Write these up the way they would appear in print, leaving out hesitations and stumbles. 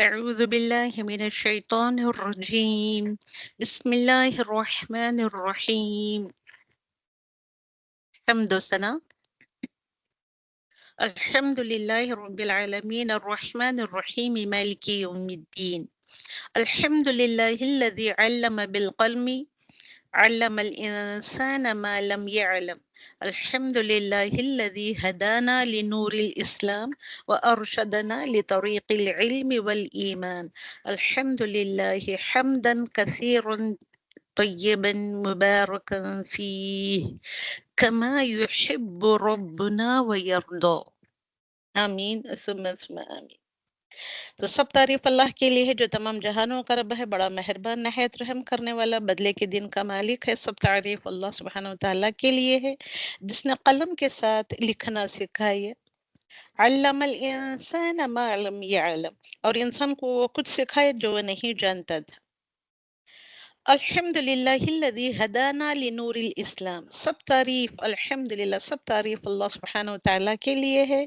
أعوذ بالله من الشيطان الرجيم. بسم الله الرحمن الرحيم. حمد وثناء. الحمد لله رب العالمين الرحمن الرحيم مالك يوم الدين. الحمد لله الذي علم بالقلم علم الإنسان ما لم يعلم. الحمد لله الذي هدانا لنور الإسلام وأرشدنا لطريق العلم والإيمان. الحمد لله حمدا كثيرا طيبا مباركا فيه كما يحب ربنا ويرضى. آمین ثم آمین. تو سب تعریف اللہ کے لیے ہے جو تمام جہانوں کا رب ہے، بڑا مہربان نہایت رحم کرنے والا، بدلے کے دن کا مالک ہے. سب تعریف اللہ سبحانہ وتعالیٰ کے لیے ہے جس نے قلم کے ساتھ لکھنا سکھایا. علم الانسان ما لم يعلم، اور انسان کو وہ کچھ سکھائے جو وہ نہیں جانتا تھا. الحمدللہ الذی ہدانا لنور الاسلام، سب تعریف الحمدللہ، سب تعریف اللہ سبحانہ وتعالیٰ کے لیے ہے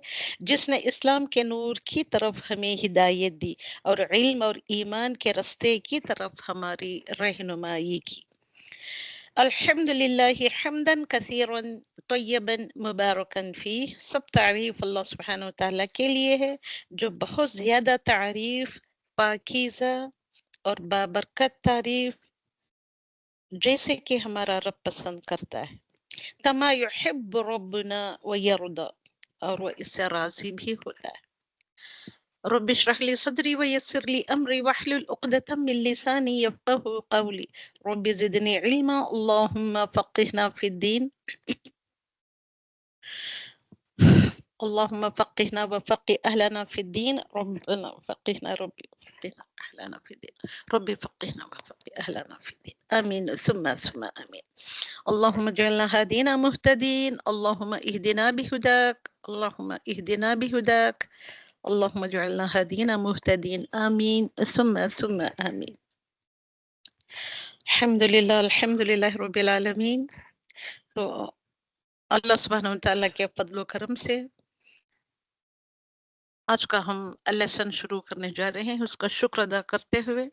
جس نے اسلام کے نور کی طرف ہمیں ہدایت دی اور علم اور ایمان کے رستے کی طرف ہماری رہنمائی کی. الحمدللہ حمدا کثیرا طیبا مبارکا فیہ، سب تعریف اللہ سبحانہ وتعالیٰ کے لیے ہے جو بہت زیادہ تعریف، پاکیزہ اور بابرکت تعریف جیسے کہ ہمارا رب پسند کرتا ہے. کما یحب ربنا ویرضا، اور وہ اس سے راضی بھی ہوتا ہے. رب اشرح لی صدری ویسر لی امری واحلل عقدۃ من لسانی یفقهوا قولی. رب زدنی علما اللهم فقهنا فی الدین. اللهم فقهنا وفقه أهلنا في الدين. ربنا فقهنا ربي فقهنا أهلنا في الدين. ربي فقهنا وفقه أهلنا في الدين. آمين ثم آمين. اللهم اجعلنا هادين مهتدين. اللهم اهدنا بهداك. اللهم اهدنا بهداك. اللهم اجعلنا هادين مهتدين. آمين ثم آمين. الحمد لله رب العالمين. تو اللہ سبحانہ وتعالیٰ کے فضل و کرم سے آج کا ہم لیسن شروع کرنے جا رہے ہیں، اس کا شکر ادا کرتے ہوئے.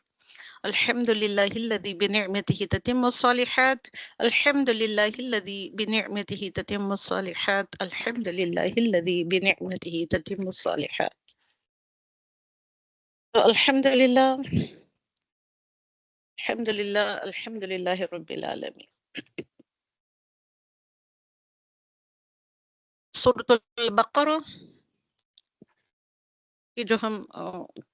الحمدللہ الذی بنعمتہ تتم الصالحات. الحمدللہ الذی بنعمتہ تتم الصالحات. الحمدللہ الذی بنعمتہ تتم الصالحات. الحمدللہ الحمدللہ الحمدللہ رب العالمین. سورۃ البقرہ کہ جو ہم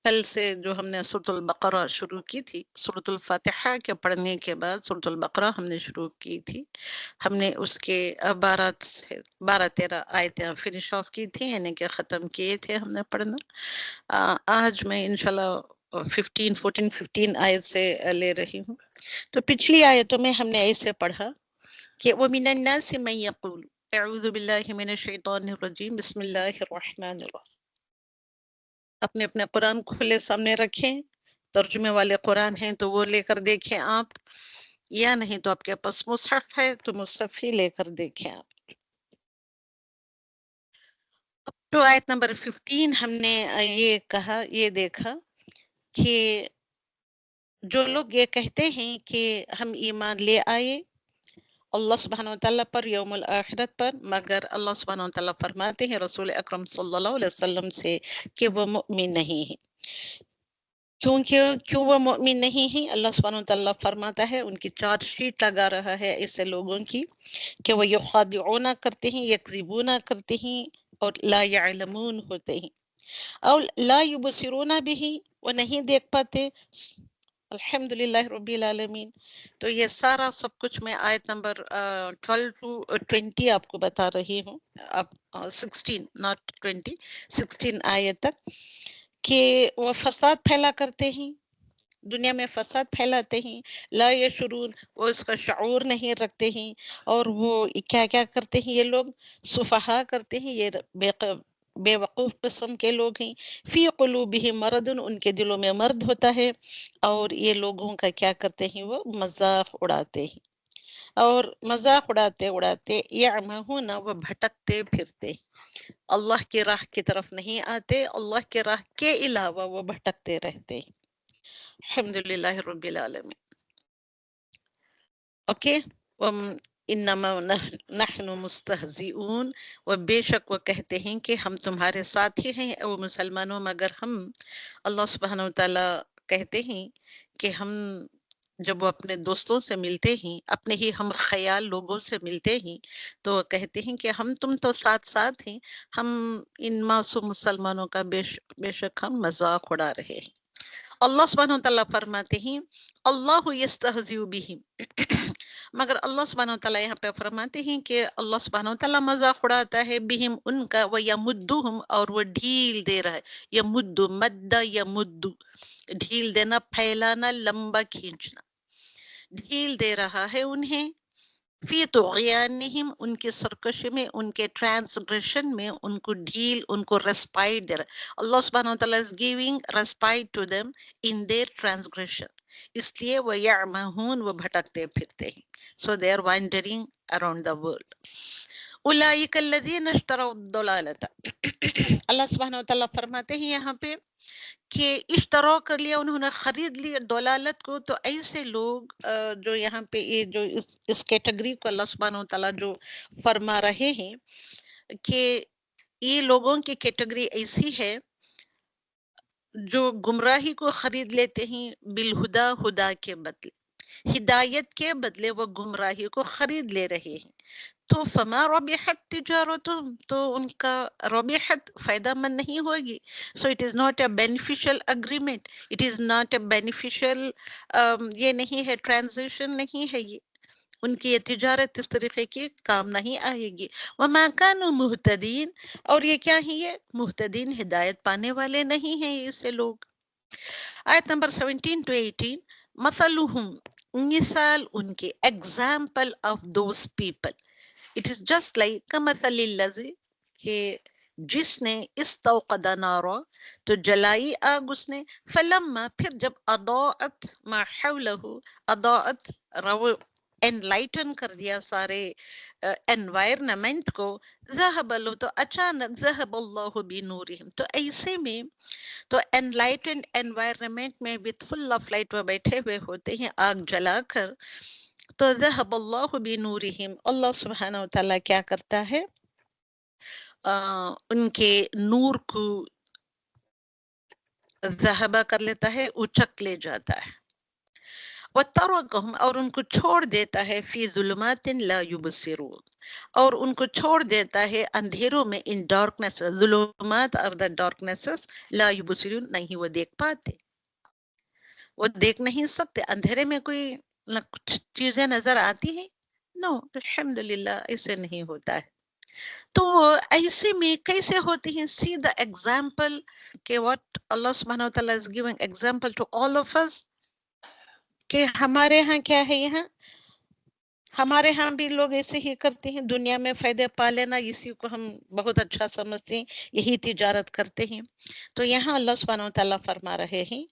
کل سے جو ہم نے سورۃ البقرہ شروع کی تھی، سورۃ الفاتحہ کے پڑھنے کے بعد سورۃ البقرہ ہم نے شروع کی تھی. ہم نے اس کے 12-13 آیتیں فنش آف کی تھی، یعنی کہ ختم کیے تھے ہم نے پڑھنا. آج میں انشاءاللہ 15 آیت سے لے رہی ہوں. تو پچھلی آیتوں میں ہم نے ایسے پڑھا کہ وَمِنَ النَّاسِ مَن يَقُولُ اعوذ باللہ من الشیطان الرجیم بسم اللہ الرحمن الرحیم. اپنے اپنے قرآن کھلے سامنے رکھیں، ترجمے والے قرآن ہیں تو وہ لے کر دیکھیں آپ، یا نہیں تو آپ کے پاس مصحف ہے تو مصحف ہی لے کر دیکھیں آپ. تو آیت نمبر 15 ہم نے یہ دیکھا کہ جو لوگ یہ کہتے ہیں کہ ہم ایمان لے آئے اللہ سبحانہ وتعالیٰ پر، یوم الآخرت پر، مگر اللہ سبحانہ وتعالیٰ فرماتے ہیں رسول اکرم صلی اللہ علیہ وسلم سے کہ وہ مؤمن نہیں ہیں. کیوں وہ مؤمن نہیں ہیں؟ اللہ سبحانہ وتعالیٰ فرماتا ہے ان کی چارج شیٹ لگا رہا ہے ایسے لوگوں کی کہ وہ یخادعون کرتے ہیں، یکذبون کرتے ہیں اور لا یعلمون ہوتے ہیں، اور لا یبصرون بھی، وہ نہیں دیکھ پاتے. الحمدللہ رب العالمین. تو یہ سارا سب کچھ میں آیت نمبر 12 to 20 آپ کو بتا رہی ہوں، اب 16 not 20، 16 آیت تک، کہ وہ فساد پھیلا کرتے ہیں، دنیا میں فساد پھیلاتے ہیں. لا یشعرون، وہ اس کا شعور نہیں رکھتے ہیں، اور وہ کیا کرتے ہیں، یہ لوگ سفہا کرتے ہیں، یہ بے وقوف قسم کے لوگ ہیں. فی قلوبہم مرض، ان کے دلوں میں مرض ہوتا ہے، اور یہ لوگوں کا کیا کرتے ہیں، وہ مذاق اڑاتے ہیں. اور مذاق اڑاتے اڑاتے یعمہون وہ بھٹکتے پھرتے، اللہ کی راہ کی طرف نہیں آتے، اللہ کی راہ کے علاوہ وہ بھٹکتے رہتے. الحمدللہ رب العالمین. اوکے. انما نحن مستہزئون، و بے شک وہ کہتے ہیں کہ ہم تمہارے ساتھ ہی ہیں او مسلمانوں، مگر ہم اللہ سبحانہ وتعالیٰ کہتے ہیں کہ ہم جب وہ اپنے دوستوں سے ملتے ہیں، اپنے ہی ہم خیال لوگوں سے ملتے ہیں، تو وہ کہتے ہیں کہ ہم تم تو ساتھ ساتھ ہیں، ہم ان معصوم مسلمانوں کا بے شک ہم مذاق اڑا رہے ہیں. اللہ سبحانہ وتعالیٰ فرماتے ہیں اللہ یستہزئ بہم، مگر اللہ سبحانہ وتعالیٰ یہاں پہ فرماتے ہیں کہ اللہ سبحانہ وتعالیٰ مذاق اڑاتا ہے بہم ان کا، ویمدہم اور وہ ڈھیل دے رہا ہے، یمد مد یمد، ڈھیل دینا، پھیلانا، لمبا کھینچنا، ڈھیل دے رہا ہے انہیں، فی طغیانہم ان کی سرکشی میں، ان کے ٹرانسگریشن میں، ان کو ڈھیل، ان کو ریسپائٹ دے رہا ہے. اللہ سبحانہ وتعالیٰ is giving respite to them in their transgression. اس لیے وہ یعمہون وہ بھٹکتے پھرتے ہیں. So they are wandering around the world. اولئک الذین اشتروا الضلالۃ، اللہ سبحانہ وتعالیٰ فرماتے ہیں یہاں پہ کہ اشترا کر لیا، انہوں نے خرید لیا دلالت کو. تو ایسے لوگ جو یہاں پہ یہ جو اس کیٹیگری کو اللہ سبحانہ وتعالیٰ جو فرما رہے ہیں کہ یہ لوگوں کی کیٹیگری ایسی ہے جو گمراہی کو خرید لیتے ہیں بالہدا، ہدا کے بدلے، ہدایت کے بدلے وہ گمراہی کو خرید لے رہے ہیں. تو فما ربحت تجارتهم، تو ان کا ربحت فائدہ مند نہیں ہوگی. So it is not a beneficial agreement, it is not a beneficial, یہ نہیں ہے، ٹرانزیکشن نہیں ہے، یہ ان کی یہ تجارت اس طریقے کی کام نہیں آئے گی. وما كانوا مہتدین، اور یہ کیا ہے، یہ مہتدین ہدایت پانے والے نہیں ہیں یہ سے لوگ. آیت نمبر 17 to 18. مثلہم، مثال ان کی، example of those people. It is just like كمثل الذی، کہ جس نے استوقد نارا، تو جلائی آگ اس نے، فلما پھر جب اضاءت ما حولہ، اضاءت انلائٹن کر دیا سارے انوائرنمنٹ کو، ذہب اللہ تو اچانک، ذہب اللہ بنورہم، تو ایسے میں تو انلائٹنڈ انوائرنمنٹ میں وتھ فل آف لائٹ وہ بیٹھے ہوئے ہوتے ہیں آگ جلا کر، تو ذہب اللہ بنورہم، اللہ سبحانہ وتعالیٰ کیا کرتا ہے، ان کے نور کو ذہبہ کر لیتا ہے، اچک لے جاتا ہے. وَتَرَكَهُمْ، اور ان کو چھوڑ دیتا ہے، فی ظلمات لا یبصرون، اور ان کو چھوڑ دیتا ہے اندھیروں میں، ان ڈارکنیس، ظلمات اور دا ڈارکنیسز، لا یبصرون نہیں وہ دیکھ پاتے، وہ دیکھ نہیں سکتے. اندھیرے میں کوئی کچھ چیزیں نظر آتی ہیں؟ نو، الحمدللہ ایسے نہیں ہوتا ہے. تو ایسے میں کیسے ہوتی ہیں؟ سی دا ایگزامپل کہ what اللہ سبحانہ وتعالیٰ is giving example to all of us، کہ ہمارے ہاں کیا ہے، یہاں ہمارے ہاں بھی لوگ ایسے ہی کرتے ہیں، دنیا میں فائدے پا لینا اسی کو ہم بہت اچھا سمجھتے ہیں، یہی تجارت کرتے ہیں. تو یہاں اللہ سبحانہ وتعالیٰ فرما رہے ہیں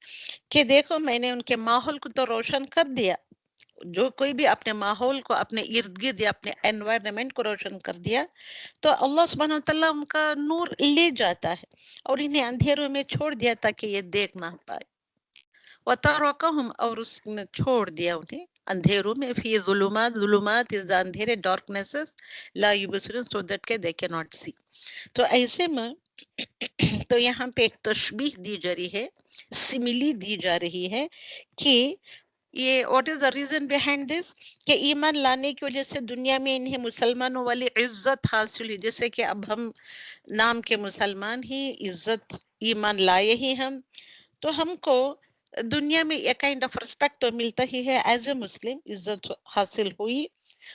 کہ دیکھو میں نے ان کے ماحول کو تو روشن کر دیا، جو کوئی بھی اپنے ماحول کو، اپنے ارد گرد یا اپنے انوائرنمنٹ کو روشن کر دیا، تو اللہ سبحانہ وتعالیٰ ان کا نور لے جاتا ہے اور انہیں اندھیروں میں چھوڑ دیا تاکہ یہ دیکھ نہ پائے. وَتَرَكَهُمْ، اور اس نے چھوڑ دیا انہیں اندھیروں میں، فی ظلمات، ظلمات از دا اندھیرے، ڈارکنیسز، لا یبصرون، سو دیٹ کہ دے کی ناٹ سی. تو ایسے میں تو یہاں پہ ایک تشبیہ دی جا رہی ہے، سملی دی جا رہی ہے کہ یہ what is the reason behind this, کہ ایمان لانے کی وجہ سے دنیا میں انہیں مسلمانوں والی عزت حاصل ہوئی. جیسے کہ اب ہم نام کے مسلمان ہی، عزت ایمان لائے ہی ہم، تو ہم کو دنیا میں ایک کائنڈ آف ریسپیکٹ تو ملتا ہی ہے، ایز اے مسلم عزت حاصل ہوئی،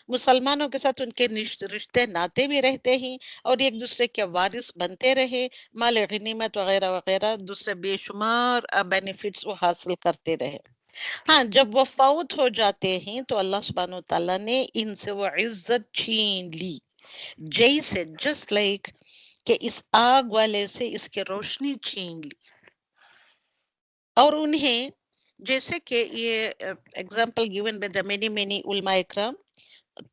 مسلمانوں کے ساتھ ان کے رشتے ناتے بھی رہتے ہیں اور ایک دوسرے کے وارث بنتے رہے، مال غنیمت وغیرہ وغیرہ دوسرے بے شمار بینیفٹس وہ حاصل کرتے رہے. ہاں جب وہ فوت ہو جاتے ہیں تو اللہ سبحانہ وتعالیٰ نے ان سے وہ عزت چھین لی، جیسے جسٹ لائک کہ اس آگ والے سے اس کی روشنی چھین لی. اور انہیں جیسے کہ یہ example given by the many علماء اکرام،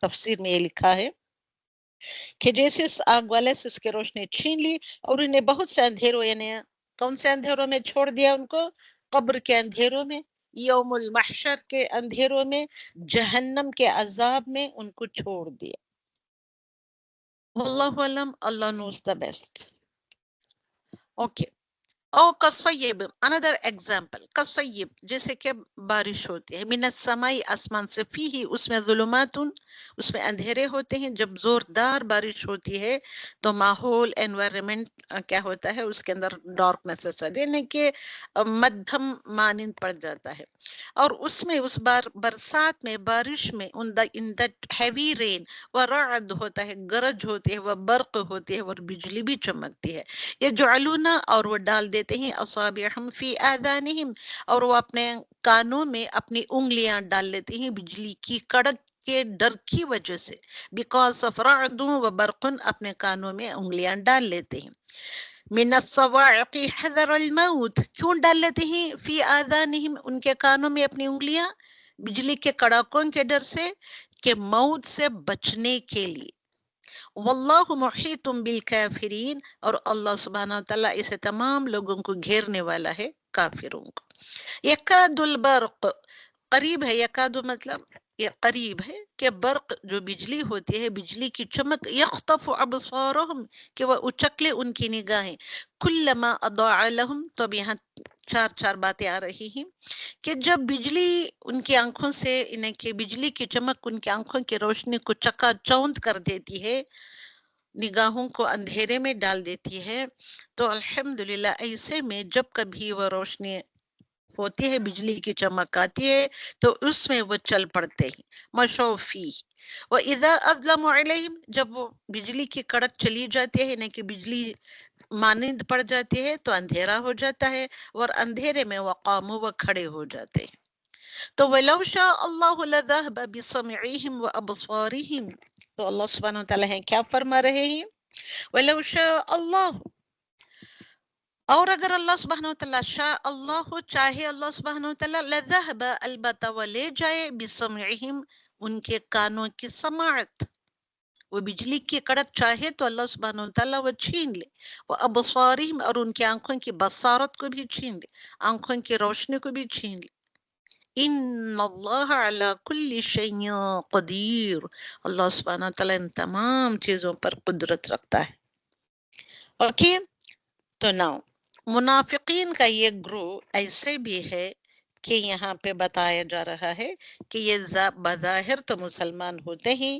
تفسیر میں یہ لکھا ہے کہ جیسے اس آگ والے سے اس کی روشنی چھین لی اور انہیں بہت سے اندھیروں، یعنی کون سے اندھیروں میں چھوڑ دیا ان کو؟ قبر کے اندھیروں میں، یوم المحشر کے اندھیروں میں، جہنم کے عذاب میں ان کو چھوڑ دیا. واللہ علم، Allah knows the best. Okay. او کصیب، اندر ایگزامپل، کصیب جیسے کہ بارش ہوتی ہے، من السماء آسمان سے، فیہ اس میں ظلمات، اس میں اندھیرے ہوتے ہیں. جب زوردار بارش ہوتی ہے تو ماحول انوائرمنٹ کیا ہوتا ہے، اس کے اندر ڈارکنیس یعنی کہ مدھم مانند پڑ جاتا ہے. اور اس میں اس بار برسات میں، بارش میں، ان دیٹ ہیوی رین، وہ رعد ہوتا ہے، گرج ہوتی ہے، وہ برق ہوتی ہے، اور بجلی بھی چمکتی ہے. یجعلون، اور وہ ڈال دیتے ہیں، اصابعہم فی آذانہم، اور وہ اپنے کانوں میں اپنی انگلیاں ڈال لیتے ہیں بجلی کی کڑک کے ڈر کی وجہ سے. بیکاز آف رعد و برق، اپنے کانوں میں انگلیاں ڈال لیتے ہیں. من الصواعق حذر الموت، کیوں ڈال لیتے ہیں فی آذانہم، ان کے کانوں میں اپنی انگلیاں؟ بجلی کے کڑاکوں کے ڈر سے، کہ موت سے بچنے کے لیے. واللہ محیط بالکافرین، اور اللہ سبحانہ وتعالیٰ اسے تمام لوگوں کو گھیرنے والا ہے، کافروں کو. یکاد البرق، قریب ہے، یکاد مطلب یہ قریب ہے کہ برق جو بجلی ہوتی ہے، بجلی کی چمک، یخطف ابصارہم، کہ وہ اچک لے ان کی نگاہیں. کلما اضاء لہم، تو اب یہاں چار باتیں آ رہی ہیں کہ جب بجلی ان کی آنکھوں سے، انہیں کہ بجلی کی چمک ان کی آنکھوں کی روشنی کو چکا چوند کر دیتی ہے، نگاہوں کو اندھیرے میں ڈال دیتی ہے، تو الحمدللہ ایسے میں جب کبھی وہ روشنی ہوتی ہے، بجلی کی چمک آتی ہے، تو اس میں وہ چل پڑتے ہیں. مشوا فیہ، وَإِذَا أَظْلَمُ عَلَيْهِمْ، جب وہ بجلی کی کڑک چلی جاتی ہے، یعنی کہ بجلی مانند پڑ جاتی ہے تو اندھیرا ہو جاتا ہے، اور اندھیرے میں وقاموا، وہ کھڑے ہو جاتے ہیں. تو وَلَوْ شَاءَ اللَّهُ لَذَهَبَ بِسَمْعِهِمْ وَأَبْصَارِهِمْ، تو اللہ سبحانہ وتعالیٰ ہیں کیا فرما رہے ہیں؟ وَلَوْ شَاءَ اللَّهُ، اور اگر اللہ سبحانہ وتعالیٰ، شاء اللہ، چاہے اللہ سبحانہ وتعالیٰ، لَذَهَبَ، البتہ وہ لے جائے، بِسَمْعِهِمْ، ان کے کانوں کی سماعت. وہ بجلی کی کڑک چاہے تو اللہ سبحانہ وتعالیٰ وہ چھین لے. وہ ابصارہم، اور ان کی آنکھوں کی بصارت کو بھی چھین لے، آنکھوں کی روشنی کو بھی چھین لے. ان اللہ علی کل شیء قدیر، اللہ سبحانہ وتعالیٰ ان تمام چیزوں پر قدرت رکھتا ہے. اوکے. تو ناؤ منافقین کا یہ گروہ ایسے بھی ہے کہ یہاں پہ بتایا جا رہا ہے کہ یہ بظاہر تو مسلمان ہوتے ہیں،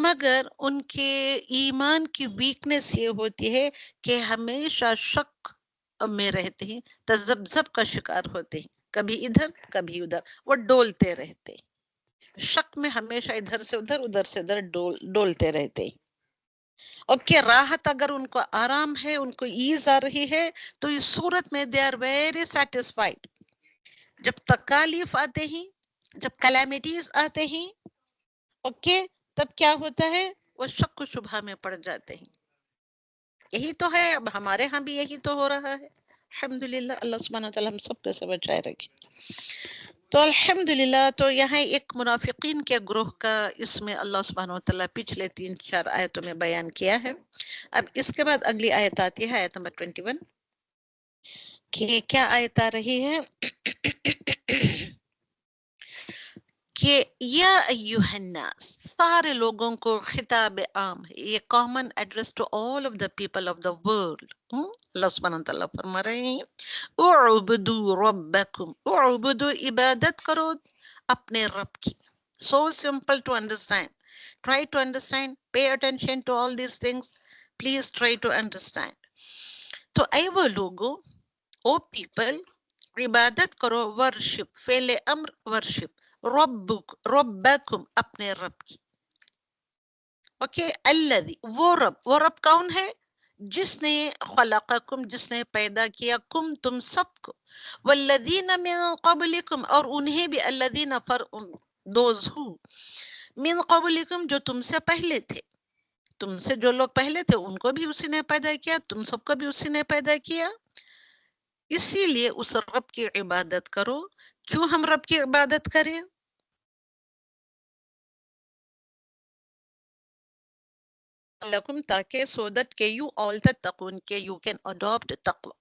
مگر ان کے ایمان کی ویکنس یہ ہوتی ہے کہ ہمیشہ شک میں رہتے ہیں، تذبذب کا شکار ہوتے ہیں، کبھی ادھر کبھی ادھر، وہ ڈولتے رہتے ہیں. شک میں ہمیشہ ادھر سے ادھر، ادھر سے ادھر ڈولتے رہتے ہیں. اور کہ راحت، اگر ان کو آرام ہے، ان کو ایز آ رہی ہے، تو اس صورت میں دے آر ویری سیٹسفائڈ. جب تکالیف آتے ہیں، جب کلیمٹیز آتے ہیں، اوکے، تب کیا ہوتا ہے؟ وہ شک و شبہ میں پڑ جاتے ہیں. یہی تو ہے، اب ہمارے ہاں بھی یہی تو ہو رہا ہے. الحمدللہ، اللہ سبحانہ وتعالیٰ ہم سب کو سے بچائے رکھے. تو الحمدللہ، تو یہاں ایک منافقین کے گروہ کا اس میں اللہ سبحانہ وتعالیٰ پچھلے 3-4 آیتوں میں بیان کیا ہے. اب اس کے بعد اگلی آیت آتی ہے، آیت نمبر 21، کہ کیا آیت آ رہی ہے کہ یا ایہا الناس، سارے لوگوں کو خطاب عام ہے، یہ common address to all of the people of the world. اللہ سبحانہ وتعالیٰ فرما رہے ہیں اعبدوا ربکم، اعبدوا، عبادت کرو اپنے رب کی. So simple to understand. Try to understand, pay attention to all these things. Please try to understand. تو اے وہ لوگو، او پیپل، عبادت کرو، ورشپ، فعل امر ورشپ، ربکم، اپنے رب کی. اوکے. الذی، وہ رب کون ہے؟ جس نے خلقکم، جس نے پیدا کیا، کم، تم سب کو، والذین من قبلکم، اور انہیں بھی، الذین دوز ہو، من قبلکم، جو تم سے پہلے تھے، تم سے جو لوگ پہلے تھے ان کو بھی اسی نے پیدا کیا، تم سب کو بھی اسی نے پیدا کیا. اسی لیے اس رب کی عبادت کرو کیوں ہم رب کی عبادت کریں؟ لکم تاکہ so that کہ you all تتقون کہ you can adopt taqwa.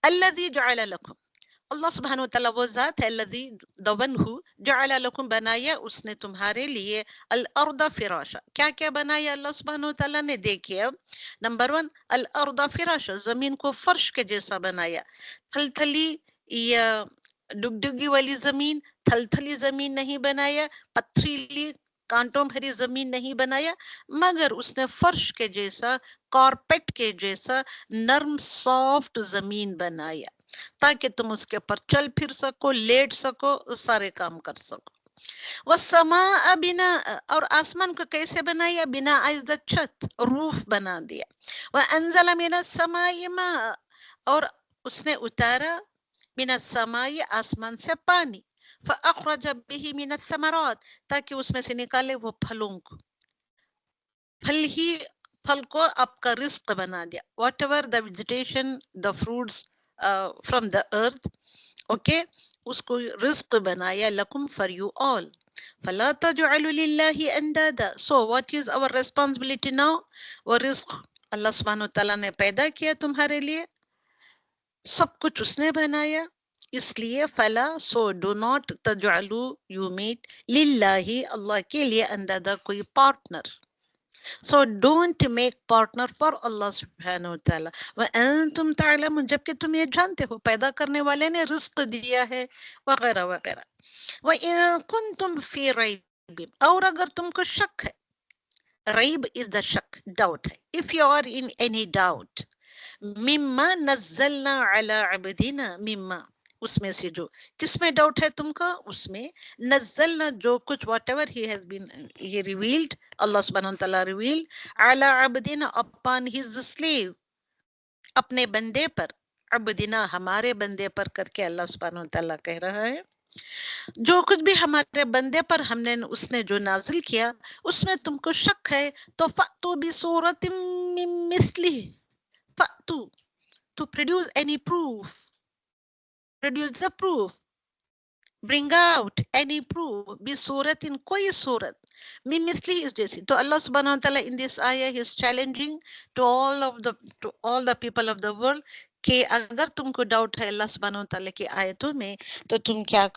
الذي جعل لكم اللہ سبحانہ وتعالی وہ ذات ہے الذي the one who جعل لكم بنایا اس نے تمہارے لیے الارض فراشا. کیا کیا بنایا اللہ سبحانہ وتعالی نے؟ دیکھیے اب نمبر 1 الارض فراشا زمین کو فرش کے جیسا بنایا. تھل تھلی یا ڈگڈگی والی زمین، تھل تھلی زمین نہیں بنایا، پتھریلی کانٹوں بھری زمین نہیں بنایا، مگر اس نے فرش کے جیسا کارپیٹ کے جیسا نرم سافٹ زمین بنایا تاکہ تم اس کے اوپر چل پھر سکو، لیٹ سکو، سارے کام کر سکو. والسماء بنا اور آسمان کو کیسے بنایا؟ بنا از دا چھت، روف بنا دیا. وانزل من السماء ماء اور اس نے اتارا من السماء آسمان سے پانی. فاخرج به من الثمرات تاکہ اس میں سے نکالے وہ پھلوں کو. پھل کو آپ کا رزق بنا دیا. Whatever the vegetation, the fruits from the earth, okay, اس کو رزق بنایا لکم فار یو آل. فلا تجعلوا للہ اندادا. So what is our responsibility now؟ وہ رزق اللہ سبحانہ وتعالیٰ نے پیدا کیا تمہارے لیے، سب کچھ اس نے بنایا، اس لیے فلا سو ڈو ناٹ تجعلوا یو میٹ للہ اللہ کے لیے اندادا کوئی partner. So don't make partner for Allah subhanahu wa ta'ala. وَأَنْتُمْ تَعْلَمُونَ جبکہ تم یہ جانتے ہو پیدا کرنے والے نے رزق دیا ہے وغیرہ وغیرہ. وَإِن كُنْتُمْ فِي رَيْبٍ اور اگر تم کو شک ہے، ریب is the شک، ڈاؤٹ ہے. If you are in any doubt مما نزلنا على عبدنا مما اس میں سے جو کس میں ڈاؤٹ ہے تم کو؟ اس میں نزلنا جو کچھ whatever he has been he revealed, اللہ سبحانہ وتعالی ریویل علی عبدنا اپان ہز سلیو، اپنے بندے پر، عبدنا ہمارے بندے پر کر کے اللہ سبحانہ وتعالی کہہ رہا ہے جو کچھ بھی ہمارے بندے پر ہم نے اس نے جو نازل کیا اس میں تم کو شک ہے تو فأتو بسورۃ من مثلہ، فأتو to produce any proof, produce the proof, bring out any proof, بصورت کوئی صورت من مثلی اس جیسی. تو اللہ سبحانہ وتعالی in this ayah he is challenging to all the people of the world کہ اگر تم کو ڈاؤٹ ہے اللہ سبحانہ وتعالی کی آیتوں میں تو تم کیا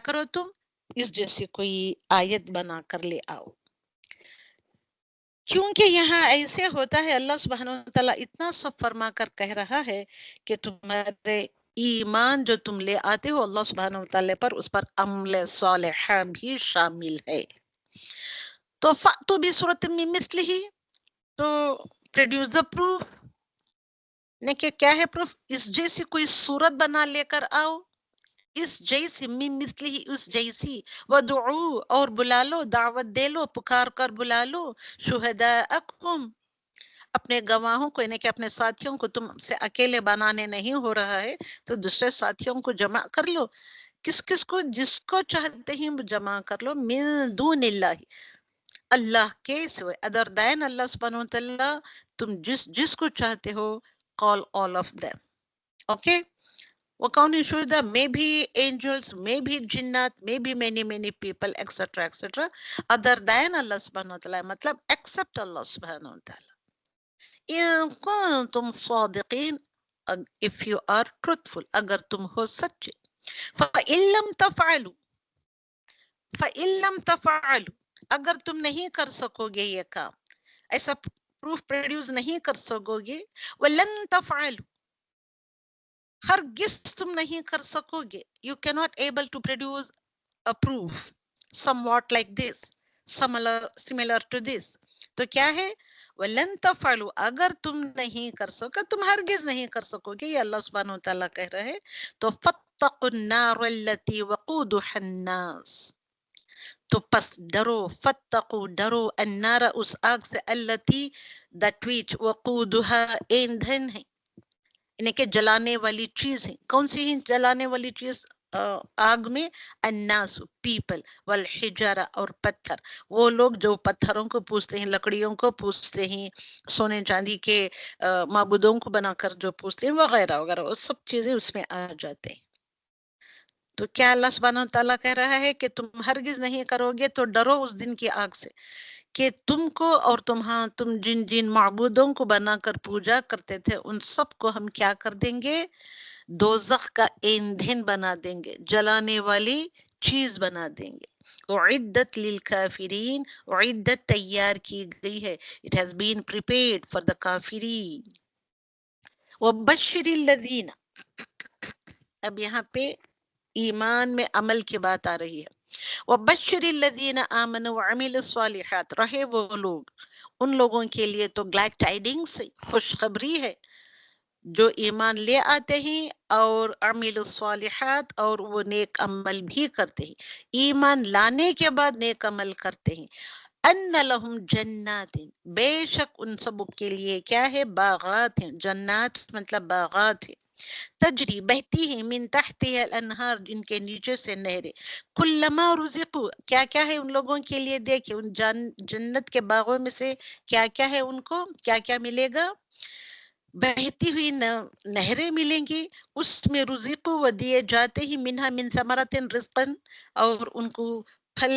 کرو تم اس جیسی کوئی آیت بنا کر لے آؤ. کیونکہ یہاں ایسے ہوتا ہے اللہ سبحانہ وتعالی اتنا سب فرما کر کہہ رہا ہے کہ تمہارے ایمان جو تم لے آتے ہو اللہ سبحانہ وتعالی پر، اس پر عمل صالحہ بھی شامل ہے. تو فَأْتُوا بِسُورَةٍ مِّن مِّثْلِهِ تو پروڈیوس دا پروف نے کہ کیا ہے پروف؟ اس جیسی کوئی صورت بنا لے کر آؤ، اس جیسی من مثلی اس جیسی. وَدُعُوا اور بلا لو، دعوت دے لو، پکار کر بلا لو، شہداءکم اپنے گواہوں کو، یعنی کہ اپنے ساتھیوں کو. تم سے اکیلے بنانے نہیں ہو رہا ہے تو دوسرے ساتھیوں کو جمع کر لو. کس کو؟ جس کو چاہتے ہیں جمع کر لو. من دون اللہ اللہ کے سوائے، ادر دین اللہ سبحانہ وتعالی تم جس کو چاہتے ہو call all of them. Okay? وَقَوْنِ شُهْدَى may be angels, may be jinnat, may be many people, etc. etc. other than Allah subhanahu wa ta'ala مطلب except Allah subhanahu wa ta'ala. إِن كُنتُمْ صَادِقِينَ if you are truthful اگر تم ہو سچے. فَإِن لَمْ تَفْعَلُوا فَإِن لَمْ تَفْعَلُوا اگر تم نہیں کر سکو گے یہ کام، ایسا پروف پروڈیوس نہیں کر سکو گے. وَلَن تَفْعَلُوا ہرگز تم نہیں کر سکو گے. You cannot able to produce a proof somewhat like this, similar to this. تو کیا ہے؟ وَلَن تَفْعَلُوا اگر تم نہیں کر سکو، تم ہرگز نہیں کر سکو گے، یہ اللہ سبحانہ وتعالیٰ کہہ رہے ہیں. تو فَاتَّقُوا النَّارَ الَّتِي وَقُودُهَا النَّاسُ تو پس ڈرو، فَاتَّقُوا ڈرو النَّارَ اس آگ سے، الَّتِي that which وَقُودُهَا ایندھن ہے، یعنی کہ جلانے والی چیز ہے. کون سی ہے جلانے والی چیز آگ میں؟ الناس پیپل، والحجارہ اور پتھر، وہ لوگ جو پتھروں کو پوجتے ہیں، لکڑیوں کو پوجتے ہیں، سونے چاندی کے معبودوں کو بنا کر جو پوجتے ہیں وغیرہ وغیرہ، وہ سب چیزیں اس میں آ جاتے ہیں. تو کیا اللہ سبحانہ تعالیٰ کہہ رہا ہے کہ تم ہرگز نہیں کرو گے، تو ڈرو اس دن کی آگ سے کہ تم کو اور تم جن جن معبودوں کو بنا کر پوجا کرتے تھے ان سب کو ہم کیا کر دیں گے، دوزخ کا ایندھن بنا دیں گے، جلانے والی چیز بنا دیں گے۔ اعدت للکافرین، اعدت تیار کی گئی ہے، it has been prepared for the کافرین۔ وبشر الذین، اب یہاں پہ ایمان میں عمل کی بات آ رہی ہے۔ وبشر الذین آمنوا وعملوا الصالحات، رہے وہ لوگ، ان لوگوں کے لیے تو گلیڈ ٹائڈنگس، خوشخبری ہے، جو ایمان لے آتے ہیں اور عمل الصالحات، اور وہ نیک عمل بھی کرتے ہیں، ایمان لانے کے بعد نیک عمل کرتے ہیں۔ ان لہم جنات، بے شک ان سب کے لیے کیا ہے، باغات ہیں، جنات مطلب باغات ہیں، تجری بہتی ہیں، من تحتها الانہار، جن کے نیچے سے نہریں، کلما رزقوا، کیا کیا ہے ان لوگوں کے لیے، دیکھیں ان جنت کے باغوں میں سے کیا کیا ہے، ان کو کیا کیا ملے گا، بہتی ہوئی نہریں ملیں گی، اس میں رزق و دیے جاتے ہی، منہا من ثمرات رزقن، اور ان کو پھل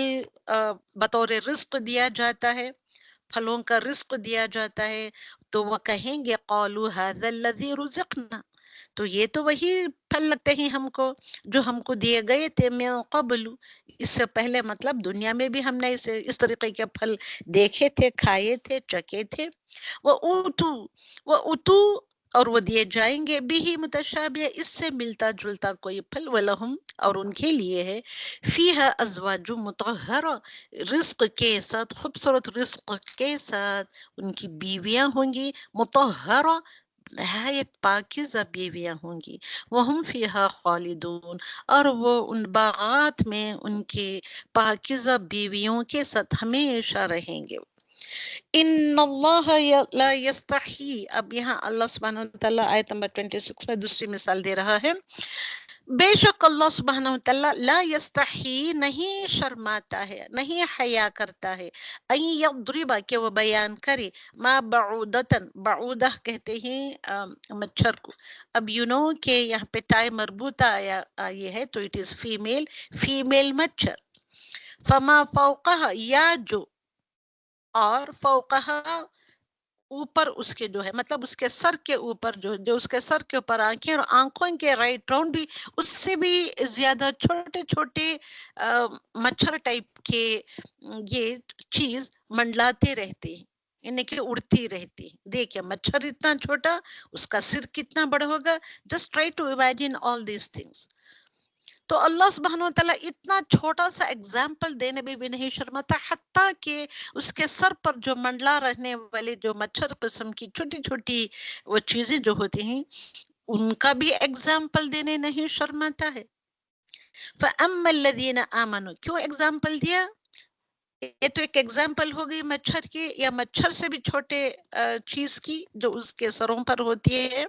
بطور رزق دیا جاتا ہے، پھلوں کا رزق دیا جاتا ہے، تو وہ کہیں گے قالوا هذا الذي رزقنا، تو یہ تو وہی پھل لگتے ہیں ہم کو جو ہم کو دیے گئے تھے، من قبل، اس سے پہلے، مطلب دنیا میں بھی ہم نے اس طریقے کے پھل دیکھے تھے، کھائے تھے، چکے تھے۔ وہ اور وہ دیے جائیں گے، بھی متشابہ، اس سے ملتا جلتا کوئی پھل، ولہم، اور ان کے لیے ہے، فیہا ازواج مطہرہ، رزق کے ساتھ، خوبصورت رزق کے ساتھ ان کی بیویاں ہوں گی، مطہرہ، نہایت پاکیزہ بیویاں ہوں گی، وہم فیہا خالدون، اور وہ ان باغات میں ان کے پاکیزہ بیویوں کے ساتھ ہمیشہ رہیں گے۔ ان اللہ لا یستحی، اب یہاں اللہ سبحانہ وتعالیٰ آیت نمبر 26 میں دوسری مثال دے رہا ہے، بے شک اللہ سبحانہ وتعالیٰ لا یستحی، نہیں شرماتا ہے، نہیں حیا کرتا ہے، ان یضرب، کہ وہ بیان کرے، ما بعودتن، بعودہ کہتے ہیں مچھر کو، اب کہ یہاں پہ ٹائی مربوطہ یہ ہے تو اٹ از فیمیل، فیمیل مچھر، فما فوقہ، یا جو، اور فوقہ، اوپر اس کے جو ہے، مطلب اس کے سر کے اوپر، جو اس کے سر کے اوپر آنکھیں، اور آنکھوں کے رائٹ راؤنڈ بھی اس سے بھی زیادہ چھوٹے چھوٹے مچھر ٹائپ کے یہ چیز منڈلاتے رہتے ہیں، یعنی کہ اڑتی رہتی ہے۔ دیکھیں مچھر اتنا چھوٹا، اس کا سر کتنا بڑا ہوگا، just try to imagine all these things. تو اللہ سبحانہ وتعالیٰ اتنا چھوٹا سا اگزامپل دینے میں بھی نہیں شرماتا، حتیٰ کہ اس کے سر پر جو منڈلا رہنے والے جو مچھر قسم کی چھوٹی چھوٹی وہ چیزیں جو ہوتی ہیں، ان کا بھی اگزامپل دینے نہیں شرماتا ہے۔ فَأَمَّا الَّذِينَ آمَنُوا، کیوں اگزامپل دیا؟ یہ تو ایک ایگزامپل ہو گئی مچھر کی، یا مچھر سے بھی چھوٹے چیز کی جو اس کے سروں پر ہوتی ہے۔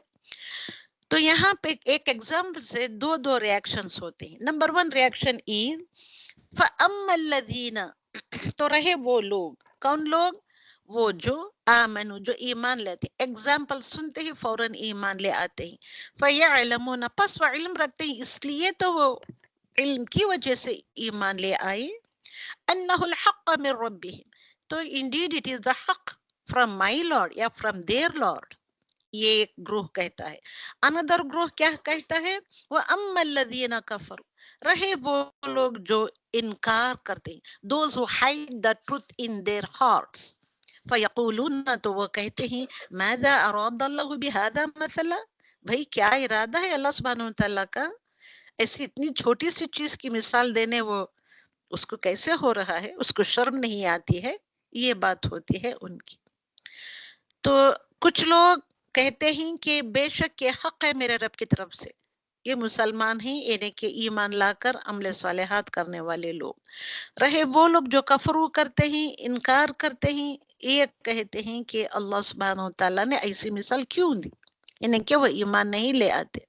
تو یہاں پہ ایک ایگزامپل سے دو ریاکشنز ہوتے ہیں۔ نمبر 1 ریاکشن از فَأَمَّا الَّذِينَ، تو رہے وہ لوگ، کون لوگ؟ وہ جو آمنو، جو ایمان لیتے، ایگزامپل سنتے ہی فوراً ایمان لے آتے ہیں، فَيَعْلَمُونَ، پس وہ علم رکھتے ہیں، اس لیے تو وہ علم کی وجہ سے ایمان لے آئے، أَنَّهُ الْحَقَّ مِنْ رَبِّهِمْ، تو indeed it is the حق from my Lord، یا from their Lord، یہ ایک گروہ کہتا ہے۔ اندر گروہ کیا کہتا ہے؟ وَأَمَّا الَّذِينَ كَفَرُوا، رہے وہ لوگ جو انکار کرتے ہیں، those who hide the truth in their hearts، فَيَقُولُونَ، تو وہ کہتے ہیں، ماذا أراد الله بهذا مثلا، بھئی کیا ارادہ ہے اللہ سبحانہ وتعالیٰ کا ایسی اتنی چھوٹی سی چیز کی مثال دینے، وہ اس کو کیسے ہو رہا ہے، اس کو شرم نہیں آتی ہے، یہ بات ہوتی ہے ان کی۔ تو کچھ لوگ کہتے ہیں کہ بے شک یہ حق ہے میرے رب کی طرف سے، یہ مسلمان ہیں، یعنی کہ ایمان لا کر عمل صالحات کرنے والے لوگ۔ رہے وہ لوگ جو کفرو کرتے ہیں، انکار کرتے ہیں، یہ کہتے ہیں کہ اللہ سبحانہ وتعالیٰ نے ایسی مثال کیوں دی، یعنی کہ وہ ایمان نہیں لے آتے۔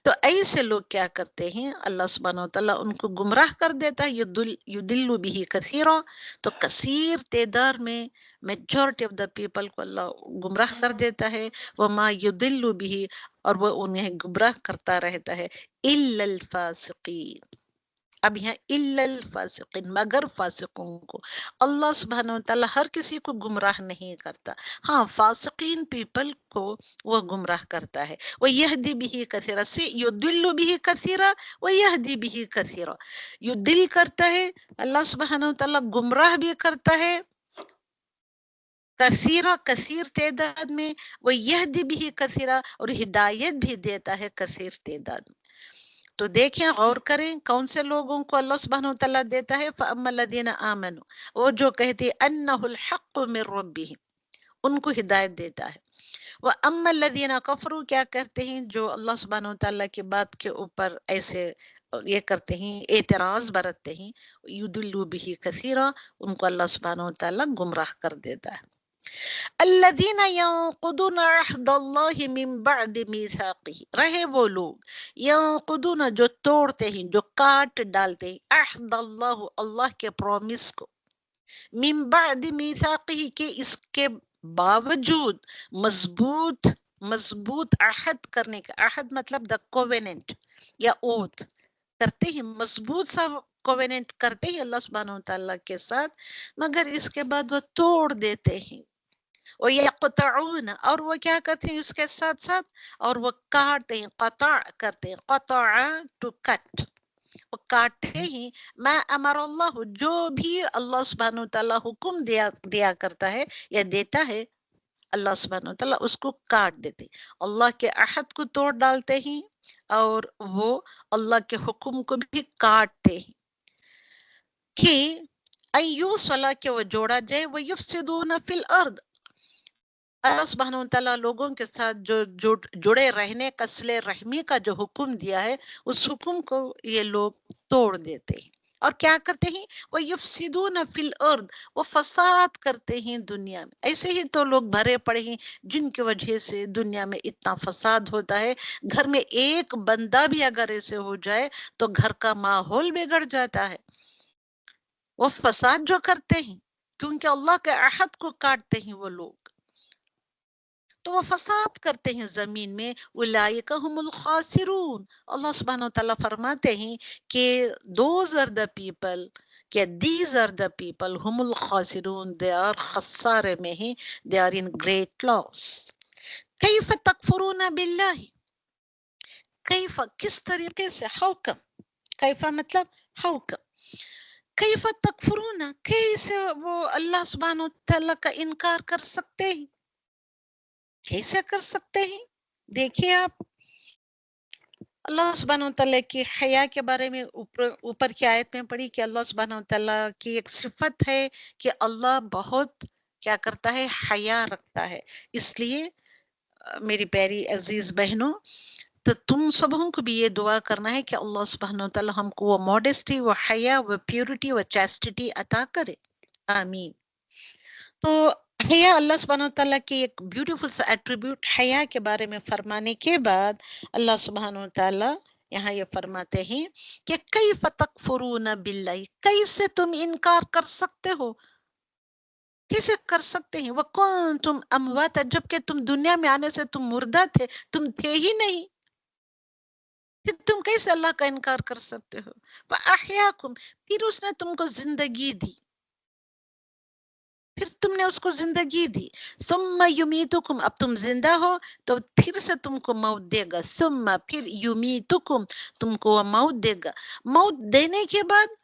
تو ایسے لوگ کیا کرتے ہیں، اللہ سبحانہ و تعالیٰ ان کو گمراہ کر دیتا ہے، یدل بھی کثیرا، تو کثیر تعداد میں میجورٹی آف دا پیپل کو اللہ گمراہ کر دیتا ہے، وما یدل بھی، اور وہ انہیں گمراہ کرتا رہتا ہے، الا الفاسقین. اب یہاں الا الفاسقین، مگر فاسقوں کو. اللہ سبحانہ و تعالیٰ ہر کسی کو گمراہ نہیں کرتا، ہاں فاسقین پیپل کو وہ گمراہ کرتا ہے. وَيَهْدِي بِهِ كَثِيرًا، سے يُضِلُّ بِهِ كَثِيرًا وَيَهْدِي بِهِ كَثِيرًا. یدل کرتا ہے اللہ سبحانہ و تعالیٰ، گمراہ بھی کرتا ہے کثیر تعداد میں، وَيَهْدِي بِهِ كَثِيرًا، اور ہدایت بھی دیتا ہے کثیر تعداد میں. تو دیکھیں، غور کریں کون سے لوگوں کو اللہ سبحانہ وتعالیٰ دیتا ہے. فَأَمَّا الَّذِينَ آمَنُوا، وہ جو کہتے ہیں أَنَّهُ الْحَقُّ مِن رَبِّهِمْ، ان کو ہدایت دیتا ہے. وَأَمَّا الَّذِينَ كَفَرُوا، کیا کہتے ہیں جو اللہ سبحانہ وتعالیٰ کی بات کے اوپر ایسے یہ کرتے ہیں، اعتراض برتتے ہیں، يُضِلُّ بِهِ كَثِيرًا، ان کو اللہ سبحانہ وتعالیٰ گمراہ کر دیتا ہے. الذين ينقضون عهد الله من بعد ميثاقه، رہے وہ لوگ ينقضون جو توڑتے ہیں، جو کاٹ ڈالتے ہیں، عہد اللہ، اللہ کے پرومس کو، من بعد ميثاقه، کے اس کے باوجود مضبوط عہد کرنے کا. عہد مطلب دا کووننٹ یا اوتھ کرتے ہیں، مضبوط سا کووننٹ کرتے ہیں اللہ سبحانہ وتعالیٰ کے ساتھ، مگر اس کے بعد وہ توڑ دیتے ہیں. وَيَقْطَعُونَ، اور وہ کیا کرتے ہیں اس کے ساتھ ساتھ، اور وہ کاٹتے ہیں، قطع کرتے ہیں، قطع ٹو کٹ، وہ کاٹتے ہیں. ما امر اللہ، جو بھی اللہ سبحانہ وتعالیٰ حکم دیا کرتا ہے یا دیتا ہے، اللہ سبحانہ وتعالیٰ اس کو کاٹ دیتے، اللہ کے عہد کو توڑ ڈالتے ہیں، اور وہ اللہ کے حکم کو بھی کاٹتے ہیں کہ ایوس والا کہ وہ جوڑا جائے. وَيُفْسِدُونَ فِي الْأَرْضِ، اللہ سبحانہ وتعالیٰ لوگوں کے ساتھ جو جڑے رہنے کا، صلہ رحمی کا جو حکم دیا ہے، اس حکم کو یہ لوگ توڑ دیتے ہیں. اور کیا کرتے ہیں، وہ یفسدون فی الارض، وہ فساد کرتے ہیں دنیا میں. ایسے ہی تو لوگ بھرے پڑے ہیں جن کی وجہ سے دنیا میں اتنا فساد ہوتا ہے. گھر میں ایک بندہ بھی اگر ایسے ہو جائے تو گھر کا ماحول بگڑ جاتا ہے. وہ فساد جو کرتے ہیں کیونکہ اللہ کے عہد کو کاٹتے ہیں وہ لوگ، تو وہ فساد کرتے ہیں زمین میں. اولئک هم الخاسرون، اللہ سبحانہ وتعالیٰ فرماتے ہیں کہ those are the people، کہ these are the people، هم الخاسرون، they are خسارے میں ہیں، they are in great loss. کیف تکفرون باللہ، کیف کس طریقے سے، how come، کیف مطلب how come، کیف تکفرون کیسے وہ اللہ سبحانہ وتعالیٰ کا انکار کر سکتے ہیں، کیسے کر سکتے ہیں. دیکھیے آپ اللہ سبحانہ وتعالیٰ کی حیا کے بارے میں اوپر کی آیت میں پڑھی کہ اللہ سبحانہ وتعالیٰ کی ایک صفت ہے کہ اللہ بہت کیا کرتا ہے، حیا رکھتا ہے. اس لیے میری پیاری عزیز بہنوں، تو تم سبوں کو بھی یہ دعا کرنا ہے کہ اللہ سبحانہ وتعالیٰ ہم کو وہ ماڈسٹی، وہ حیا، وہ پیورٹی، وہ چیسٹیٹی عطا کرے. آمین. تو حیا اللہ سبحانہ وتعالیٰ کی ایک بیوٹیفل سا ایٹریبیوٹ حیا کے بارے میں فرمانے کے بعد اللہ سبحانہ وتعالیٰ یہاں یہ فرماتے ہیں کہ کیف تکفرون باللہ، کیسے تم انکار کر سکتے ہو، کیسے کر سکتے ہیں. وَكُنْتُمْ أَمْوَاتًا، جبکہ تم دنیا میں آنے سے تم مردہ تھے، تم تھے ہی نہیں، پھر تم کیسے اللہ کا انکار کر سکتے ہو. وَأَحْيَاكُمْ، پھر اس نے تم کو زندگی دی، پھر تم نے اس کو زندگی دی. ثم یمیتکم، اب تم زندہ ہو تو پھر سے تم کو موت دے گا. ثم پھر یمیتکم، تم کو وہ موت دے گا. موت دینے کے بعد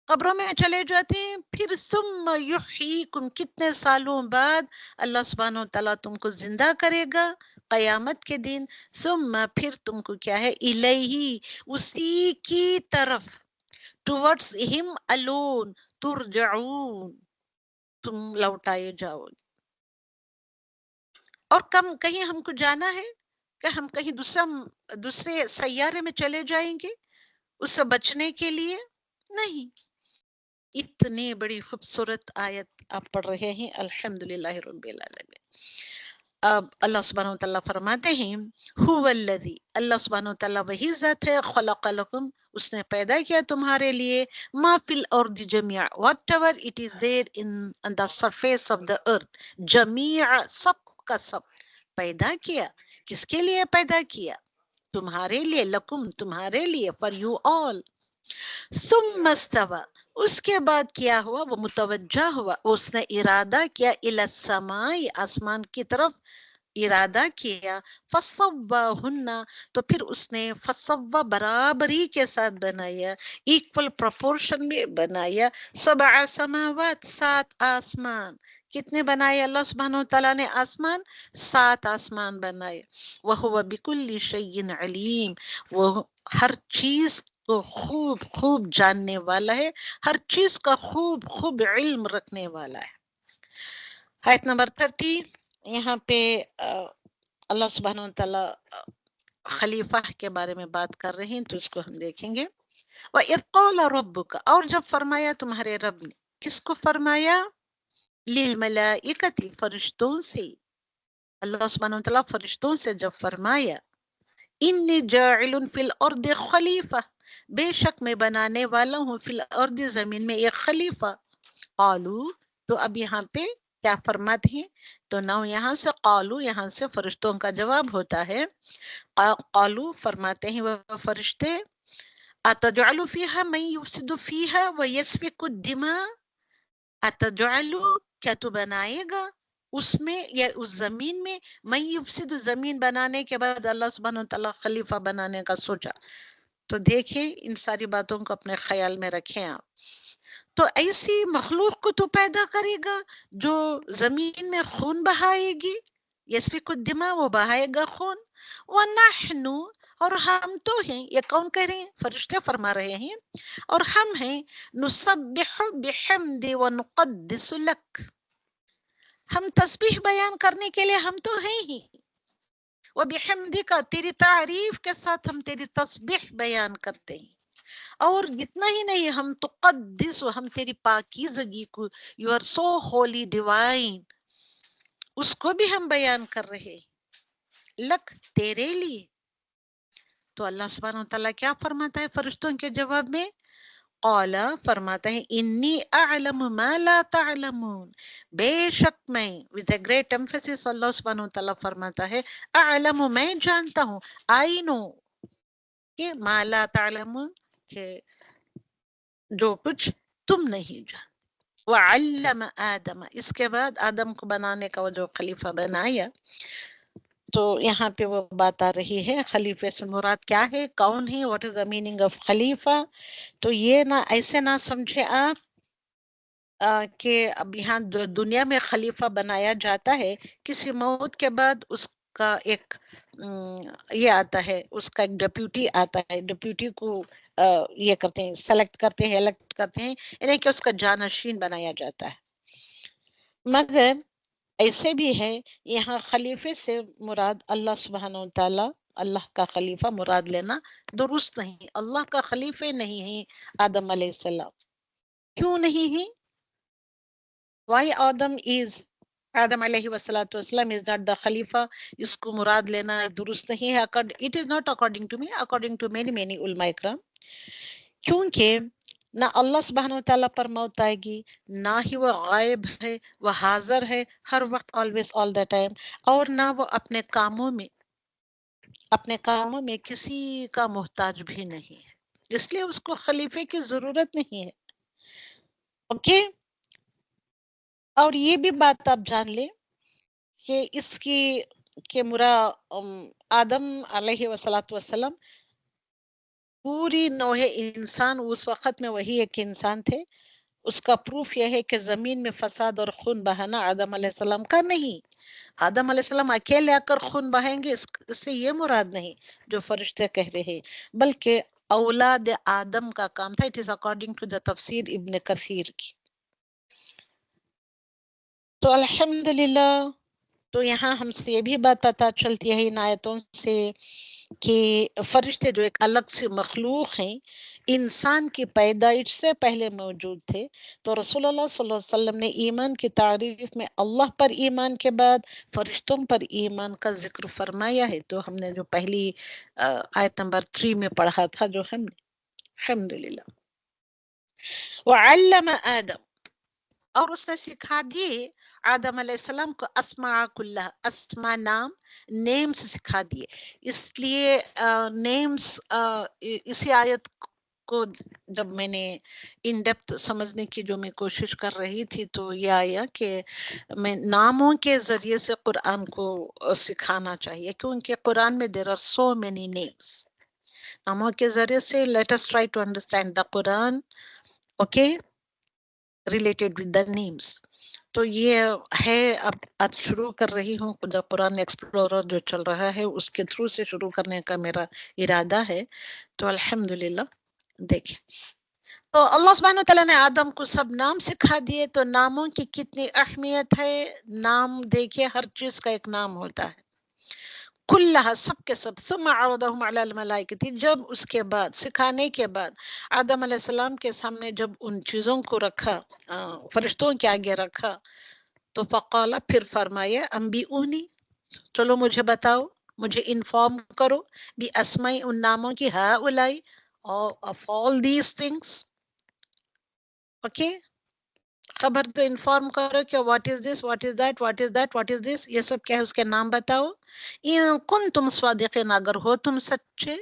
قبروں میں چلے جاتے ہیں. پھر ثم یحییکم، کتنے سالوں بعد اللہ سبحانہ وتعالیٰ تم کو زندہ کرے گا قیامت کے دن. ثم پھر تم کو کیا ہے، الیہ، اسی کی طرف، ٹورڈز ہم الون، ترجعون، تم لوٹائے جاؤ گے. اور کہیں ہم کو جانا ہے کہ ہم کہیں دوسرے سیارے میں چلے جائیں گے اس سے بچنے کے لیے؟ نہیں. اتنی بڑی خوبصورت آیت آپ پڑھ رہے ہیں، الحمدللہ رب العالمین. اب اللہ سبحانہ وتعالیٰ فرماتے ہیں هو الذی، اللہ سبحانہ وتعالیٰ وہی ذات ہے، خلق لکم، اس نے پیدا کیا تمہارے لیے، ما فی الارض جميعا، whatever it is there in the surface of the earth، جميع، سب کا سب پیدا کیا. کس کے لیے پیدا کیا؟ تمہارے لیے، لکم، تمہارے لیے، for you all. ثم استوى، اس کے بعد کیا ہوا؟ وہ متوجہ ہوا، اس نے ارادہ کیا، الی السماء، آسمان کی طرف ارادہ کیا، فصواہن، تو پھر اس نے فصوا، برابری کے ساتھ بنایا، ایکول پروپورشن میں بنایا، سبع سماوات، 7 آسمان. کتنے بنائے اللہ سبحانہ وتعالیٰ نے آسمان؟ 7 آسمان بنائے. وَهُوَ بِكُلِّ شَيْءٍ علیم، وہ ہر چیز کو خوب خوب جاننے والا ہے، ہر چیز کا خوب خوب علم رکھنے والا ہے. آیت نمبر 30، یہاں پہ اللہ سبحانہ وتعالیٰ خلیفہ کے بارے میں بات کر رہے ہیں، تو اس کو ہم دیکھیں گے. وَإِذْ قَالَ رَبُّكَ، اور جب فرمایا تمہارے رب نے، کس کو فرمایا؟ لِلْمَلَائِكَةِ، فرشتوں سے. اللہ سبحانہ وتعالیٰ فرشتوں سے جب فرمایا، اِنِّي جَاعِلٌ فِي الْأَرْضِ خلیفہ، بے شک میں بنانے والا ہوں، فی الارض، زمین میں ایک خلیفہ. قالو، تو اب یہاں پہ کیا فرماتے ہیں؟ تو نو یہاں سے قالو، یہاں سے فرشتوں کا جواب ہوتا ہے. قالو، فرماتے ہیں وہ فرشتے، اتجعل فیہا من یفسد فیہا ویسفک الدماء، اتجعل، کیا تو بنائے گا اس میں یا اس زمین میں، من یفسد، زمین بنانے کے بعد اللہ سبحانہ وتعالیٰ خلیفہ بنانے کا سوچا. تو دیکھیں ان ساری باتوں کو اپنے خیال میں رکھیں آپ. تو ایسی مخلوق کو تو پیدا کرے گا جو زمین میں خون بہائے گی، یسفک الدماء، وہ بہائے گا خون. وَنَحْنُ، اور ہم تو ہیں، یہ کون کہہ رہے ہیں؟ فرشتے فرما رہے ہیں، اور ہم ہیں، نُسَبِّحُ بِحَمْدِ وَنُقَدِّسُ لَكَ، ہم تسبیح بیان کرنے کے لیے ہم تو ہیں ہی، وَبِحَمْدِكَ، تیری تعریف کے ساتھ ہم تیری تسبیح بیان کرتے ہیں. اور اتنا ہی نہیں، ہم تقدس، ہم تیری پاکیزگی کو، you are so holy divine, اس کو بھی ہم بیان کر رہے، لک، تیرے لیے. تو اللہ سبحانہ وتعالیٰ کیا فرماتا ہے فرشتوں کے جواب میں؟ قال، فرماتا ہے، انی اعلم ما لا تعلمون، بے شک میں، with a great emphasis اللہ سبحانہ وتعالیٰ فرماتا ہے، اعلم، میں جانتا ہوں، I know، کہ ما لا تعلمون، کہ جو کچھ تم نہیں جانتے. وعلم آدم، اس کے بعد آدم کو بنانے کا وہ جو خلیفہ بنایا، تو یہاں پہ وہ بات آ رہی ہے خلیفے سے مراد کیا ہے، کون ہے، what is the meaning of خلیفہ. تو یہ نہ ایسے نہ سمجھے آپ کہ اب یہاں دنیا میں خلیفہ بنایا جاتا ہے، کسی موت کے بعد اس کا ایک یہ آتا ہے، اس کا ایک ڈیپیوٹی آتا ہے، ڈیپیوٹی کو یہ کرتے ہیں، سلیکٹ کرتے ہیں، الیکٹ کرتے ہیں، یعنی کہ اس کا جانشین بنایا جاتا ہے. مگر ایسے بھی ہے، یہاں خلیفے سے مراد اللہ سبحانہ وتعالی، اللہ کا خلیفہ مراد لینا درست نہیں. اللہ کا خلیفہ نہیں ہے آدم علیہ السلام. کیوں نہیں ہے؟ Why آدم علیہ والسلام is not the خلیفہ، اس کو مراد لینا درست نہیں ہے. It is not according to me, according to many علماء اکرام. کیونکہ نہ اللہ سبحانہ وتعالیٰ پر موت آئے گی، نہ ہی وہ غائب ہے، وہ حاضر ہے ہر وقت، always all the time، اور نہ وہ اپنے کاموں میں کسی کا محتاج بھی نہیں ہے، اس لیے اس کو خلیفے کی ضرورت نہیں ہے. اوکے. اور یہ بھی بات آپ جان لیں کہ اس کی کہ آدم علیہ والسلام پوری نوع انسان اس وقت میں وہی ایک انسان تھے. اس کا پروف یہ ہے کہ زمین میں فساد اور خون بہانا آدم علیہ السلام کا نہیں. آدم علیہ السلام اکیلے آ کر خون بہائیں گے، اس سے یہ مراد نہیں جو فرشتے کہہ رہے ہیں، بلکہ اولاد آدم کا کام تھا. It is according to the Tafsir Ibn کثیر کی. تو الحمدللہ تو یہاں ہم سے یہ بھی بات پتہ چلتی ہے ان آیتوں سے کہ فرشتے جو ایک الگ سے مخلوق ہیں، انسان کی پیدائش سے پہلے موجود تھے. تو رسول اللہ صلی اللہ علیہ وسلم نے ایمان کی تعریف میں اللہ پر ایمان کے بعد فرشتوں پر ایمان کا ذکر فرمایا ہے. تو ہم نے جو پہلی آیت نمبر 3 میں پڑھا تھا جو ہم نے، الحمدللہ. وعلم آدم، اور اس نے سکھا دیے آدم علیہ السلام کو اسماء کلہ، اسماء نام، نیمز سکھا دیے. اس لیے نیمز اسی آیت کو جب میں نے ان ڈیپتھ سمجھنے کی جو میں کوشش کر رہی تھی تو یہ آیا کہ میں ناموں کے ذریعے سے قرآن کو سکھانا چاہیے، کیونکہ قرآن میں there are so many names. ناموں کے ذریعے سے let us try to understand the Quran, okay, related with the names. تو یہ ہے، اب آج شروع کر رہی ہوں جب قرآن ایکسپلورر جو چل رہا ہے اس کے تھرو سے شروع کرنے کا میرا ارادہ ہے. تو الحمدللہ دیکھیں، تو اللہ سبحانہ وتعالیٰ نے آدم کو سب نام سکھا دیے. تو ناموں کی کتنی اہمیت ہے. نام دیکھیے، ہر چیز کا ایک نام ہوتا ہے، کلہا، سب کے سب. ثم عرضهم علی الملائکۃ، جب اس کے بعد سکھانے کے بعد آدم علیہ السلام کے سامنے جب ان چیزوں کو رکھا، فرشتوں کے آگے رکھا، تو فقال، پھر فرمایا، انبئونی، چلو مجھے بتاؤ، مجھے انفارم کرو، بھی اسماء، ان ناموں کی، ہؤلاء، of all these things. Okay, خبر تو انفارم کرو کہ what is this, what is that, what is that, what is this, یہ سب کیا ہے، اس کے نام بتاؤ. ان کنتم صادقین، اگر ہو تم سچے.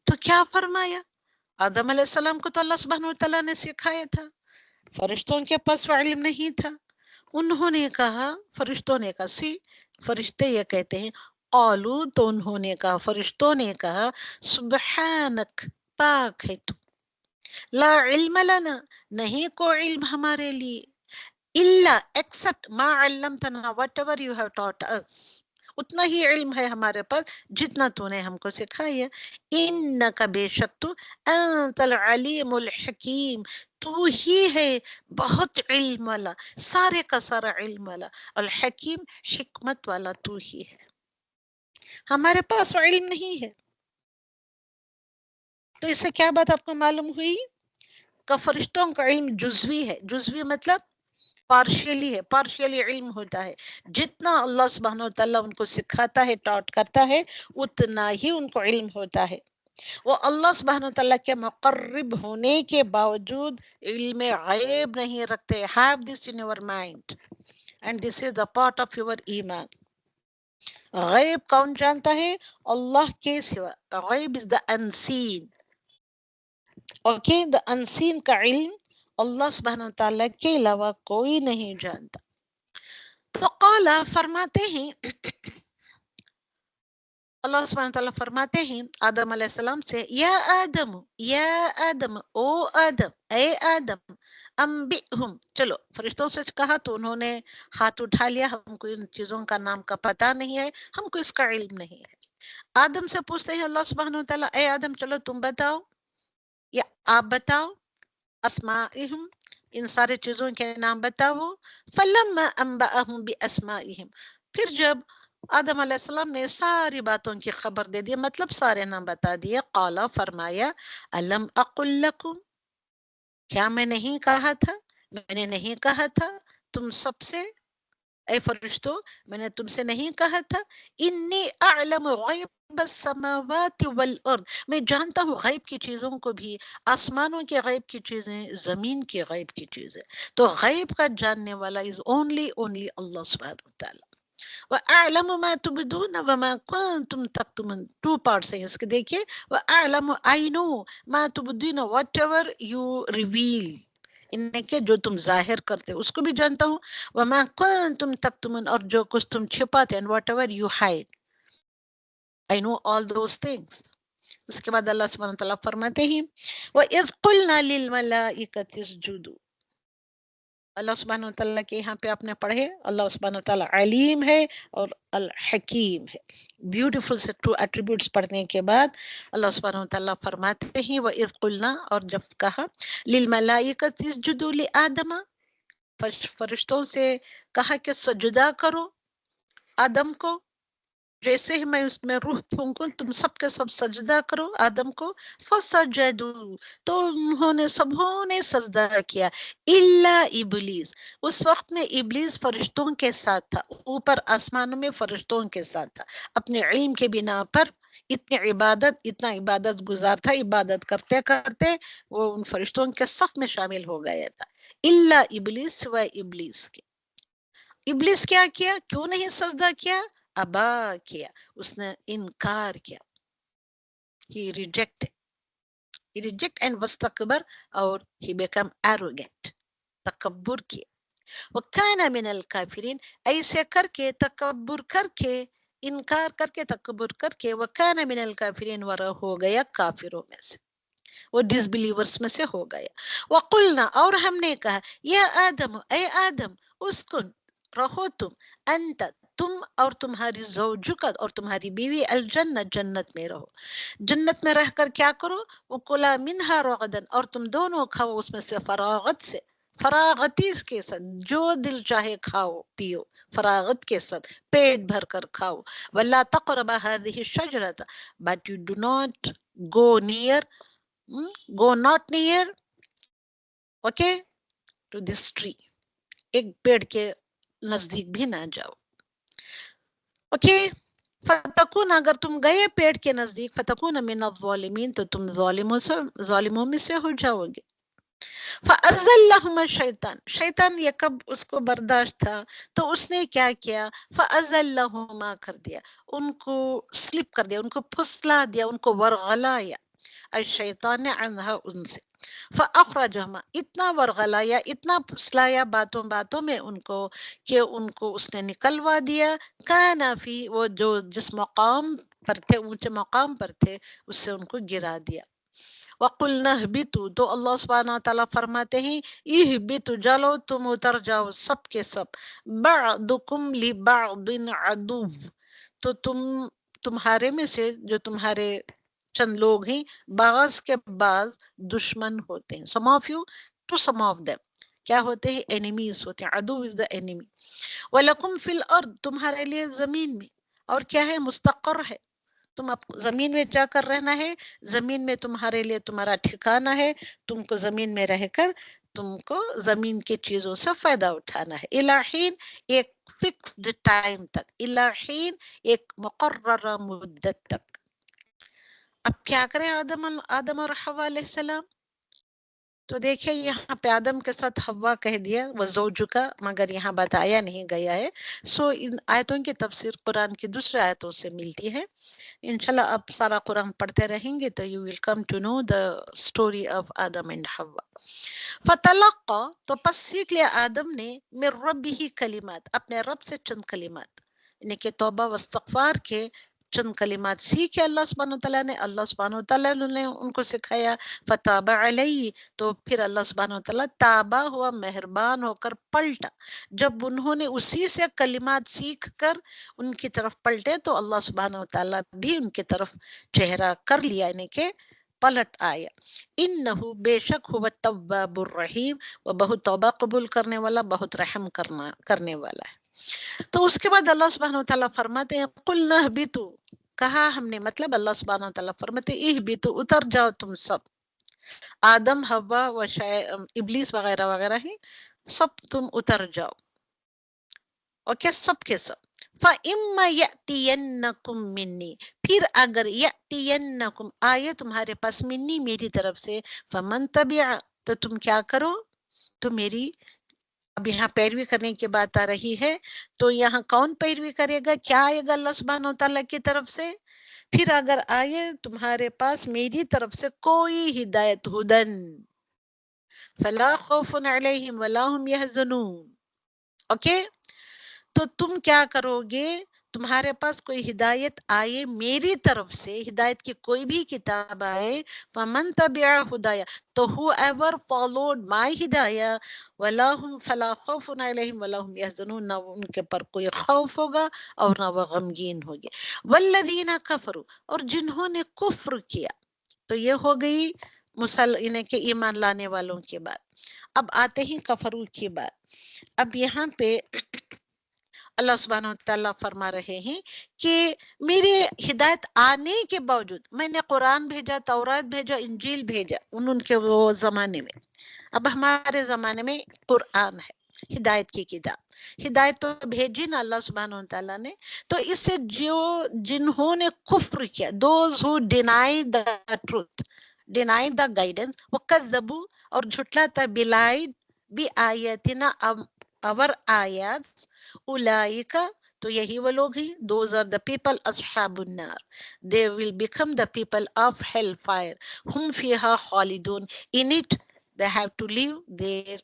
تو کیا فرمایا؟ آدم علیہ السلام کو تو اللہ سبحانہ وتعالیٰ نے سکھایا تھا، فرشتوں کے پاس وہ علم نہیں تھا. انہوں نے کہا، فرشتوں نے کہا، فرشتے یہ کہتے ہیں، قالو، تو انہوں نے کہا، فرشتوں نے کہا، سبحانک، پاک ہے تو، لا علم لنا، نہیں کو علم ہمارے لیے، الا ایکسپٹ ما علمتنا، whatever you have taught us, اتنا ہی علم ہے ہمارے پاس جتنا تو نے ہم کو سکھایا. انک، بے شک تو، انت العلیم الحکیم، تو ہی ہے بہت علم والا، سارے کا سارا علم والا، الحکیم، حکمت والا تو ہی ہے. ہمارے پاس وہ علم نہیں ہے. تو اس سے کیا بات آپ کو معلوم ہوئی کہ فرشتوں کا علم جزوی ہے. جزوی مطلب پارشلی ہے، پارشلی علم ہوتا ہے. جتنا اللہ سبحانہ وتعالیٰ ان کو سکھاتا ہے، ٹاٹ کرتا ہے، اتنا ہی ان کو علم ہوتا ہے. وہ اللہ سبحانہ وتعالیٰ کے مقرب ہونے کے باوجود علم غیب نہیں رکھتے. have this in your mind and this is the part of your ایمان. غیب کون جانتا ہے؟ اللہ کے سوا. غیب is the unseen. Okay, the unseen کا علم اللہ سبحانہ وتعالیٰ کے علاوہ کوئی نہیں جانتا. تو قال، فرماتے ہیں، اللہ سبحانہ وتعالیٰ فرماتے ہیں آدم علیہ السلام سے، یا آدم، یا آدم، او آدم، اے آدم، انبئہم، چلو فرشتوں سے کہا تو انہوں نے ہاتھ اٹھا لیا، ہم کو ان چیزوں کا نام کا پتہ نہیں ہے، ہم کو اس کا علم نہیں ہے. آدم سے پوچھتے ہیں اللہ سبحانہ وتعالیٰ، اے آدم چلو تم بتاؤ، یا آپ بتاؤ، اسمائہم، ان سارے چیزوں کے نام بتاؤ. فلما انبأہم باسمائہم، پھر جب آدم علیہ السلام نے ساری باتوں کی خبر دے دی، مطلب سارے نام بتا دیے، قال، فرمایا، الم اقل لکم، کیا میں نہیں کہا تھا، میں نے نہیں کہا تھا تم سب سے، اے فرشتوں، میں نے تم سے نہیں کہا تھا، انی اعلم غیب السماوات والارض، میں جانتا ہوں غیب کی چیزوں کو بھی، آسمانوں کے غیب کی چیزیں، زمین کے غیب کی چیزیں. تو غیب کا جاننے والا is only اللہ سبحانہ وتعالی. وَأَعْلَمُ مَا تُبْدُونَ وَمَا كُنْتُمْ تَكْتُمُونَ، 2 parts ہیں اس کے، دیکھیے. وَأَعْلَمُ، I know، مَا تُبْدُونَ، whatever you reveal، انہیں کہ جو تم ظاہر کرتے اس کو بھی جانتا ہوں. وَمَا كُنْتُمْ تَكْتُمُونَ، اور جو کچھ تم چھپاتے ہیں، whatever you hide، I know all those things. اس کے بعد اللہ سبحانہ وتعالیٰ فرماتے ہیں، وَإِذْ قُلْنَا لِلْمَلَائِكَةِ اسْجُدُوا، اللہ سبحانہ وتعالیٰ کے یہاں پہ آپ نے پڑھے، اللہ سبحانہ وتعالیٰ علیم ہے اور الحکیم ہے. بیوٹیفل سے 2 ایٹریبیوٹس پڑھنے کے بعد اللہ سبحانہ وتعالیٰ فرماتے ہیں، وَإِذْ قُلْنَا، اور جب کہا، لِلْمَلَائِكَةِ اسْجُدُوا لِآدَمَ، فرشتوں سے کہا کہ سجدہ کرو آدم کو جیسے ہی میں اس میں روح پھونکوں تم سب کے سب سجدہ کرو آدم کو، فسجدوا، تو انہوں نے سبوں نے سجدہ کیا، الا ابلیس، اس وقت میں ابلیس فرشتوں کے ساتھ تھا، اوپر آسمانوں میں فرشتوں کے ساتھ تھا، اپنے علم کے بنا پر اتنا عبادت گزار تھا، عبادت کرتے کرتے وہ ان فرشتوں کے صف میں شامل ہو گیا تھا، الا ابلیس، سوائے ابلیس کے۔ ابلیس کیا کیا؟ کیوں نہیں سجدہ کیا؟ ابا کیا، اس نے انکار کیا، he reject and واستكبر، اور he become arrogant، تکبر کیا، وکان من الکافرین، ایسے کر کے تکبر کر کے انکار کر کے تکبر کر کے، وکان من الکافرین، ورا ہو گیا کافروں میں سے، وہ ڈس بلیورز میں سے ہو گیا، وقلنا، اور ہم نے کہا، یا آدم، اے آدم، اسکن، رہو تم، انت، تم اور تمہاری زوجک، اور تمہاری بیوی، الجنت، جنت میں رہو، جنت میں رہ کر کیا کرو، وکلا منہا رغدن، اور تم دونوں کھاؤ اس میں سے فراغت سے، فراغتی کے ساتھ، جو دل چاہے کھاؤ پیو، فراغت کے ساتھ پیٹ بھر کر کھاؤ، وَلَا تَقْرَبَ هَذِهِ الشَّجْرَةَ، but you do not go near، go not near، okay، to this tree، ایک پیڑ کے نزدیک بھی نہ جاؤ، اوکے، فتکون، اگر تم گئے پیڑ کے نزدیک، فتکون من الظالمین، تو تم ظالموں میں سے ہو جاؤ گے، فَأَزَلَّهُمَا الشَّيْطَانُ، شیطان یہ کب اس کو برداشت تھا تو اس نے کیا کیا، فَأَزَلَّهُمَا کر دیا، ان کو سلپ کر دیا، ان کو پھسلا دیا، ان کو ورغلایا، الشیطان عنہا، ان سے، فَأَخْرَجَهُمَا، اتنا ورغلایا، اتنا پھسلایا باتوں باتوں میں ان کو کہ ان کو اس نے نکلوا دیا، کانا فی، وہ جو جس مقام پر تھے، اونچے مقام پر تھے، اس سے ان کو گرا دیا، وَقُلْنَا اهْبِطُوا، تو اللہ سبحانہ وتعالیٰ فرماتے ہیں، اهْبِطُوا، جلو تم اتر جاؤ سب کے سب، بَعْضُكُمْ لِبَعْضٍ عَدُوٌّ، تو تمہارے میں سے جو تمہارے چند لوگ ہیں، بعض کے بعض دشمن ہوتے ہیں، some of you to some of them کیا ہوتے ہیں، enemies ہوتے ہیں، عدو is the enemy، وَلَكُمْ فِي الْأَرْضِ، تمہارے لیے زمین میں، اور کیا ہے، مستقر ہے، تم زمین میں جا کر رہنا ہے، زمین میں تمہارے لیے تمہارا ٹھکانہ ہے، تم کو زمین میں رہ کر تم کو زمین کی چیزوں سے فائدہ اٹھانا ہے، الہین، ایک فکسڈ ٹائم تک، الہین، ایک مقررہ مدت تک۔ اب کیا کریں آدم اور حوا علیہ السلام، تو دیکھیں یہاں پہ آدم کے ساتھ حوا کہہ دیا، وہ زوجکا، مگر یہاں بتایا نہیں گیا ہے، سو ان آیتوں کی تفسیر قرآن کی دوسرے آیتوں سے ملتی ہے، انشاءاللہ آپ سارا قرآن پڑھتے رہیں گے تو you will come to know the story of Adam and Hawa۔ فتلقا، تو پس سیکھ لیا آدم نے، من ربہ کلمات، اپنے رب سے چند کلمات، یعنی کہ توبہ و استغفار کے چند کلمات سیکھے اللہ سبحانہ وتعالیٰ نے، اللہ سبحانہ وتعالیٰ نے ان کو سکھایا، فتاب علیہ، تو پھر اللہ سبحانہ وتعالیٰ تابہ ہوا، مہربان ہو کر پلٹا، جب انہوں نے اسی سے کلمات سیکھ کر ان کی طرف پلٹے تو اللہ سبحانہ وتعالیٰ بھی ان کی طرف چہرہ کر لیا، یعنی کہ پلٹ آیا، انہو، بے شک، ہوا التواب الرحیم، وہ بہت توبہ قبول کرنے والا، بہت رحم کرنے والا ہے۔ تو اس کے بعد اللہ سبحانہ وتعالیٰ فرماتے ہیں، قُلْنَا اهْبِطُوا، کہا ہم نے، مطلب اللہ سبحانہ وتعالیٰ فرماتے ہیں، اهْبِطُوا، اتر جاؤ تم سب، آدم، حوا و ابلیس وغیرہ وغیرہ ہیں، سب تم اتر جاؤ، اوکے، سب کے سب، فَإِمَّا يَأْتِيَنَّكُم مِّنِّي، پھر اگر يَأْتِيَنَّكُم، آئے تمہارے پاس، منی، میری طرف سے، فَمَن تَبِعَ، تو تم کیا کرو، تو میری، اب یہاں پیروی کرنے کی بات آ رہی ہے، تو یہاں کون پیروی کرے گا، کیا آئے گا اللہ سبحانہ وتعالیٰ کی طرف سے، پھر اگر آئے تمہارے پاس میری طرف سے کوئی ہدایت، ہدن، فَلَا خَوْفٌ عَلَيْهِمْ وَلَا هُمْ يَحْزَنُونَ، اوکے، تو تم کیا کرو گے، تمہارے پاس کوئی ہدایت آئے میری طرف سے، ہدایت کی کوئی بھی کتاب آئے، فَمَن تَبِعَ ہدایہ، تو whoever followed my ہدایہ، وَلَا هُمْ، فَلَا خَوْفٌ عَلَيْهِمْ وَلَا هُمْ يَحْزَنُونَ، نہ ان کے پر کوئی خوف ہوگا اور نہ وہ غمگین ہوگے، وَالَّذِينَ كَفَرُوا، اور جنہوں نے کفر کیا، تو یہ ہو گئی یعنی کہ ایمان لانے والوں کے بعد، اب آتے ہیں کفرو کی بات، اب یہاں پہ اللہ سبحانہ و تعالیٰ فرما رہے ہیں کہ میرے ہدایت آنے کے باوجود میں نے قرآن بھیجا، تورات بھیجا، انجیل بھیجا ان کے وہ زمانے میں. اب ہمارے زمانے میں قرآن ہے، ہدایت کی کتاب. ہدایت تو بھیجی نا اللہ سبحانہ و تعالیٰ نے. تو اس سے جنہوں نے کفر کیا، those who deny the truth, deny the guidance, وکذبوا اور جھٹلاتا بلائے بھی آیاتنا اور آیات، اولئک تو یہی وہ لوگ ہیں، those are the people اصحاب النار، they will become the people of hellfire، ہم فیہا خالدون، in it they have to live there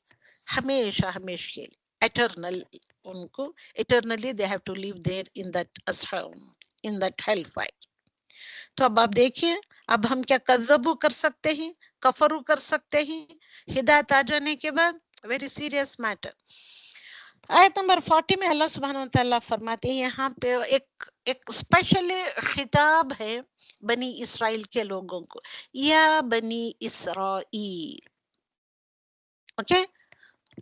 ہمیشہ ہمیشہ کے لیے، eternal، ان کو eternally they have to live there in that hellfire. تو اب آپ دیکھیں، اب ہم کیا کذبو کر سکتے ہیں، کفرو کر سکتے ہیں ہدایت آ جانے کے بعد؟ Very serious matter. آیت نمبر 40 میں اللہ سبحانہ وتعالیٰ فرماتے ہیں، یہاں پہ ایک اسپیشل خطاب ہے بنی اسرائیل کے لوگوں کو، یا بنی اسرائیل، اوکے،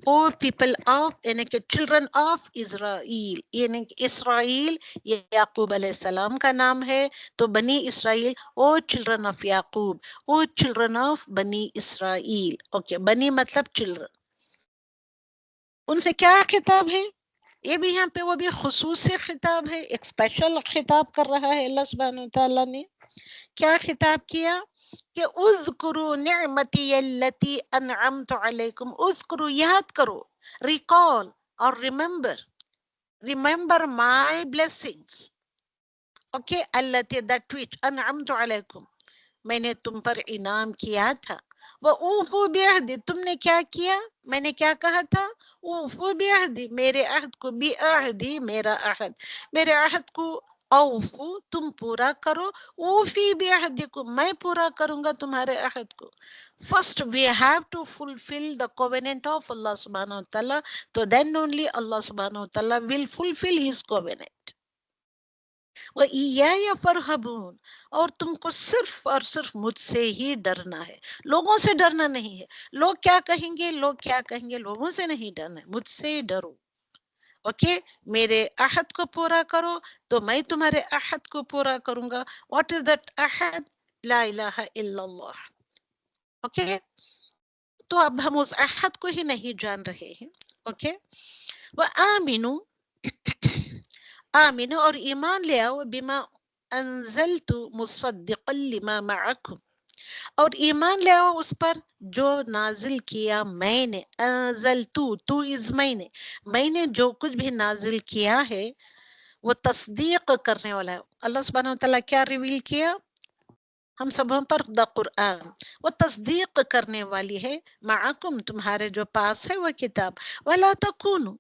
اور پیپل آف، یعنی کہ چلڈرن آف اسرائیل، یعنی کہ اسرائیل یعقوب علیہ السلام کا نام ہے، تو بنی اسرائیل اور چلڈرن آف یعقوب، اور چلڈرن آف بنی اسرائیل. اوکے، بنی مطلب چلڈرن. ان سے کیا خطاب ہے؟ یہ بھی یہاں پہ وہ بھی خصوصی خطاب ہے، ایک اسپیشل خطاب کر رہا ہے اللہ سبحانہ وتعالیٰ نے. کیا خطاب کیا کہ اذکروا نعمتی التی انعمت علیکم، اذکروا یاد کرو، ریکال اور ریممبر مائی بلیسنگز، اوکے، التی دیٹ وچ انعمت علیکم، میں نے تم پر انعام کیا تھا. وَأُوفُوا بِعَہْدِي، تم نے کیا کیا؟ میں نے کیا کہا تھا؟ اوفو بعہدی، میرے عہد کو، بعہدی میرا عہد، میرے عہد کو اوفو تم پورا کرو، اوفی بعہدکم میں پورا کروں گا تمہارے عہد کو. First we have to fulfill the covenant of Allah subhanahu wa ta'ala, so then only Allah subhanahu wa ta'ala will fulfill his covenant. وَإِيَّايَ فَارْهَبُونَ اور تم کو صرف اور صرف مجھ سے ہی ڈرنا ہے، لوگوں سے ڈرنا نہیں ہے. لوگ کیا کہیں گے، لوگ کیا کہیں گے، لوگوں سے نہیں ڈرنا ہے، مجھ سے ڈرو. اوکے، میرے عہد کو پورا کرو تو میں تمہارے عہد کو پورا کروں گا. واٹ از دیٹ عہد؟ لا الہ الا اللہ. اوکے، تو اب ہم اس عہد کو ہی نہیں جان رہے ہیں. اوکے، وَآمِنُوا آمینو اور ایمان لے آؤ، بما انزلت مصدقا لما معکم اور ایمان لے آؤ اس پر جو نازل کیا میں نے، انزلتو تو از میں نے جو کچھ بھی نازل کیا ہے وہ تصدیق کرنے والا ہے. اللہ سبحانہ وتعالیٰ کیا ریویل کیا ہم سبوں پر؟ دا قرآن. وہ تصدیق کرنے والی ہے، معکم تمہارے جو پاس ہے وہ کتاب. ولا تکونوا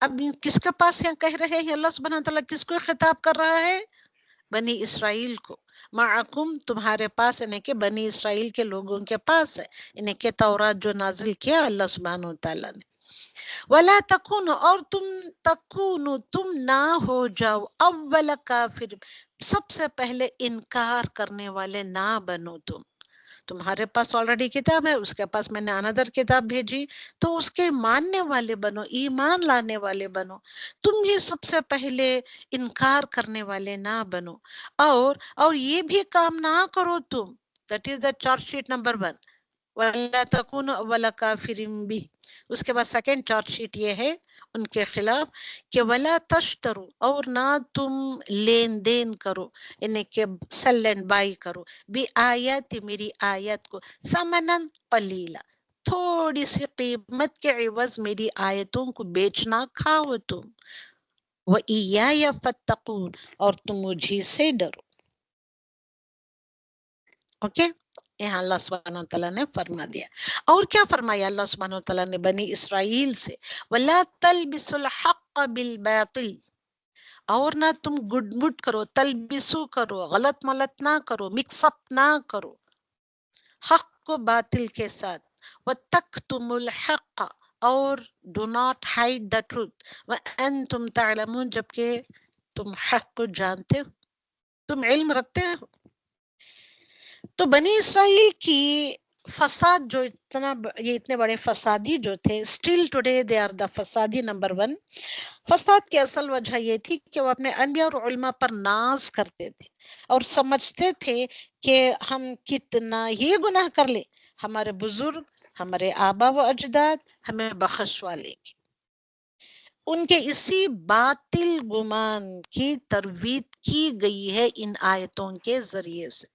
اب کس کے پاس یہاں کہہ رہے ہیں اللہ سبحانہ وتعالیٰ، کس کو خطاب کر رہا ہے؟ بنی اسرائیل کو. معکم تمہارے پاس، یعنی کہ بنی اسرائیل کے لوگوں کے پاس ہے، یعنی کہ تورات جو نازل کیا اللہ سبحانہ وتعالیٰ نے. ولا تکونوا اور تم نہ ہو جاؤ، اول کافر سب سے پہلے انکار کرنے والے نہ بنو. تمہارے پاس آلریڈی کتاب ہے، اس کے پاس میں نے اندر کتاب بھیجی، تو اس کے ماننے والے بنو، ایمان لانے والے بنو. تم یہ سب سے پہلے انکار کرنے والے نہ بنو. اور یہ بھی کام نہ کرو تم، that is the charge sheet number 1، وَلَا تَكُونُوا أَوَّلَ كَافِرٍ بِهِ. اس کے بعد سیکنڈ چارج شیٹ یہ ہے ان کے خلاف کہ وَلَا تَشْتَرُوا اور نہ تم لین دین کرو، یعنی کہ سیل اینڈ بائی کرو، بھی آیات میری آیت کو، ثمناً قلیلا تھوڑی سی قیمت کے عوض میری آیتوں کو بیچنا کھاؤ تم. وَإِيَّايَ فَاتَّقُونَ اور تم مجھے سے ڈرو. اوکے، یہاں اللہ سبحانہ وتعالیٰ نے فرما دیا. اور کیا فرمایا اللہ سبحانہ وتعالیٰ نے بنی اسرائیل سے؟ وَلَا تَلْبِسُوا الْحَقَّ بِالْبَاطِلِ اور نہ تم گڈ مڈ کرو، تلبسو کرو، غلط ملت نہ کرو، مکس اپ نہ کرو حق کو باطل کے ساتھ. وَتَكْتُمُوا الْحَقَّ اور do not hide the truth. وَأَنْتُمْ تَعْلَمُونَ جبکہ تم حق کو جانتے ہو، تم علم رکھتے ہو. تو بنی اسرائیل کی فساد جو یہ اتنے بڑے فسادی جو تھے، still today they are the فسادی نمبر 1. فساد کی اصل وجہ یہ تھی کہ وہ اپنے انبیاء اور علماء پر ناز کرتے تھے اور سمجھتے تھے کہ ہم کتنا ہی گناہ کر لیں، ہمارے بزرگ، ہمارے آبا و اجداد ہمیں بخشوا لیں گے. ان کے اسی باطل گمان کی ترویج کی گئی ہے ان آیتوں کے ذریعے سے.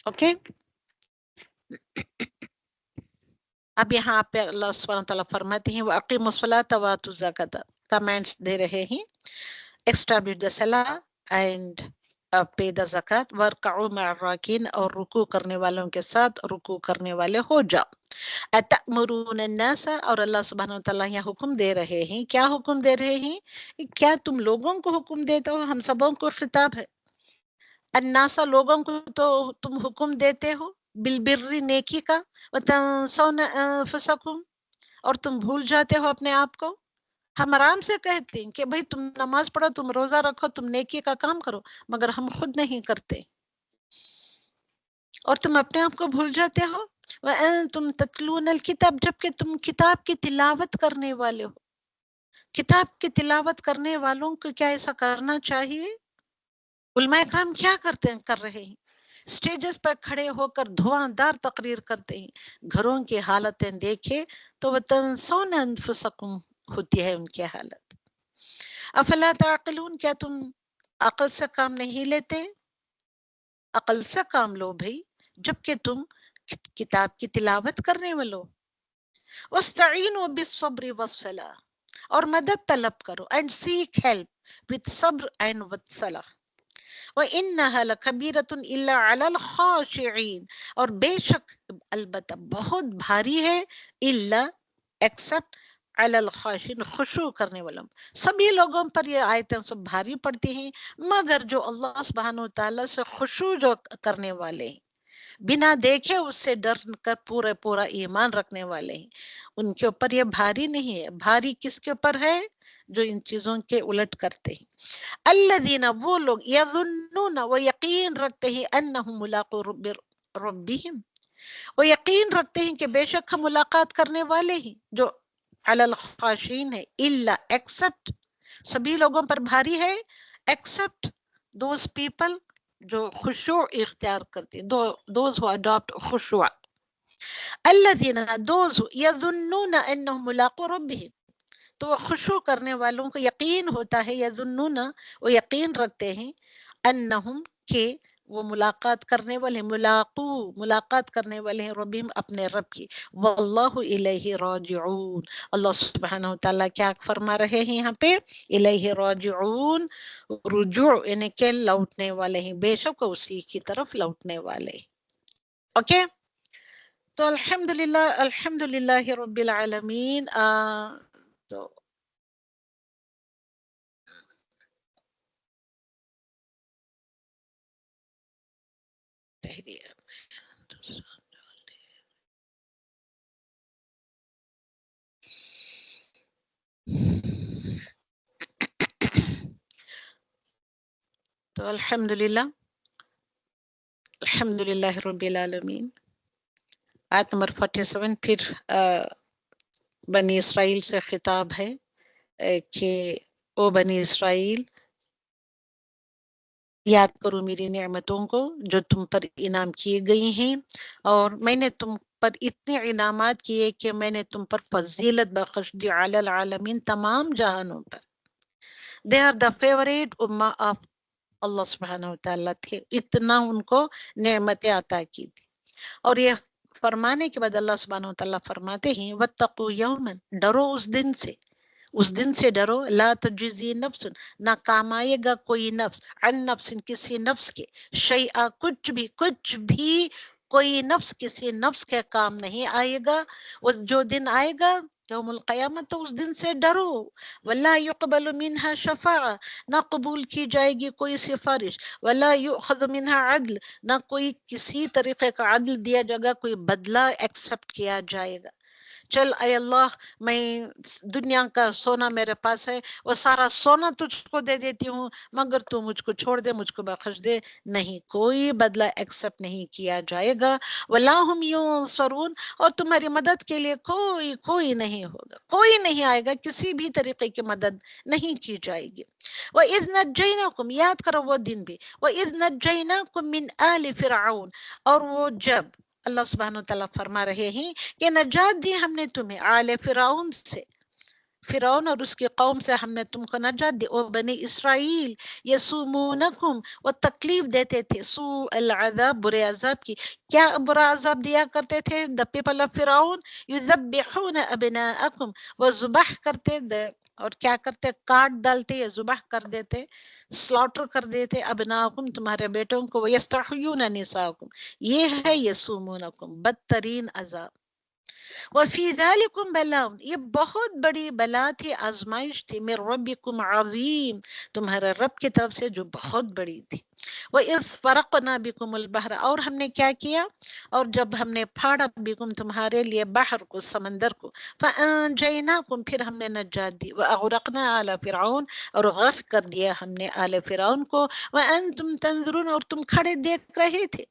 اوکے، اب یہاں پہ اللہ سبحانہ وتعالیٰ فرماتے ہیں وَأَقِيمُوا الصَّلَاةَ وَآتُوا الزَّكَاةَ، کمنٹس دے رہے ہیں establish the salah and pay the zakat وَارْكَعُوا مَعَ الرَّاكِعِينَ، اور رکوع کرنے والوں کے ساتھ رکوع کرنے والے ہو جاؤ. أَتَأْمُرُونَ النَّاسَ، اور اللہ سبحانہ وتعالیٰ یہاں حکم دے رہے ہیں. کیا حکم دے رہے ہیں؟ کیا تم لوگوں کو حکم دیتے ہو؟ ہم سبوں کو خطاب ہے. الناس، لوگوں کو تو تم حکم دیتے ہو بالبر، نیکی کا، وتنسون انفسکم، اور تم بھول جاتے ہو اپنے آپ کو. ہم آرام سے کہتے ہیں کہ بھئی تم نماز پڑھو، تم روزہ رکھو، تم نیکی کا کام کرو، مگر ہم خود نہیں کرتے اور تم اپنے آپ کو بھول جاتے ہو. وَأَنْتُمْ تَتْلُونَ الْكِتَابَ، جبکہ تم کتاب کی تلاوت کرنے والے ہو. کتاب کی تلاوت کرنے والوں کو کیا ایسا کرنا چاہیے؟ علماء اکرام کیا کر رہے ہیں؟ سٹیجز پر کھڑے ہو کر دھواں دار تقریر کرتے ہیں. گھروں کی حالتیں دیکھے تو وَتَنْسَوْنَ أَنفُسَكُمْ ہوتی ہے ان کی حالت. افلا تعقلون، کیا تم عقل سے کام نہیں لیتے؟ عقل سے کام لو بھئی، جبکہ تم کتاب کی تلاوت کرنے والو. وَاسْتَعِينُوا بِالصَّبْرِ وَالصَّلَاةِ، اور مدد طلب کرو and seek help with صبر and with صلاح. وَإِنَّهَا لَكَبِيرَةٌ إِلَّا عَلَى الْخَاشِعِينَ، اور بے شک البتہ بہت بھاری ہے، إِلَّا except عَلَى الْخَاشِعِينَ، خشوع کرنے والوں. سبھی لوگوں پر یہ آیتیں سب بھاری پڑتی ہیں، مگر جو اللہ سبحانہ وتعالیٰ سے خشوع جو کرنے والے ہیں، بنا دیکھے اس سے ڈر کر پورا ایمان رکھنے والے ہیں، ان کے اوپر یہ بھاری نہیں ہے. بھاری کس کے اوپر ہے؟ جو ان چیزوں کے الٹ کرتے ہیں. الذین، وہ لوگ، یظنون، وہ یقین رکھتے ہیں، انہم ملاقو ربہم، وہ یقین رکھتے ہیں کہ بے شک ہم ملاقات کرنے والے ہیں. جو علی الخاشعین ہے، الا ایکسپٹ، سبھی لوگوں پر بھاری ہے ایکسپٹ دوز پیپل جو خشوع اختیار کرتے ہیں، دوز who adopt خشوع. الذین، دوز یظنون انہم ملاقو ربہم، تو وہ خشوع کرنے والوں کو یقین ہوتا ہے، یظنون، وہ یقین رکھتے ہیں، انہم، کہ وہ ملاقات کرنے والے، ملاقات کرنے والے ہیں، ربہم، اپنے رب کی. واللہ الیہ راجعون، اللہ سبحانہ وتعالیٰ کیا فرما رہے ہیں یہاں پہ؟ الیہ راجعون، رجوع یعنی کہ لوٹنے والے ہیں، بے شک اسی کی طرف لوٹنے والے. اوکے، تو الحمدللہ رب العالمین. تو تو الحمدللہ رب العالمین. آیت نمبر 47 پھر بنی اسرائیل سے خطاب ہے کہ او بنی اسرائیل، یاد کرو میری نعمتوں کو جو تم پر انعام کیے گئی ہیں، اور میں نے تم پر اتنے انعامات کیے کہ میں نے تم پر فضیلت بخش دی علی العالمین، تمام جہانوں پر. دے آر دا فیوریٹ امہ آف اللہ سبحانہ وتعالیٰ تھے، اتنا ان کو نعمتیں عطا کی تھی. اور یہ فرمانے کے بعد اللہ سبحانہ وتعالیٰ فرماتے ہیں وَاتَّقُوا يَوْمًا، ڈرو اس دن سے ڈرو، لا تجزی نفس، نہ کامائے گا کوئی نفس، عن نفس، کسی نفس کے، شیئا، کچھ بھی کوئی نفس کسی نفس کے کام نہیں آئے گا. جو دن آئے گا یوم القیامت، تو اس دن سے ڈرو. وَلَا يُقْبَلُ مِنْهَا شَفَاعَةٌ، نہ قبول کی جائے گی کوئی سفارش. وَلَا يُؤْخَذُ مِنْهَا عَدْلٌ، نہ کوئی کسی طریقے کا عدل دیا جائے گا، کوئی بدلہ ایکسپٹ کیا جائے گا. چل اے اللہ میں دنیا کا سونا میرے پاس ہے، وہ سارا سونا تجھ کو دے دیتی ہوں مگر تو مجھ کو چھوڑ دے، مجھ کو بخش دے. نہیں، کوئی بدلہ ایکسپٹ نہیں کیا جائے گا. وَلَا هُمْ يُنصَرُونَ، اور تمہاری مدد کے لیے کوئی نہیں ہوگا، کوئی نہیں آئے گا، کسی بھی طریقے کی مدد نہیں کی جائے گی. وَإِذْ نَجَّيْنَاكُمْ، یاد کرو وہ دن بھی، وَإِذْ نَجَّيْنَاكُمْ مِنْ آلِ فِرْعَوْنَ، اور وہ جب اللہ سبحانہ وتعالیٰ فرما رہے ہیں کہ نجات دی ہم نے تمہیں آل فرعون سے، فرعون اور اس کی قوم سے ہم نے تم کو نجات دی. او بنی اسرائیل یسومونکم، وہ تکلیف دیتے تھے، سوء العذاب، برے عذاب کی. کیا برا عذاب دیا کرتے تھے the people of فرعون؟ یذبحون ابناءکم، وہ ذبح کرتے اور کیا کرتے؟ کاٹ ڈالتے یا ذبح کر دیتے، سلاٹر کر دیتے ابناءکم، تمہارے بیٹوں کو، ویستحیون نساءکم، یہ ہے یسومونکم، بدترین عذاب. وفی ذالکم بلاء، یہ بہت بڑی بلا تھی، آزمائش تھی، من ربکم عظیم، تمہارے رب کی طرف سے جو بہت بڑی تھی. وَإِذْ فَرَقْنَا بِكُمُ الْبَحْرَ، اور ہم نے کیا کیا؟ اور جب ہم نے پھاڑا بکم تمہارے لیے بحر کو، سمندر کو، فَأَنْجَيْنَاكُمْ، پھر ہم نے نجات دی، وَأَغْرَقْنَا عَلَى فِرْعَوْنَ، اور غرق کر دیا ہم نے آل فرعون کو، وَأَنْتُمْ تَنْظُرُونَ، اور تم کھڑے دیکھ رہے تھے.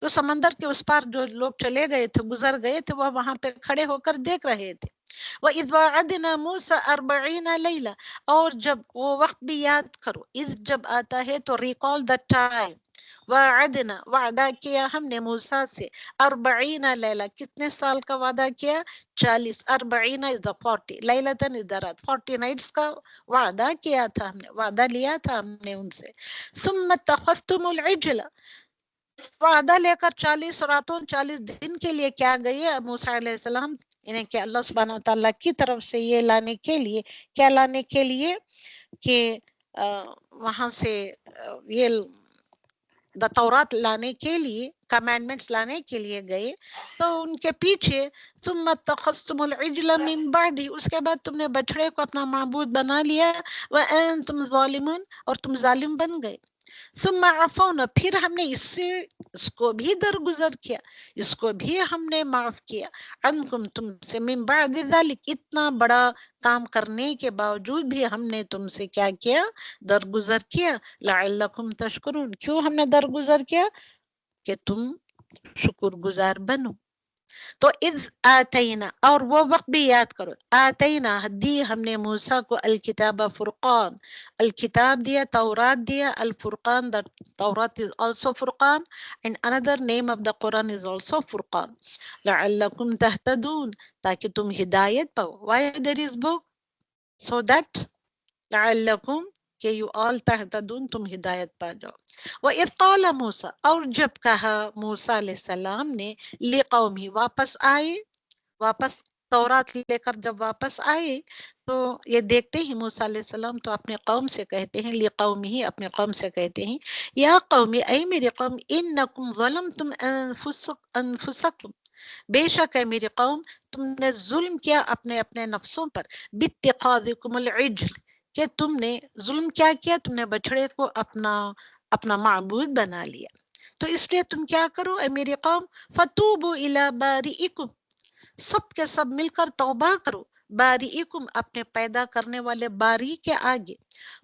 تو سمندر کے اس پار جو لوگ چلے گئے تھے، گزر گئے تھے، وہ وہاں پہ کھڑے ہو کر دیکھ رہے تھے. وَإِذْ وَعَدْنَا مُوسَىٰ 40 لَيْلَةً، اور جب وہ وقت بھی یاد کرو، اذ جب آتا ہے تو ریکال دا ٹائم. وعدنا، وعدہ کیا ہم نے موسیٰ سے 40 لیلہ، کتنے سال کا وعدہ کیا؟ 40. 40 is the 40، لیلتن is the رات، 40 نائٹس کا وعدہ کیا تھا ہم نے، وعدہ لیا تھا ہم نے ان سے. ثم اتخذتم العجل، وعدہ لے کر 40 راتوں 40 دن کے لیے کیا گئے موسیٰ علیہ السلام، انہیں کہ اللہ سبحانہ وتعالیٰ کی طرف سے یہ لانے کے لیے، کیا لانے کے لیے؟ کہ وہاں سے یہ تورات لانے کے لیے، کمانڈمنٹس لانے کے لیے گئے. تو ان کے پیچھے ثم اتخذتم العجل من بعد، اس کے بعد تم نے بچڑے کو اپنا معبود بنا لیا، وانتم ظالمون، اور تم ظالم بن گئے. ثم عفونا، پھر ہم نے اس کو بھی درگزر کیا، اس کو بھی ہم نے معاف کیا، عنکم، تم سے، من بعد ذلک، اتنا بڑا کام کرنے کے باوجود بھی ہم نے تم سے کیا کیا؟ درگزر کیا. لعلکم تشکرون، کیوں ہم نے درگزر کیا؟ کہ تم شکر گزار بنو. تو اذ آتینا، اور وہ وقت بھی یاد کرو، آتینا، دی ہم نے موسیٰ کو الکتاب فرقان، الکتاب دیا، تورات دیا، الفرقان، the Torah is also Furqan and another name of the Quran is also Furqan. لعلکم تہتدون، تاکہ تم ہدایت پاؤ. Why there is book? So that لعلکم، کہ you all تہتدون، تم ہدایت پا جاؤ. وَإِذْ قَالَ مُوسَىٰ، اور جب کہا موسیٰ علیہ السلام نے، لِقَوْمِهِ، واپس آئے، واپس تورات لے کر جب واپس آئے تو یہ دیکھتے ہی موسیٰ علیہ السلام تو اپنے قوم سے کہتے ہیں، لِقَوْمِهِ، اپنے قوم سے کہتے ہیں، یا قومی، اے میری قوم، اِنَّكُمْ ظَلَمْتُمْ أَنفُسَكُمْ، بے شک ہے میری قوم، تم نے ظلم کیا اپنے اپنے نفسوں پر، بِاتِّخَاذِكُمُ الْعِجْلِ، کہ تم نے ظلم کیا کیا؟ تم نے بچڑے کو اپنا معبود بنا لیا. تو اس لیے تم کیا کرو اے میری قوم، فَتُوبُوا إِلَىٰ بَارِئِكُمْ، سب کے سب مل کر توبہ کرو، بَارِئِكُمْ، اپنے پیدا کرنے والے باری کے آگے.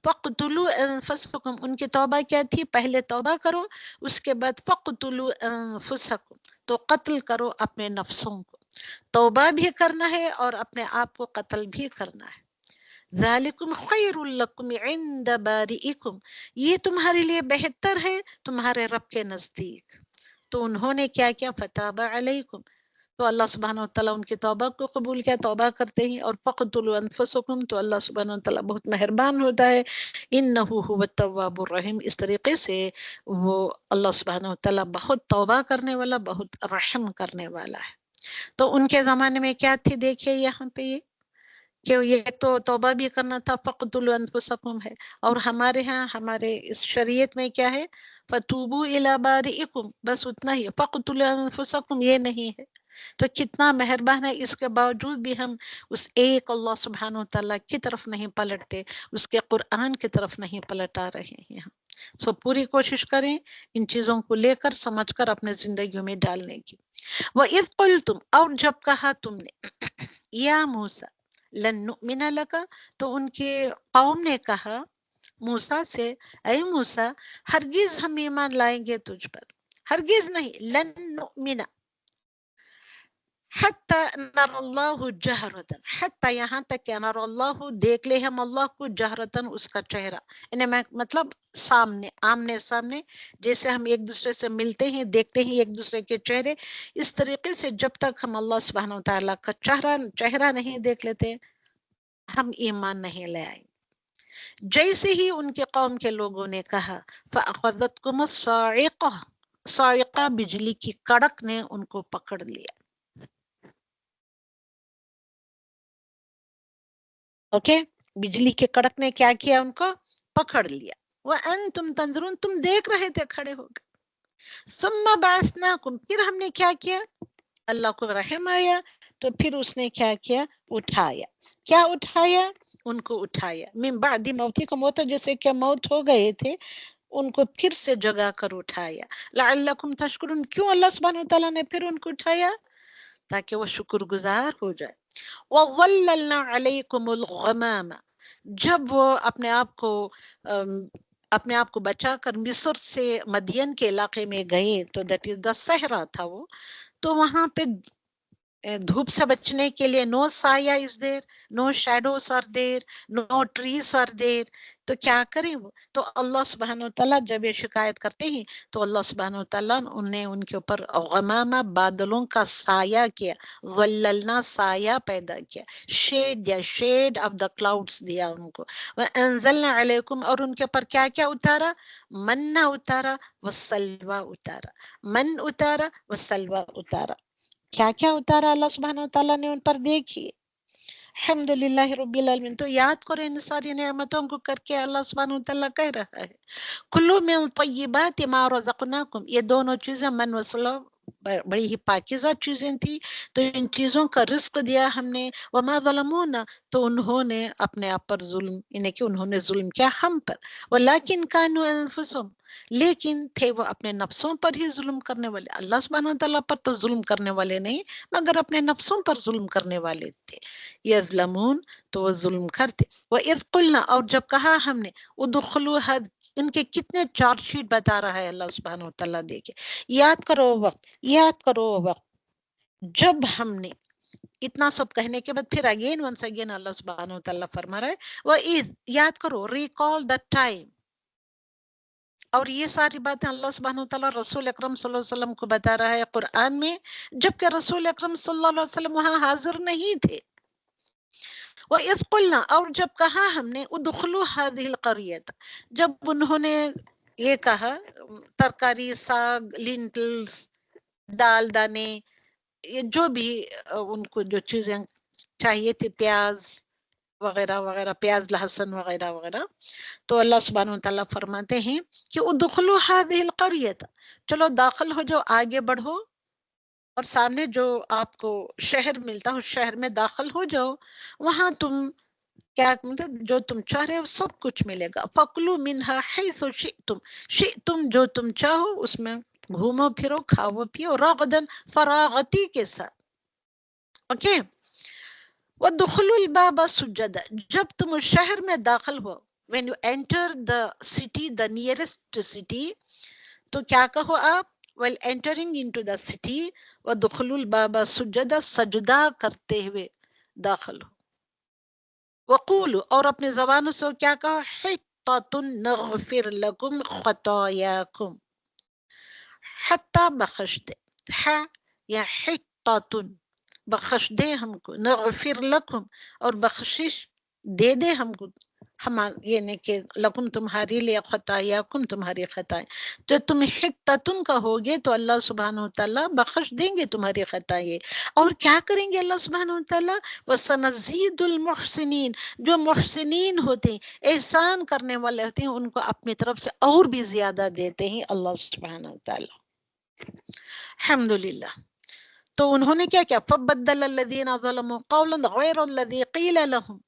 فَقْتُلُوا أَنفُسَكُمْ، ان کی توبہ کیا تھی؟ پہلے توبہ کرو، اس کے بعد فَقْتُلُوا أَنفُسَكُمْ، تو قتل کرو اپنے نفسوں کو. توبہ بھی کرنا ہے اور اپنے آپ کو قتل بھی کرنا ہے. ذالکم خیر لکم عند بارئکم، یہ تمہارے لیے بہتر ہے تمہارے رب کے نزدیک. تو انہوں نے کیا کیا؟ فتاب علیکم، تو اللہ سبحانہ وتعالیٰ ان کی توبہ کو قبول کیا، توبہ کرتے ہیں. اور فقتلوا انفسکم، تو اللہ سبحانہ وتعالیٰ بہت مہربان ہوتا ہے، انہ هو التواب الرحیم، اس طریقے سے وہ اللہ سبحانہ وتعالیٰ بہت توبہ کرنے والا، بہت رحم کرنے والا ہے. تو ان کے زمانے میں کیا تھی؟ دیکھیے یہاں پہ یہ کہ یہ تو توبہ بھی کرنا تھا، فَقْتُلُوا أَنفُسَكُمْ ہے، اور ہمارے ہاں، ہمارے اس شریعت میں کیا ہے؟ فَتُوبُوا إِلَىٰ بَارِئِكُمْ، بس اتنا ہی، فَقْتُلُوا أَنفُسَكُمْ یہ نہیں ہے. تو کتنا مہربان ہے، اس کے باوجود بھی ہم اس ایک اللہ سبحانہ وتعالیٰ کی طرف نہیں پلٹتے، اس کے قرآن کی طرف نہیں پلٹا رہے ہیں. سو پوری کوشش کریں ان چیزوں کو لے کر سمجھ کر اپنے زندگیوں میں ڈالنے کی. وَإِذْ قُلْتُمْ، اور جب کہا تم نے، یا موسیٰ لن نؤمن لک، تو ان کے قوم نے کہا موسیٰ سے، اے موسیٰ ہرگز ہم ایمان لائیں گے تجھ پر، ہرگز نہیں، لن نؤمن حتی نر اللہ جہرتن، حتی یہاں تک کہ نر اللہ دیکھ لے ہم اللہ کو جہرتن اس کا چہرہ، انہیں مطلب سامنے، آمنے سامنے، جیسے ہم ایک دوسرے سے ملتے ہیں دیکھتے ہیں ایک دوسرے کے چہرے، اس طریقے سے جب تک ہم اللہ سبحانہ وتعالیٰ کا چہرہ نہیں دیکھ لیتے ہم ایمان نہیں لے آئیں. جیسے ہی ان کے قوم کے لوگوں نے کہا فَأَخَذَتْكُمُ الصَّاعِقَةُ، صاعقہ بجلی کی کڑک نے ان کو پکڑ لیا. اوکے، بجلی کے کڑک نے کیا کیا؟ ان کو پکڑ لیا. وَأَنْتُمْ تَنْظُرُونَ، تم دیکھ رہے تھے کھڑے ہو گئے. ثُمَّ بَعَثْنَاكُمْ، پھر ہم نے کیا کیا؟ اللہ کو رحم آیا تو پھر اس نے کیا کیا؟ اٹھایا. کیا اٹھایا؟ ان کو اٹھایا. من بعد موتکم، وہ تو جیسے کہ موت ہو گئے تھے ان کو پھر سے جگا کر اٹھایا. لعلکم تشکرون، کیوں اللہ سبحانہ وتعالیٰ نے پھر ان کو اٹھایا؟ تاکہ وہ شکر گزار ہو جائے. وَظَلَّلْنَا عَلَيْكُمُ الْغَمَامَ، جب وہ اپنے آپ کو بچا کر مصر سے مدین کے علاقے میں گئے تو دیٹ از دا صحرا تھا وہ، تو وہاں پہ دھوپ سے بچنے کے لیے نو سایہ is there, no shadows are there, no trees are there. تو کیا کریں وہ؟ تو اللہ سبحانہ وتعالیٰ جب یہ شکایت کرتے ہیں تو اللہ سبحانہ وتعالیٰ نے ان کے اوپر غمامہ، بادلوں کا سایہ کیا، وللنا سایہ پیدا کیا، شیڈ یا شیڈ آف دا کلاؤڈز دیا ان کو. وانزلنا علیکم، اور ان کے اوپر کیا کیا اتارا؟ منّا اتارا، وسلویٰ اتارا، من اتارا، وسلویٰ اتارا. کیا کیا اتارا اللہ سبحانہ وتعالیٰ نے ان پر؟ دیکھیے. الحمدللہ رب العالمین. تو یاد کرو ان ساری نعمتوں کو کر کے اللہ سبحانہ وتعالیٰ کہہ رہا ہے کلوا من طیبات ما رزقناکم. یہ دونوں چیزیں من و سلو بڑی ہی پاکیزہ چیزیں تھی، تو ان چیزوں کا رزق دیا ہم نے. وما ظلمونا، تو انہوں نے اپنے آپ پر ظلم، انہیں کہ انہوں نے ظلم کیا ہم پر. ولیکن کانوا انفسهم، لیکن تھے وہ اپنے نفسوں پر ہی ظلم کرنے والے. اللہ سبحانہ وتعالیٰ پر تو ظلم کرنے والے نہیں مگر اپنے نفسوں پر ظلم کرنے والے تھے. یظلمون، تو وہ ظلم کرتے. وَإِذْ قُلْنَا، اور جب کہا ہم نے، ادخلوا، ان کے کتنے چارج شیٹ بتا رہا ہے اللہ سبحانہ وتعالیٰ. دیکھے، یاد کرو وقت، یاد کرو وقت جب ہم نے اتنا سب کہنے کے بعد پھر اگین ونس اگین اللہ سبحانہ وتعالیٰ فرما رہا ہے وَإِذْ، یاد کرو، ریکال دا ٹائم. اور یہ ساری باتیں اللہ سبحانہ وتعالیٰ رسول اکرم صلی اللہ علیہ وسلم کو بتا رہا ہے قرآن میں، جبکہ رسول اکرم صلی اللہ علیہ وسلم وہاں حاضر نہیں تھے. وَإِذْ قُلْنَا، اور جب کہا ہم نے، ادخلوا هذه القرية، جب انہوں نے یہ کہا، ترکاری، ساگ، لینٹلز، دال دانے، یہ جو بھی ان کو جو چیزیں چاہیے تھی، پیاز وغیرہ وغیرہ، پیاز لہسن وغیرہ وغیرہ، تو اللہ سبحانہ وتعالیٰ فرماتے ہیں کہ ادخلوا هذه القرية، چلو داخل ہو جاؤ، آگے بڑھو، اور سامنے جو آپ کو شہر ملتا ہے اس شہر میں داخل ہو جاؤ، وہاں تم کیا مطلب جو تم چاہ رہے ہو سب کچھ ملے گا. فَكُلُوا مِنْهَا حَيْثُ شِئْتُمْ، جو تم چاہو اس میں گھومو پھرو، کھاؤ پیو، رغدن، فراغتی کے ساتھ. اوکے. وَدُخُلُوا الْبَابَ سُجَّدًا، جب تم اس شہر میں داخل ہو، when you enter the city, the nearest city، تو کیا کہو آپ؟ while entering into the city، وَدُخُلُوا الْبَابَ سُجَّدًا، سجدہ کرتے ہوئے داخل ہو. وقولوا، اور اپنے زبانوں سے کیا کہا؟ حطۃ نغفر لکم خطایاکم، حتی بخش دے، یا حطۃ بخش دے ہم کو، نغفر لکم اور بخشش دے دے ہم کو، ہم یہ نہیں کہ لکم تمہاری لیے، خطایاکم تمہاری خطائیں. جو تم حطۃ کہو گے تو اللہ سبحانہ وتعالیٰ بخش دیں گے تمہاری خطائیں. اور کیا کریں گے اللہ سبحانہ وتعالیٰ؟ وَسَنَزِيدُ الْمُحْسِنِينَ، جو محسنین ہوتے ہیں، احسان کرنے والے ہوتے ہیں، ان کو اپنی طرف سے اور بھی زیادہ دیتے ہیں اللہ سبحانہ وتعالیٰ. الحمدللہ. تو انہوں نے کیا کیا؟ فَبَدَّلَ الَّذِينَ ظَلَمُوا قَوْلًا غَيْرَ الَّذِي قِيلَ لَهُمْ،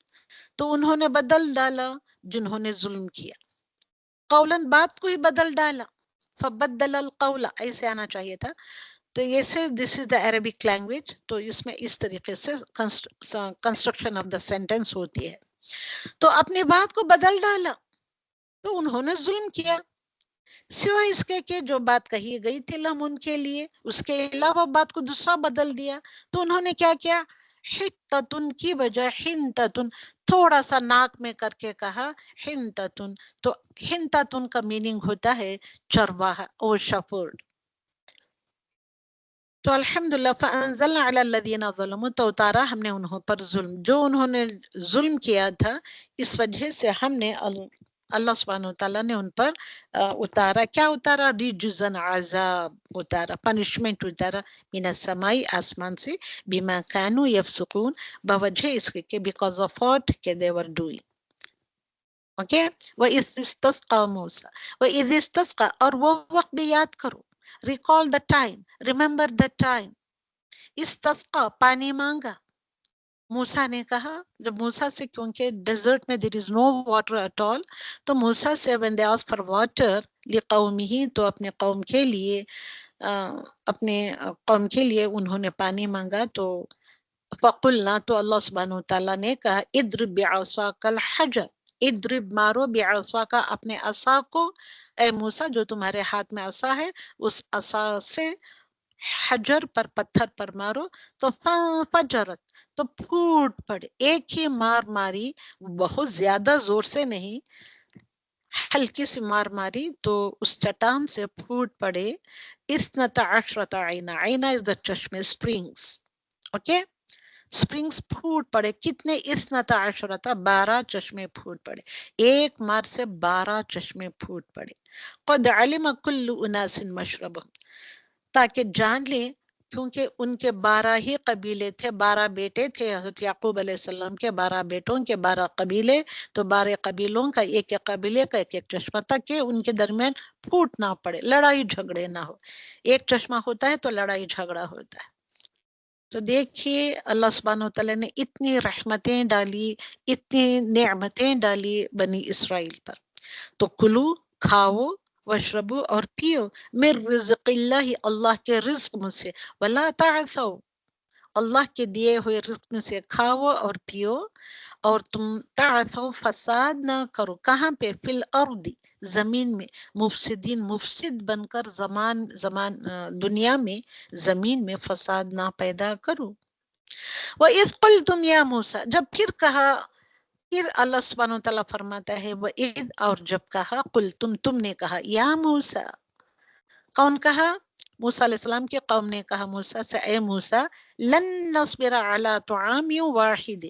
تو انہوں نے بدل ڈالا جنہوں نے ظلم کیا، قولن بات کو ہی بدل ڈالا. فبدل القول ایسے آنا چاہیے تھا. تو یہ سے دس از دا عربک لینگویج. تو اس میں اس طریقے سے کنسٹرکشن آف دا سینٹینس ہوتی ہے. تو اپنی بات کو بدل ڈالا تو انہوں نے ظلم کیا. سوائے اس کے کہ جو بات کہی گئی تھی لم ان کے لیے، اس کے علاوہ بات کو دوسرا بدل دیا. تو انہوں نے کیا کیا؟ حتتن کی بجائے حنتتن، تھوڑا سا ناک میں کر کے کہا حنتتن. تو حنتتن کا میننگ ہوتا ہے چرواہا اور شفرڈ. تو الحمدللہ فانزلنا علی الذین ظلموا، تو اتارا ہم نے انہوں پر ظلم، جو انہوں نے ظلم کیا تھا اس وجہ سے ہم نے اللہ سبحانہ وتعالیٰ نے ان پر اتارا. کیا اتارا؟ ریجزن، عذاب اتارا، پنشمنٹ اتارا، من السمائی، آسمان سے، بما کانوا یفسقون، بوجہ اس کے کہ بیکاز آف واٹ کہ they were doing. اوکے. وَإِذِ اسْتَسْقَىٰ مُوسَىٰ، وَإِذِ اسْتَسْقَىٰ، اور وہ وقت بھی یاد کرو. Recall the time, remember the time. استسقا، پانی مانگا. موسیٰ نے کہا، جب موسیٰ سے، کیونکہ ڈیزرٹ میں there is no water at all، تو موسیٰ سے when they asked for water لِقَوْمِهِ، تو اپنے قوم کے لیے انہوں نے پانی مانگا. تو فَقُلْنَا، تو اللہ سبحانہ وتعالیٰ نے کہا اضرب بعصاک الحجر، اضرب، مارو، بعصاک، اپنے عصا کو، اے موسیٰ جو تمہارے ہاتھ میں عصا ہے اس عصا سے حجر پر، پتھر پر مارو. تو فجرت، تو پھوٹ پڑے. ایک ہی مار ماری، بہت زیادہ زور سے نہیں، ہلکی سی مار ماری تو اس چٹان سے پھوٹ پڑے. اثنتا عشرۃ عینا، عینا از دا چشمے، اسپرنگس. اوکے، اسپرنگس پھوٹ پڑے. کتنے؟ اثنتا عشرۃ، 12 چشمے پھوٹ پڑے. ایک مار سے 12 چشمے پھوٹ پڑے. قد علم کل اناس مشربہم، تاکہ جان لیں، کیونکہ ان کے 12 ہی قبیلے تھے، 12 بیٹے تھے حضرت یعقوب علیہ السلام کے، 12 بیٹوں کے 12 قبیلے. تو 12 قبیلوں کا ایک ایک قبیلے کا ایک ایک چشمہ، تک کہ ان کے درمیان پھوٹ نہ پڑے، لڑائی جھگڑے نہ ہو. ایک چشمہ ہوتا ہے تو لڑائی جھگڑا ہوتا ہے. تو دیکھیے اللہ سبحانہ وتعالیٰ نے اتنی رحمتیں ڈالی، اتنی نعمتیں ڈالی بنی اسرائیل پر. تو کلو، کھاؤ، واشربو، اور پیو، من رزق اللہ، اللہ کے رزق میں سے، ولا تعثوا، اللہ کے دیے ہوئے رزق میں سے کھاؤ اور پیو، اور تم تعثوا، فساد نہ کرو. کہاں پہ؟ فی الارض، زمین میں، مفسدین، مفسد بن کر زمان دنیا میں، زمین میں فساد نہ پیدا کرو. وَإِذْ قُلْتُمْ يَا مُوسَىٰ، جب پھر کہا، پھر اللہ سبحانہ وتعالیٰ فرماتا ہے وَإِذْ، اور جب کہا، قُلْتُمْ، تم نے کہا، یا موسیٰ. کون کہا؟ موسیٰ علیہ السلام کی قوم نے کہا موسیٰ سے، اے موسیٰ، لن نصبر علی طعام واحد،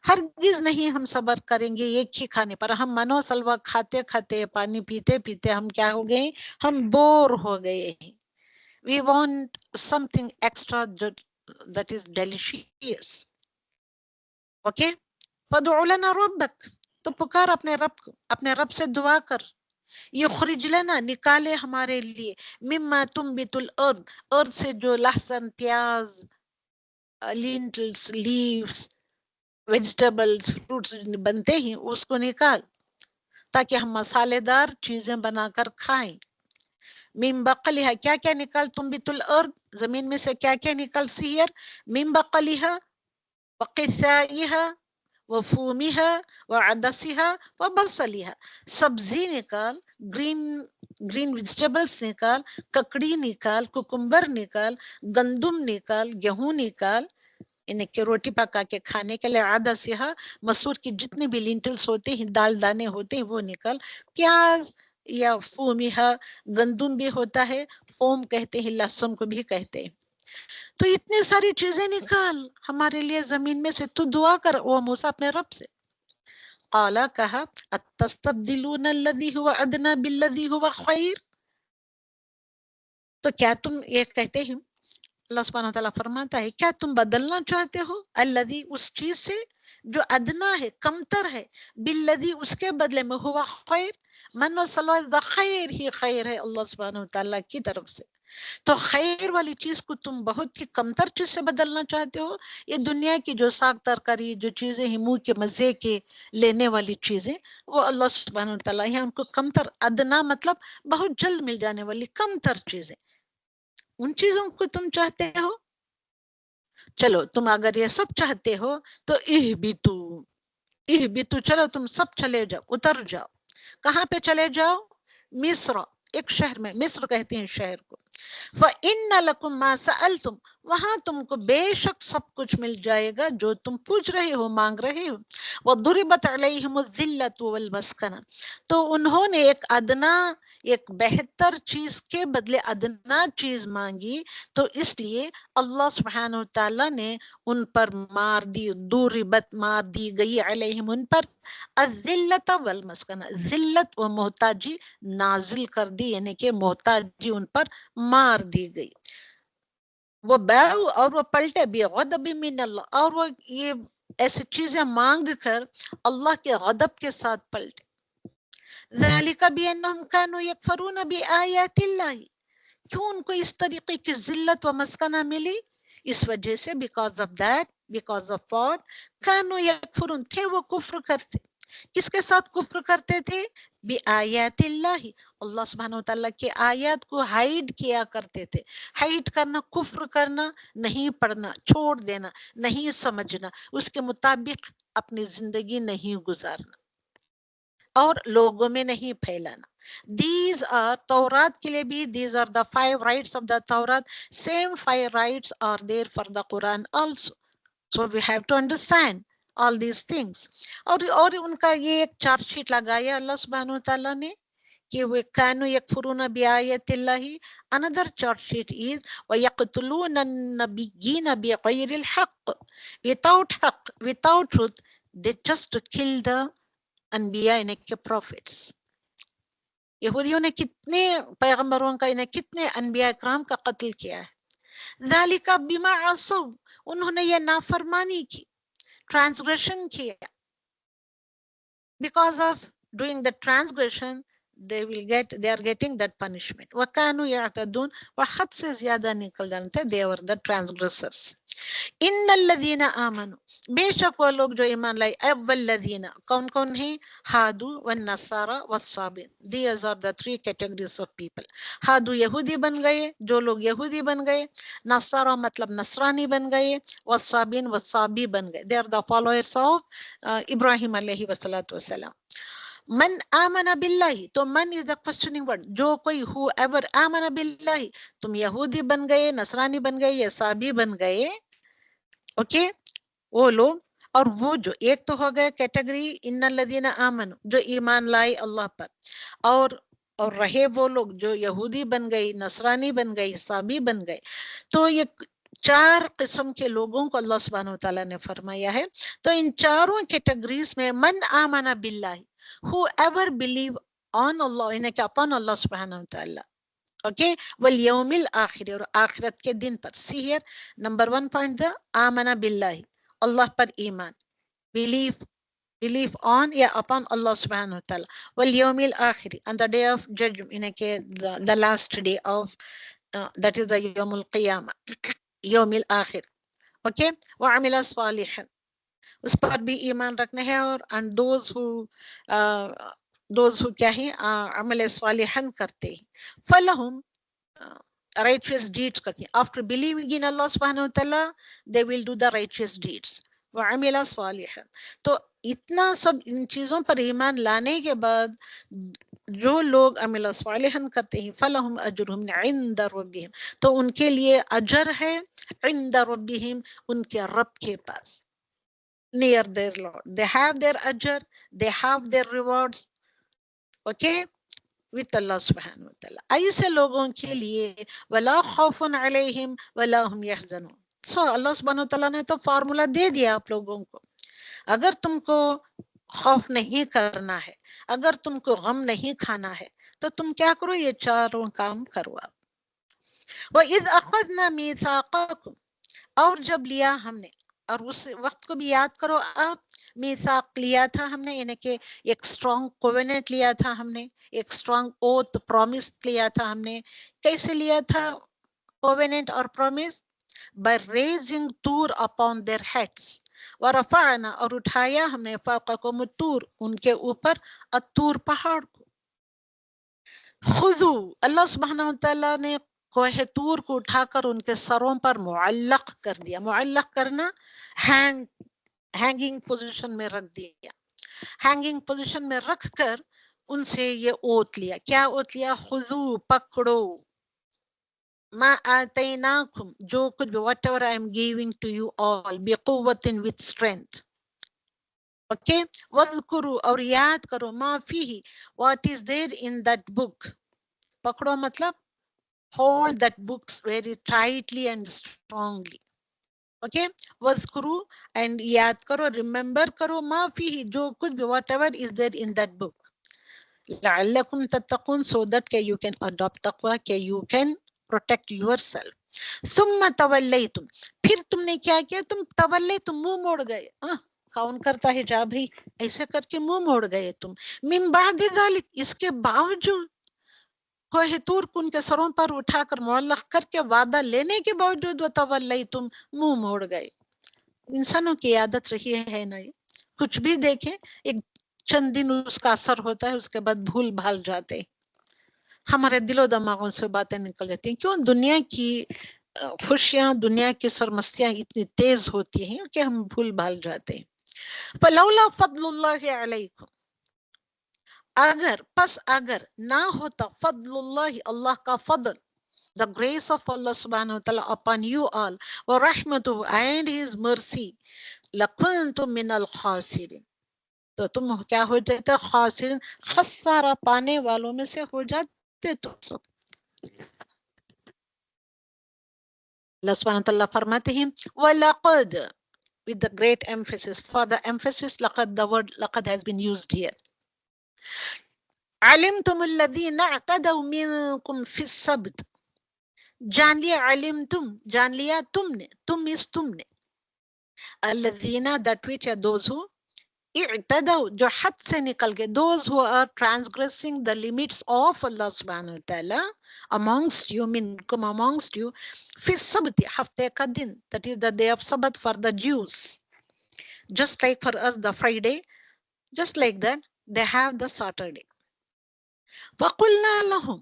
ہرگز نہیں ہم صبر کریں گے ایک ہی کھانے پر. ہم منو سلوا کھاتے کھاتے، پانی پیتے پیتے ہم کیا ہو گئے؟ ہم بور ہو گئے ہیں. We want something extra that is delicious. Okay? فَدُعُ لَنَا رَبَّكَ، تو پکار اپنے رب سے دعا کر. یخرج لنا، نکالے ہمارے لیے، مما تنبت الارض، ارض سے جو لہسن، پیاز، لینٹلز، لیوز، ویجیٹیبلز، فروٹس بنتے ہیں، اس کو نکال تاکہ ہم مسالے دار چیزیں بنا کر کھائیں. من بقلها، کیا کیا نکال؟ تنبت الارض، زمین میں سے کیا کیا نکل سیر؟ من بقلها وقثائها وفومها وعدسها وبصلها، سبزی نکال، گرین ویجیٹیبلز نکال، ککڑی نکال، کوکمبر نکال، گندم نکال، گیہوں نکال، انہیں کے روٹی پکا کے کھانے کے لیے. عدسها، مسور کی جتنے بھی لینٹلز ہوتے ہیں، دال دانے ہوتے ہیں، وہ نکال. پیاز یا فومہا، گندم بھی ہوتا ہے، فوم کہتے ہیں، لہسن کو بھی کہتے ہیں. تو اتنے ساری چیزیں نکال ہمارے لیے زمین میں سے. تو دعا کر وہ موسیٰ اپنے رب سے. قالا، کہا، اتستبدلون الذی هو ادنی بالذی هو خیر، تو کیا تم یہ کہتے ہیں، اللہ سبحانہ وتعالیٰ فرماتا ہے کیا تم بدلنا چاہتے ہو، الذی، اس چیز سے جو ادنا ہے، کمتر ہے، بالذی، اس کے بدلے میں، ہوا خیر، من و سلوات دا خیر ہی خیر ہے اللہ سبحانہ وتعالیٰ کی طرف سے. تو خیر والی چیز کو تم بہت ہی کمتر چیز سے بدلنا چاہتے ہو. یہ دنیا کی جو ساگ ترکاری جو چیزیں ہیں منہ کے مزے کے لینے والی چیزیں، وہ اللہ سبحانہ وتعالیٰ ان کو کمتر، ادنا مطلب بہت جلد مل جانے والی کمتر چیزیں، ان چیزوں کو تم چاہتے ہو. چلو تم اگر یہ سب چاہتے ہو تو اہبتو چلو تم سب چلے جاؤ، اتر جاؤ. کہاں پہ چلے جاؤ؟ مصر، ایک شہر میں، مصر کہتے ہیں شہر کو. فَإِنَّ لَكُمْ مَا سَأَلْتُمْ، وہاں تم کو بے شک سب کچھ مل جائے گا جو تم پوچھ رہے ہو، مانگ رہے ہو. وَضُرِبَتْ عَلَيْهِمُ الذِّلَّةُ وَالْمَسْكَنَةُ، تو انہوں نے ایک ادنا، ایک بہتر چیز کے بدلے ادنا چیز مانگی، تو اس لیے اللہ سبحانہ وتعالیٰ نے ان پر مار دی، ضُرِبَت مار دی گئی، علیہم ان پر، الذلت والمسکنہ، ذلت و محتاجی نازل کر دی، یعنی کہ محتاجی ان پر مار دی گئی. وہ باؤ، اور وہ پلٹے، بغضب من اللہ، اور وہ یہ ایسی چیزیں مانگ کر اللہ کے غضب کے ساتھ پلٹے. ذالک بانہم کانوا یکفرون بآیات اللہ، کیوں ان کو اس طریقے کی ذلت و مسکنہ ملی؟ اس وجہ سے because of that, because of what, کانوا یکفرون، تھے وہ کفر کرتے. کس کے ساتھ کفر کرتے تھے؟ بآیات اللہ، اللہ سبحانہ وتعالیٰ کی آیات کو ہائیڈ کیا کرتے تھے. ہائیڈ کرنا، کفر کرنا، نہیں پڑھنا، چھوڑ دینا، نہیں سمجھنا، اس کے مطابق اپنی زندگی نہیں گزارنا اور لوگوں میں نہیں پھیلانا. These are تورات کے لیے بھی، these are the 5 rights of the Torah. Same 5 rights are there for the Quran also. So we have to understand all these things. اور ان کا یہ ایک چارٹ شیٹ لگایا اللہ سبحانہ وتعالیٰ نے کہ وہ کانوا یکفرون بآیات اللہ. Another chart sheet is وَيَقْتُلُونَ النَّبِيِّينَ بِغَيْرِ الْحَقِّ، without حق، without truth, they just kill the انبیاء، یعنی کہ prophets. یہودیوں نے کتنے پیغمبروں کا، انہیں کتنے انبیاء اکرام کا قتل کیا ہے. ذالک بما عصوا، انہوں نے یہ نافرمانی کی، ٹرانسگریشن کیا. Because of doing the transgression, they are getting that punishment. وَكَانُوا يَعْتَدُونَ، وحد سے زیادہ نکل جانے تھے. They were the transgressors. ان الذین آمنوا، بے شک وہ لوگ جو ایمان لائے. والذین، کون کون ہیں؟ ہادو والنصارى والصابین. These are the 3 categories of people. ہادو یہودی بن گئے، جو لوگ یہودی بن گئے. نصارى مطلب نصرانی بن گئے. والصابین، والصابی بن گئے. They are the followers of ابراہیم علیہ والسلام. من آمن باللہ، تو من is the questioning word، جو کوئی whoever آمن باللہ، تم یہودی بن گئے، نصرانی بن گئے، یا صابی بن گئے، اوکے، وہ لوگ. اور وہ جو ایک تو ہو گئے کیٹیگری ان الذین آمنوا، جو ایمان لائے اللہ پر، اور رہے وہ لوگ جو یہودی بن گئی، نصرانی بن گئی، صابی بن گئے. تو یہ 4 قسم کے لوگوں کو اللہ سبحانہ وتعالیٰ نے فرمایا ہے. تو ان چاروں کیٹیگریز میں من آمن باللہ، whoever believe on Allah، یعنی کہ upon اللہ سبحانہ وتعالیٰ، اوکے، والیوم الآخر، اور آخرت کے دن پر. See here number 1 point the آمن باللہ، اللہ پر ایمان، believe on یا upon اللہ سبحانہ وتعالیٰ. والیوم الآخر، on the day of judgment، یعنی کہ the last day of that is the یوم القیامہ، یوم الآخر، اوکے. وعمل صالحا، اس پر بھی ایمان رکھنا ہے. اور and those who کیا ہیں، عمل صالحا کرتے ہیں. فلہم righteous deeds کرتے ہیں. After believing in Allah subhanahu wa ta'ala, they will do the righteous deeds. وعمل صالحا، تو اتنا سب ان چیزوں پر ایمان لانے کے بعد جو لوگ عمل صالحا کرتے ہیں، فلہم اجرہم عند ربہم، تو ان کے لیے اجر ہے عند ربہم، ان کے رب کے پاس. Near their Lord, they have their ajr, they have their rewards, okay, with Allah subhanahu wa ta'ala. ایسے لوگوں کے لیے ولا خوف علیہم ولا هم يحزنون. So اللہ سبحانہ wa ta'ala نے تو فارمولا دے دیا آپ لوگوں کو. اگر تم کو خوف نہیں کرنا ہے، اگر تم کو غم نہیں کھانا ہے، تو تم کیا کرو؟ یہ چاروں کام کرو آپ. وَإِذْ أَخَذْنَا مِيثَاقَكُمْ، اور جب لیا ہم نے اور اس وقت کو بھی یاد کرو آپ، میثاق لیا تھا ہم نے، یعنی کہ ایک اسٹرانگ کووننٹ لیا تھا ہم نے، ایک اسٹرانگ اوتھ پرومس لیا تھا ہم نے. کیسے لیا تھا کووننٹ اور پرومس؟ by raising طور upon their heads. ورفعنا اور اٹھایا ہم نے فوقکم الطور ان کے اوپر الطور پہاڑ کو. خذو اللہ سبحانہ وتعالیٰ نے کوہ طور کو اٹھا کر ان کے سروں پر معلق کر دیا. معلق کرنا ہینگنگ پوزیشن میں رکھ دیا. ہینگنگ پوزیشن میں رکھ کر ان سے یہ اوت لیا. کیا اوت لیا؟ خذو پکڑو ما آتیناکم جو کچھ whatever I am giving to you all بقوة with strength. Okay, وَذْكُرُوا اور یاد کرو ما فیہ what is there in that book. پکڑو مطلب hold that books very tightly and strongly. Okay, وَذْكُرُوا and یاد کرو remember کرو ما فیہ جو کچھ whatever is there in that book. لعلکم تتقون so that you can adopt taqwa, you can protect yourself. ثم تولیتم پھر تم نے کیا کیا؟ تم تولیتم منہ موڑ گئے. کون کرتا ہے جا بھائی ایسے کر کے منہ موڑ گئے تم. من بعد ذلک اس کے باوجود کوہ طور کو ان کے سروں پر اٹھا کر معلق کر کے وعدہ لینے کے باوجود وتولیتم منہ موڑ گئے. انسانوں کی عادت رہی ہے نا، کچھ بھی دیکھیں ایک چند دن اس کا اثر ہوتا ہے، اس کے بعد بھول بھال جاتے. ہمارے دل و دماغوں سے باتیں نکل جاتی ہیں. کیوں؟ دنیا کی خوشیاں، دنیا کی سرمستیاں اتنی تیز ہوتی ہیں کہ ہم بھول بھال جاتے ہیں. فلولا فضل اللہ علیکم اگر نہ ہوتا فضل اللہ اللہ کا فضل، the grace of Allah subhanahu wa ta'ala upon you all ورحمته and his mercy لکنتم من الخاسرین تو تم کیا ہو جاتے؟ خاسرین، خسارہ پانے والوں میں سے ہو جاتے. تو اللہ سبحانہ وتعالیٰ فرماتے ہیں وَلَقَدْ with the great emphasis. For the emphasis لقد the word لقد has been used here. علمتم الذين اعتدوا منكم في السبت جان لیا. علمتم جان لیا تم نے، تم اس تم نے. الذين that which are those who اعتدوا جو حد سے نکل گئے، those who are transgressing the limits of Allah subhanahu wa ta'ala amongst you منكم amongst you في السبت ہفتے کا دن، that is the day of Sabbath for the Jews. Just like for us the Friday, just like that they have the Saturday. وَقُلْنَا لَهُمْ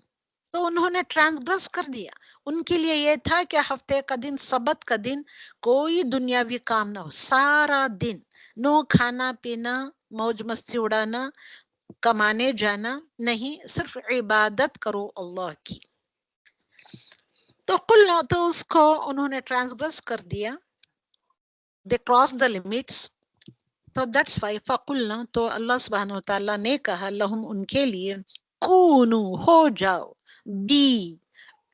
تو انہوں نے ٹرانسگرس کر دیا. ان کے لیے یہ تھا کہ ہفتے کا دن، سبت کا دن کوئی دنیاوی کام نہ ہو، سارا دن نو کھانا پینا، موج مستی اڑانا، کمانے جانا نہیں، صرف عبادت کرو اللہ کی. تو قلنا تو اس کو انہوں نے ٹرانسگرس کر دیا، they crossed the limits. تو that's why فقلنا تو اللہ سبحانہ وتعالیٰ نے کہا لہم ان کے لیے کونو ہو جاؤ بی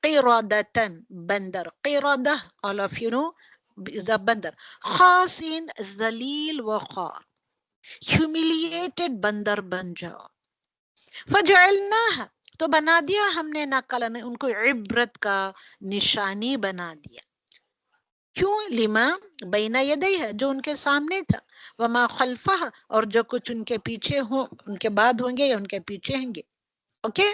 قردتن بندر. قردہ all of you know is the بندر. خاسین ذلیل وخار، humiliated بندر بن جاؤ. فجعلناها تو بنا دیا ہم نے نقل ان کو عبرت کا نشانی بنا دیا. کیوں؟ لما بین یدیہ جو ان کے سامنے تھا، وما خلفہ اور جو کچھ ان کے پیچھے ہوں، ان کے بعد ہوں گے یا ان کے پیچھے ہوں گے. اوکے،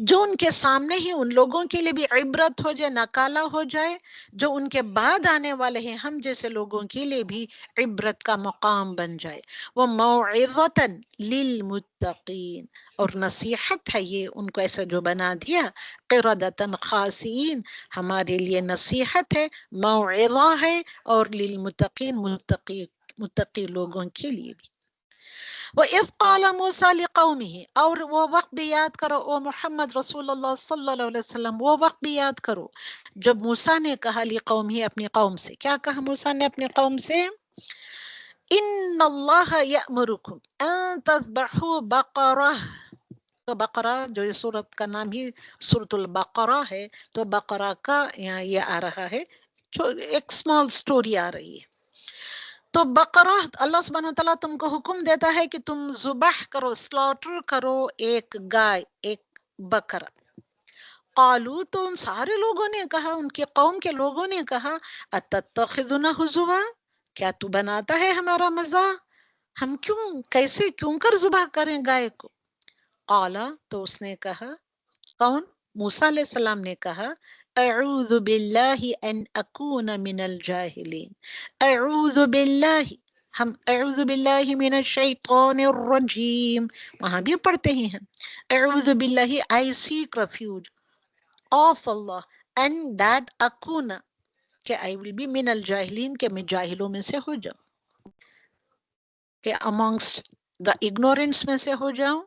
جو ان کے سامنے ہی ان لوگوں کے لیے بھی عبرت ہو جائے، نکالا ہو جائے، جو ان کے بعد آنے والے ہیں ہم جیسے لوگوں کے لیے بھی عبرت کا مقام بن جائے. وہ موعظۃ للمتقین اور نصیحت ہے یہ ان کو ایسا جو بنا دیا. قردۃ خاسئین ہمارے لیے نصیحت ہے، موعظہ ہے، اور للمتقین متقی لوگوں کے لیے بھی. وَإِذْ قَالَ مُوسَىٰ لِقَوْمِهِ اور وہ وقت بھی یاد کرو او محمد رسول اللہ صلی اللہ علیہ وسلم، وہ وقت بھی یاد کرو جب موسیٰ نے کہا لقومہ اپنی قوم سے. کیا کہا موسیٰ نے اپنی قوم سے؟ ان اللہ یأمرکم ان تذبحوا بقرہ. تو بقرہ جو یہ سورت کا نام ہی سورۃ البقرہ ہے، تو بقرہ کا یہاں یہ آ رہا ہے، ایک اسمال سٹوری آ رہی ہے. تو بقرہ اللہ سبحانہ وتعالیٰ تم کو حکم دیتا ہے کہ تم ذبح کرو، سلاٹر کرو ایک گائے، ایک بکرا. قالو تو ان سارے لوگوں نے کہا، ان کی قوم کے لوگوں نے کہا اتتخذنا ہزوا، کیا تو بناتا ہے ہمارا مزاح، ہم کیسے کیوں کر ذبح کریں گائے کو. قالا تو اس نے کہا، کون؟ موسیٰ علیہ السلام نے کہا، اعوذ باللہ ان اکون من الجاہلین. اعوذ باللہ، ہم اعوذ باللہ من الشیطان الرجیم وہاں بھی پڑھتے ہی ہیں. اعوذ باللہ، I seek refuge of Allah and that اکون، کہ I will be من الجاہلین، کہ میں جاہلوں میں سے ہو جاؤں، کہ amongst the ignorance میں سے ہو جاؤں.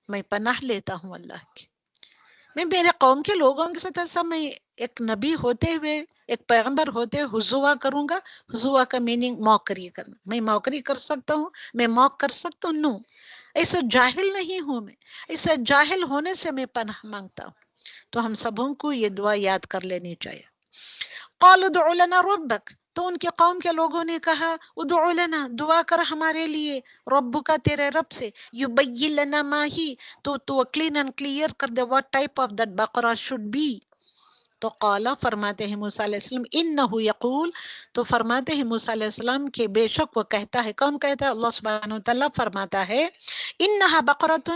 میں پناہ لیتا ہوں اللہ کی. میں میرے قوم کے لوگوں کے ساتھ ایسا، میں ایک نبی ہوتے ہوئے، ایک پیغمبر ہوتے ہوئے ہزوا کروں گا. ہزوا کا میننگ موکری کرنا. میں موکری کر سکتا ہوں، میں موک کر سکتا ہوں؟ نو، ایسا جاہل نہیں ہوں میں. ایسا جاہل ہونے سے میں پناہ مانگتا ہوں. تو ہم سبوں کو یہ دعا یاد کر لینی چاہیے. قالوا ادع لنا ربک، تو ان کے قوم کے لوگوں نے کہا ادع لنا، دعا کر ہمارے لیے، رب کا، تیرے رب سے، یبین لنا ما ہی، تو کلین اینڈ کلیئر کر دے what type of that Bakra should be. تو قالا فرماتے ہیں موسیٰ علیہ السلام، انہو یقول، تو فرماتے ہیں موسیٰ علیہ السلام کہ بے شک وہ کہتا ہے. کون کہتا ہے؟ اللہ سبحانہ وتعالیٰ فرماتا ہے انہا بقرۃ،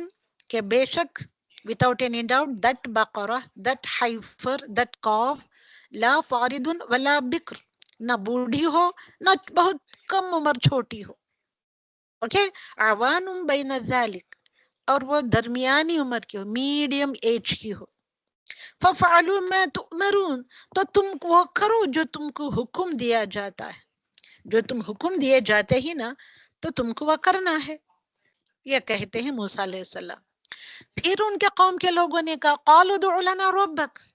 کہ بے شک without any doubt that Bakra, that heifer، that calf، لا فارد ولا بکر، نہ بوڑھی ہو نہ بہت کم عمر چھوٹی ہو. اوکے، عوان بین ذالک، اور وہ درمیانی عمر کی ہو، میڈیم ایج کی ہو. فَفَعَلُوا مَا تُؤْمَرُونَ، تو تم وہ کرو جو تم کو حکم دیا جاتا ہے. جو تم حکم دیے جاتے ہی نا، تو تم کو وہ کرنا ہے. یہ کہتے ہیں موسیٰ علیہ السلام. پھر ان کے قوم کے لوگوں نے کہا قَالُوا ادْعُ لَنَا رَبَّكَ،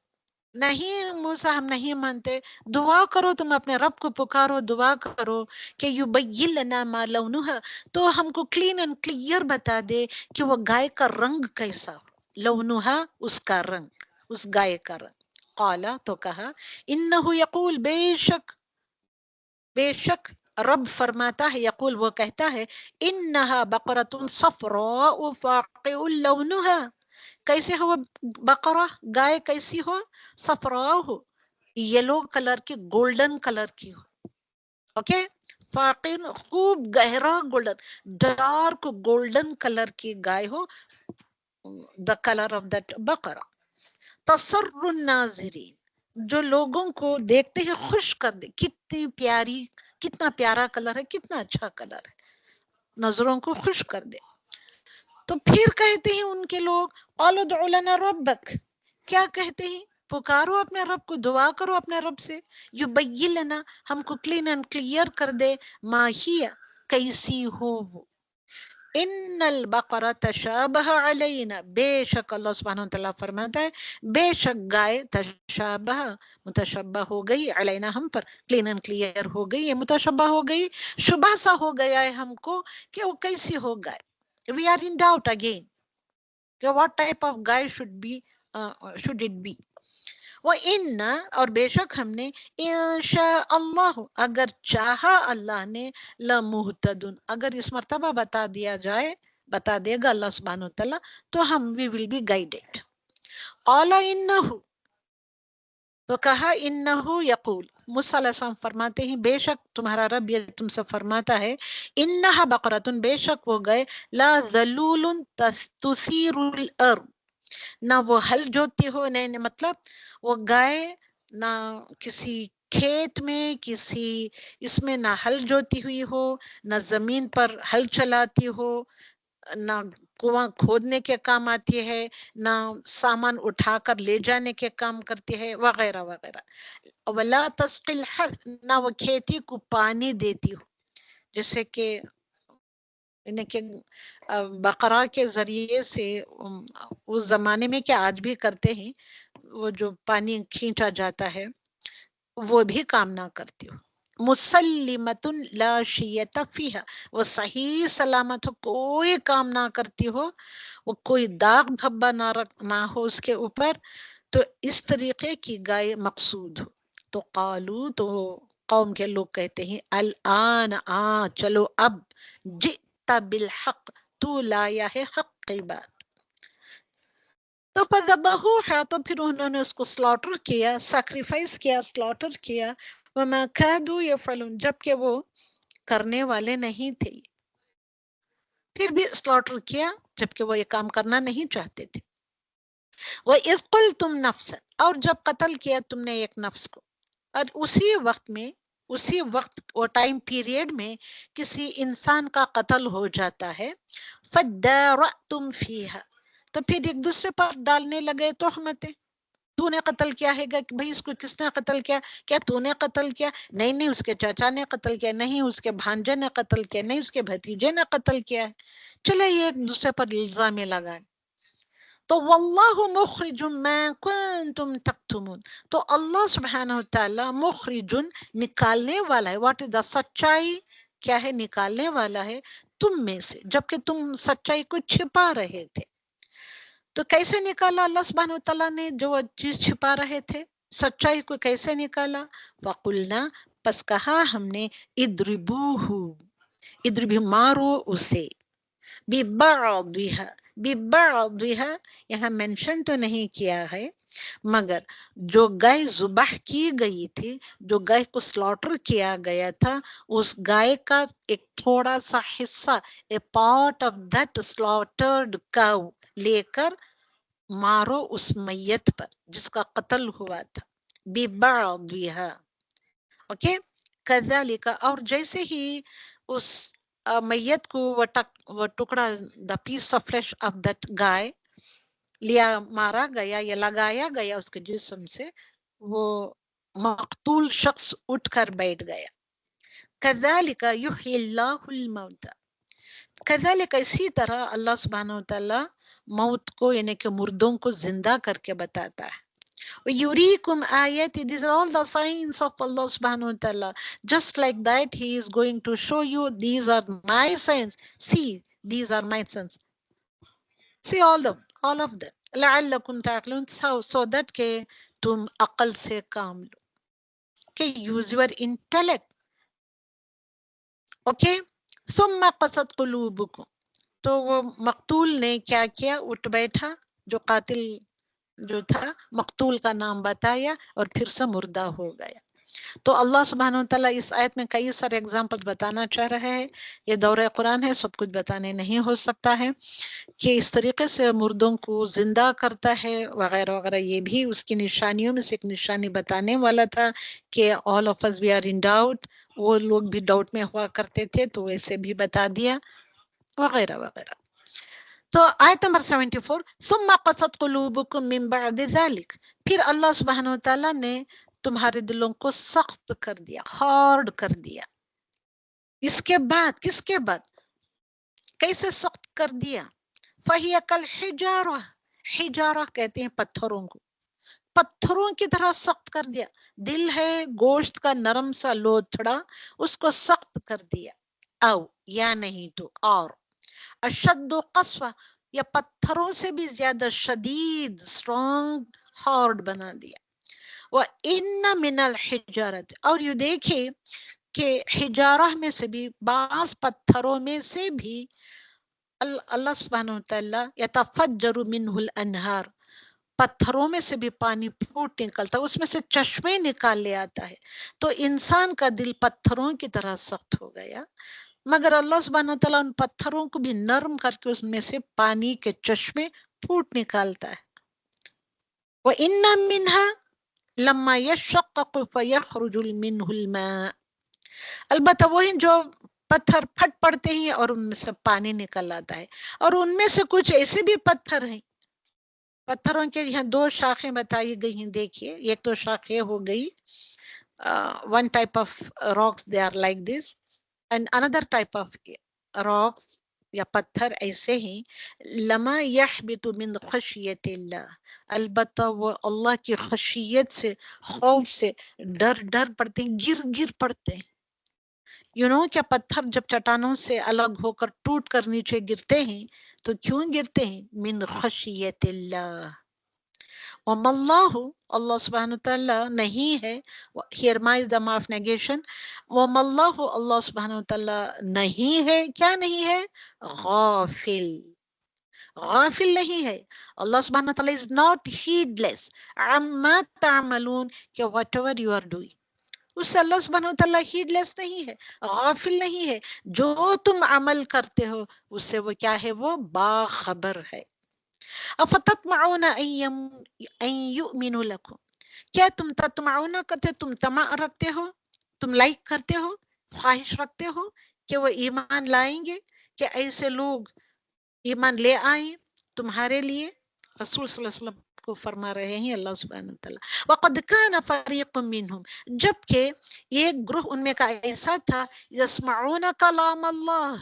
نہیں موسیٰ ہم نہیں مانتے، دعا کرو، تم اپنے رب کو پکارو، دعا کرو کہ یبین لنا ما لونہا، تو ہم کو کلین اینڈ کلیئر بتا دے کہ وہ گائے کا رنگ کیسا ہو. لونہا، اس کا رنگ، اس گائے کا رنگ. قالا تو کہا، انہو یقول، بے شک رب فرماتا ہے، یقول وہ کہتا ہے، انہا بقرۃ صفراء فاقع لونہا، کیسے ہو بقرہ، گائے کیسی ہو؟ صفراء ہو، یلو کلر کی، گولڈن کلر کی ہو. اوکے، فاقن، خوب گہرا گولڈن، ڈارک گولڈن کلر کی گائے ہو. the color of that بقرہ. تسر الناظرین، جو لوگوں کو دیکھتے ہی خوش کر دے. کتنی پیاری، کتنا پیارا کلر ہے، کتنا اچھا کلر ہے، نظروں کو خوش کر دے. تو پھر کہتے ہیں ان کے لوگ قالوا ادع لنا ربک، کیا کہتے ہیں؟ پکارو اپنے رب کو، دعا کرو اپنے رب سے، یبین لنا، ہم کو کلین اینڈ کلیئر کر دے، ما ہی، کیسی ہو وہ. ان البقرہ تشابہ علینا، بے شک اللہ سبحانہ وتعالیٰ فرماتا ہے بے شک گائے تشابہ، متشبہ ہو گئی، علینا ہم پر، کلین اینڈ کلیئر ہو گئی، یہ متشبہ ہو گئی، شبہ سا ہو گیا ہے ہم کو کہ وہ کیسی ہو گائے. We are in doubt again کہ what type of guy should it be. وَإِنَّا، اور بے شک ہم نے، انشاء اللہ، اگر چاہا اللہ نے، لَمُهْتَدُونَ، اگر اس مرتبہ بتا دے گا اللہ سبحانہ وتعالیٰ، تو ہم we will be guided. قَالَ إِنَّهُ، تو کہا، انہو یقول، موسیٰ علیہ السلام فرماتے ہیں بے شک تمہارا رب یہ تم سے فرماتا ہے، انہا بقرۃ، بے شک وہ گئے، لا ذلول تثیر الارض، نہ وہ ہل جوتی ہو، نہیں مطلب وہ گائے نہ کسی کھیت میں، کسی اس میں نہ ہل جوتی ہوئی ہو، نہ زمین پر ہل چلاتی ہو، نہ کنواں کھودنے کے کام آتی ہے، نہ سامان اٹھا کر لے جانے کے کام کرتی ہے، وغیرہ وغیرہ. ولا تسقی الحرث، نہ وہ کھیتی کو پانی دیتی ہو، جیسے کہ بقرہ کے ذریعے سے اس زمانے میں کیا آج بھی کرتے ہیں، وہ جو پانی کھینچا جاتا ہے وہ بھی کام نہ کرتی ہو. مسلمۃ لا شیۃ فیہا، وہ صحیح سلامت ہو، کوئی کام نہ کرتی ہو، وہ کوئی داغ دھبا نہ ہو اس کے اوپر، تو اس طریقے کی گائے مقصود ہو. تو قالو، تو قوم کے لوگ کہتے ہیں، الآن، چلو اب، جئت بالحق، تو لایا ہے حق کی بات. تو فذبحوها تو پھر انہوں نے اس کو سلاٹر کیا، سیکریفائس کیا، سلاٹر کیا، وما كادوا يفعلون جبکہ وہ کرنے والے نہیں تھے، پھر بھی سلاٹر کیا جبکہ وہ یہ کام کرنا نہیں چاہتے تھے۔ وَإِذْ قُلْتُمْ نَفْسًا اور جب قتل کیا تم نے ایک نفس کو، اور اسی وقت میں، اسی وقت اور ٹائم پیریڈ میں کسی انسان کا قتل ہو جاتا ہے، فَادَّارَأْتُمْ فِيهَا تو پھر ایک دوسرے پر ڈالنے لگے تہمتیں، تو نے قتل کیا ہے گا کہ بھئی اس کو کس نے قتل کیا، کیا تو نے قتل کیا، نہیں نہیں اس کے چاچا نے قتل کیا، نہیں اس کے بھانجے نے قتل کیا، نہیں اس کے بھتیجے نے قتل کیا ہے، چلے یہ ایک دوسرے پر الزام لگائیں۔ تو واللہ مخرج ما کنتم تکتمون تو اللہ سبحانہ وتعالی مخرج نکالنے والا ہے، واٹ از دا سچائی، کیا ہے نکالنے والا ہے تم میں سے، جبکہ تم سچائی کو چھپا رہے تھے۔ تو کیسے نکالا اللہ سبحانہ وتعالیٰ نے جو چیز چھپا رہے تھے، سچائی کو کیسے نکالا؟ وَقُلْنَا پس کہا ہم نے اِدْرِبُوهُ اِدْرِبُوهُ مارو اسے، بِبَعْضِهَا یہاں مینشن تو نہیں کیا ہے، مگر جو گائے ذبح کی گئی تھی، جو گائے کو سلاٹر کیا گیا تھا، اس گائے کا ایک تھوڑا سا حصہ، a part of that slaughtered کاؤ لے کر مارو اس میت پر جس کا قتل ہوا تھا، بِبَعْضِهَا اوکے کذالک اور جیسے ہی اس میت کو وہ ٹکڑا the piece of flesh of that گائے لیا، مارا گیا یا لگایا گیا اس کے جسم سے، وہ مقتول شخص اٹھ کر بیٹھ گیا۔ کذالک یحیی اللہ الموتى کذالک اسی طرح اللہ سبحانہ وتعالی موت کو یعنی کہ مردوں کو زندہ کر کے بتاتا ہے۔ وَيُرِيكُمْ آيَاتِ These are all the signs of Allah subhanahu wa ta'ala. Just like that, He is going to show you, these are my signs. See, these are my signs. See all of them. لَعَلَّكُمْ تَعْقِلُونَ so that کہ تم عقل سے کام لو، کہ use your intellect. Okay? ثُمَّ قَسَتْ قُلُوبُكُمْ تو وہ مقتول نے کیا کیا، اٹھ بیٹھا، جو قاتل جو تھا مقتول کا نام بتایا اور پھر سے مردہ ہو گیا۔ تو اللہ سبحانہ وتعالیٰ اس آیت میں کئی سارے اگزامپل بتانا چاہ رہے ہیں، یہ دورہ قرآن ہے، سب کچھ بتانے نہیں ہو سکتا ہے، کہ اس طریقے سے مردوں کو زندہ کرتا ہے وغیرہ وغیرہ، یہ بھی اس کی نشانیوں میں سے ایک نشانی بتانے والا تھا کہ all of us we are in doubt، وہ لوگ بھی ڈاؤٹ میں ہوا کرتے تھے تو ویسے بھی بتا دیا وغیرہ وغیرہ۔ تو آیت نمبر 74 ثم قست قلوبکم من بعد ذلك پھر اللہ سبحانہ وتعالیٰ نے تمہارے دلوں کو سخت کر دیا، ہارڈ کر دیا۔ اس کے بعد کس کے بعد کیسے سخت کر دیا؟ فَهِيَ كَالْحِجَارَةِ حجارہ کہتے ہیں پتھروں کو، پتھروں کی طرح سخت کر دیا۔ دل ہے گوشت کا نرم سا لوتھڑا، اس کو سخت کر دیا، او یا نہیں تو اور اشد قسوہ یا پتھروں سے بھی زیادہ شدید، اسٹرانگ، ہارڈ بنا دیا۔ وَإِنَّ مِنَ الْحِجَارَةِ اور یہ دیکھے کہ حجارہ میں سے بھی، بعض پتھروں میں سے بھی اللہ سبحانہ وتعالیٰ یتفجر منہ الانہار پتھروں میں سے بھی پانی پھوٹ نکلتا ہے، اس میں سے چشمے نکال لے آتا ہے۔ تو انسان کا دل پتھروں کی طرح سخت ہو گیا، مگر اللہ سبحانہ وتعالیٰ ان پتھروں کو بھی نرم کر کے اس میں سے پانی کے چشمے پھوٹ نکالتا ہے۔ وَإِنَّ مِنْهَا لَمَّا يَشَّقَّقُ فَيَخْرُجُ مِنْهُ الْمَاءُ البتہ وہ جو پتھر پھٹ پڑتے ہیں اور ان میں سے پانی نکل آتا ہے، اور ان میں سے کچھ ایسے بھی پتھر ہیں، پتھروں کے یہاں دو شاخیں بتائی گئی ہیں، دیکھیے ایک تو شاخیں ہو گئی one type of rocks they are like this and another type of rocks یا پتھر ایسے ہیں لما یحبط من خشیت اللہ البتہ وہ اللہ کی خشیت سے، خوف سے ڈر پڑتے ہیں، گر پڑتے ہیں۔ کیا پتھر جب چٹانوں سے الگ ہو کر ٹوٹ کر نیچے گرتے ہیں تو کیوں گرتے ہیں؟ من خشیت اللہ۔ وَمَا اللَّهُ اللہ سبحانہ وتعالیٰ نہیں ہے، here ma is the ma of negation، وَمَا اللَّهُ اللہ سبحانہ وتعالیٰ نہیں ہے، کیا نہیں ہے؟ غافل، غافل نہیں ہے. اللہ سبحانہ تعالیٰ is not heedless عما تعملون کہ whatever you are doing. اس سے اللہ سبحانہ تعالیٰ ہیڈلیس نہیں ہے، غافل نہیں ہے. جو تم عمل کرتے ہو اس سے وہ کیا ہے، وہ باخبر ہے. افتطمعون ان یؤمنوا لکم، کیا تم تطمعون کرتے، تم طمع رکھتے ہو، تم لائک کرتے ہو، خواہش رکھتے ہو کہ وہ ایمان لائیں گے، کہ ایسے لوگ ایمان لے آئیں تمہارے لیے. رسول صلی اللہ علیہ وسلم کو فرما رہے ہیں اللہ سبحانہ وتعالیٰ. وَقَدْ كَانَ فَرِيقٌ مِّنْهُمْ، جبکہ ایک گروہ ان میں کا ایسا تھا، يَسْمَعُونَ كَلَامَ اللَّهِ،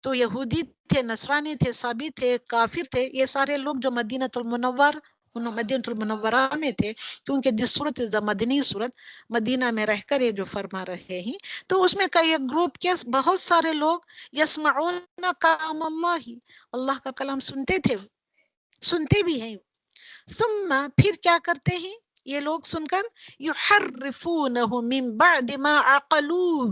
تو یہودی تھے، نصرانی تھے، صابی تھے، کافر تھے، یہ سارے لوگ جو مدینہ المنورہ میں تھے، کیونکہ جس صورت مدنی صورت مدینہ میں رہ کر یہ جو فرما رہے ہیں، تو اس میں کا ایک گروپ کیا، بہت سارے لوگ یسمعون کلام اللہ، اللہ کا کلام سنتے تھے، سنتے بھی ہیں. ثم پھر کیا کرتے ہیں یہ لوگ سن کر، یحرفونہ من بعد ما عقلوہ،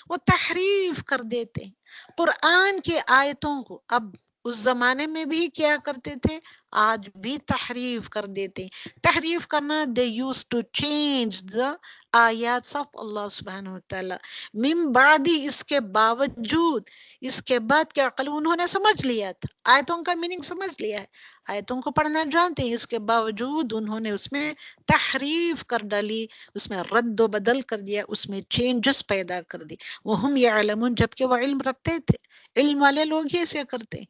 وہ تحریف کر دیتے ہیں قرآن کی آیتوں کو. اب اس زمانے میں بھی کیا کرتے تھے، آج بھی تحریف کر دیتے ہیں. تحریف کرنا، they used to change the آیات of اللہ سبحانہ وتعالی. من بعدی، اس کے باوجود، اس کے بعد کیا عقل، انہوں نے سمجھ لیا تھا، آیتوں کا میننگ سمجھ لیا ہے، آیتوں کو پڑھنا جانتے ہیں، اس کے باوجود انہوں نے اس میں تحریف کر ڈالی، اس میں رد و بدل کر دیا، اس میں چینجز پیدا کر دی. وہم یعلمون، جبکہ وہ علم رکھتے تھے. علم والے لوگ ہی ایسے کرتے.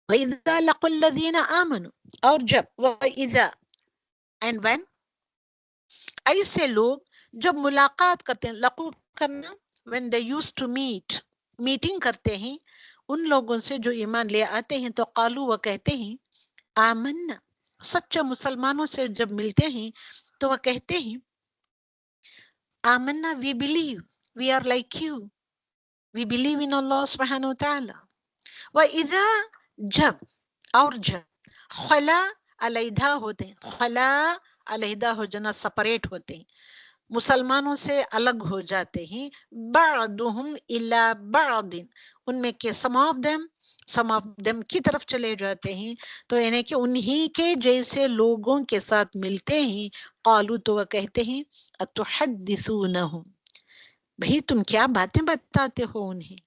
وَإِذَا لَقُوا الَّذِينَ آمَنُوا، اور جب، وَإِذَا and when، ایسے لوگ جب ملاقات کرتے ہیں، لقو کرنا، when they used to meet، meeting کرتے ہیں ان لوگوں سے جو ایمان لے آتے ہیں، تو قالو، وہ کہتے ہیں، آمنا، سچے مسلمانوں سے جب ملتے ہیں تو وہ کہتے ہیں، آمنا، we believe، we are like you، we believe in Allah سبحانہ وتعالی. وَإِذَا، جب، اور جب، خلا، علیحدہ ہوتے ہیں، خلا، علیحدہ ہو جانا، سپریٹ ہوتے ہیں، مسلمانوں سے الگ ہو جاتے ہیں، بعضهم الی بعض، ان میں کے some of them کی طرف چلے جاتے ہیں، تو یعنی کہ انہی کے جیسے لوگوں کے ساتھ ملتے ہیں. قالو، تو وہ کہتے ہیں، اتحدثونہم، بھئی تم کیا باتیں بتاتے ہو انہیں.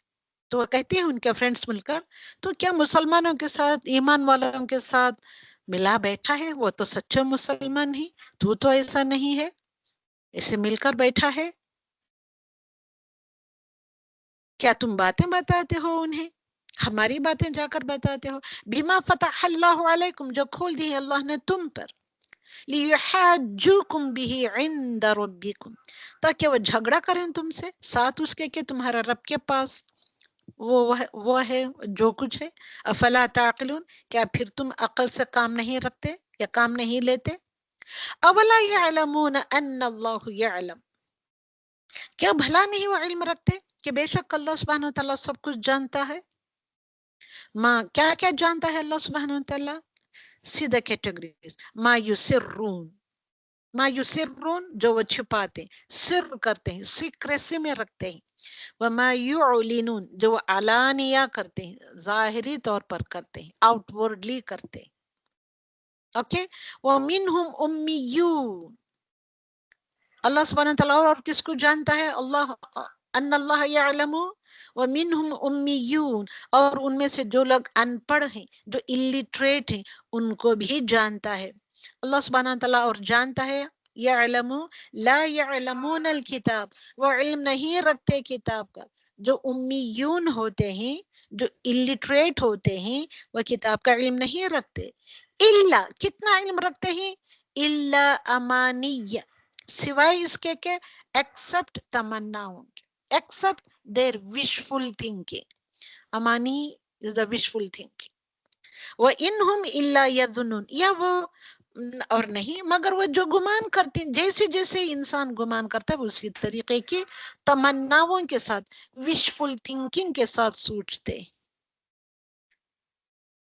تو وہ کہتے ہیں ان کے فرینڈز مل کر، تو کیا مسلمانوں کے ساتھ، ایمان والوں کے ساتھ ملا بیٹھا ہے، وہ تو سچے مسلمان ہی، تو ایسا نہیں ہے، اسے مل کر بیٹھا ہے، کیا تم باتیں بتاتے ہو انہیں، ہماری باتیں جا کر بتاتے ہو. بما فتح اللہ علیکم، جو کھول دی ہے اللہ نے تم پر، لیحاجوکم به عند ربکم، تاکہ وہ جھگڑا کریں تم سے، ساتھ اس کے کہ تمہارا رب کے پاس وہ ہے جو کچھ ہے. افلا تعقلون، کیا پھر تم عقل سے کام نہیں رکھتے یا کام نہیں لیتے. اولا یعلمون ان اللہ یعلم، کیا بھلا نہیں وہ علم رکھتے کہ بے شک اللہ سبحانہ وتعالیٰ سب کچھ جانتا ہے. ماں، کیا کیا جانتا ہے اللہ سبحانہ وتعالیٰ، سیدھا کیٹیگریز، ما یسرون، ما یسرون جو وہ چھپاتے ہیں، سر کرتے ہیں، سیکریسی میں رکھتے ہیں. وما یعلنون جو وہ علانیہ کرتے ہیں، ظاہری طور پر کرتے ہیں، آؤٹ ورڈلی کرتے ہیں. اوکے. ومنہم امیون، اللہ سبحانہ وتعالیٰ اور کس کو جانتا ہے، اللہ، ان اللہ یعلم ومنہم امیون، اور ان میں سے جو لوگ ان پڑھ ہیں، جو الٹریٹ ہیں، ان کو بھی جانتا ہے. اللہ سبحانہ وتعالیٰ اور جانتا ہے، یعلم لا یعلمون الکتاب، وہ علم نہیں رکھتے کتاب کا. جو امیون ہوتے ہیں، جو الٹریٹ ہوتے ہیں، وہ کتاب کا علم نہیں رکھتے. الا، کتنا علم رکھتے ہیں، الا امانیہ، سوائے اس کے کہ ایکسپٹ تمناؤں کے، accept there wishful thinking. امانی is the wishful thinking. وَإِنْهُمْ إِلَّا يَظُنُّونَ، یا وہ اور نہیں مگر وہ جو گمان کرتے ہیں، جیسے جیسے انسان گمان کرتا ہے اسی طریقے کی تمناؤں کے ساتھ، wishful thinking کے ساتھ سوچتے.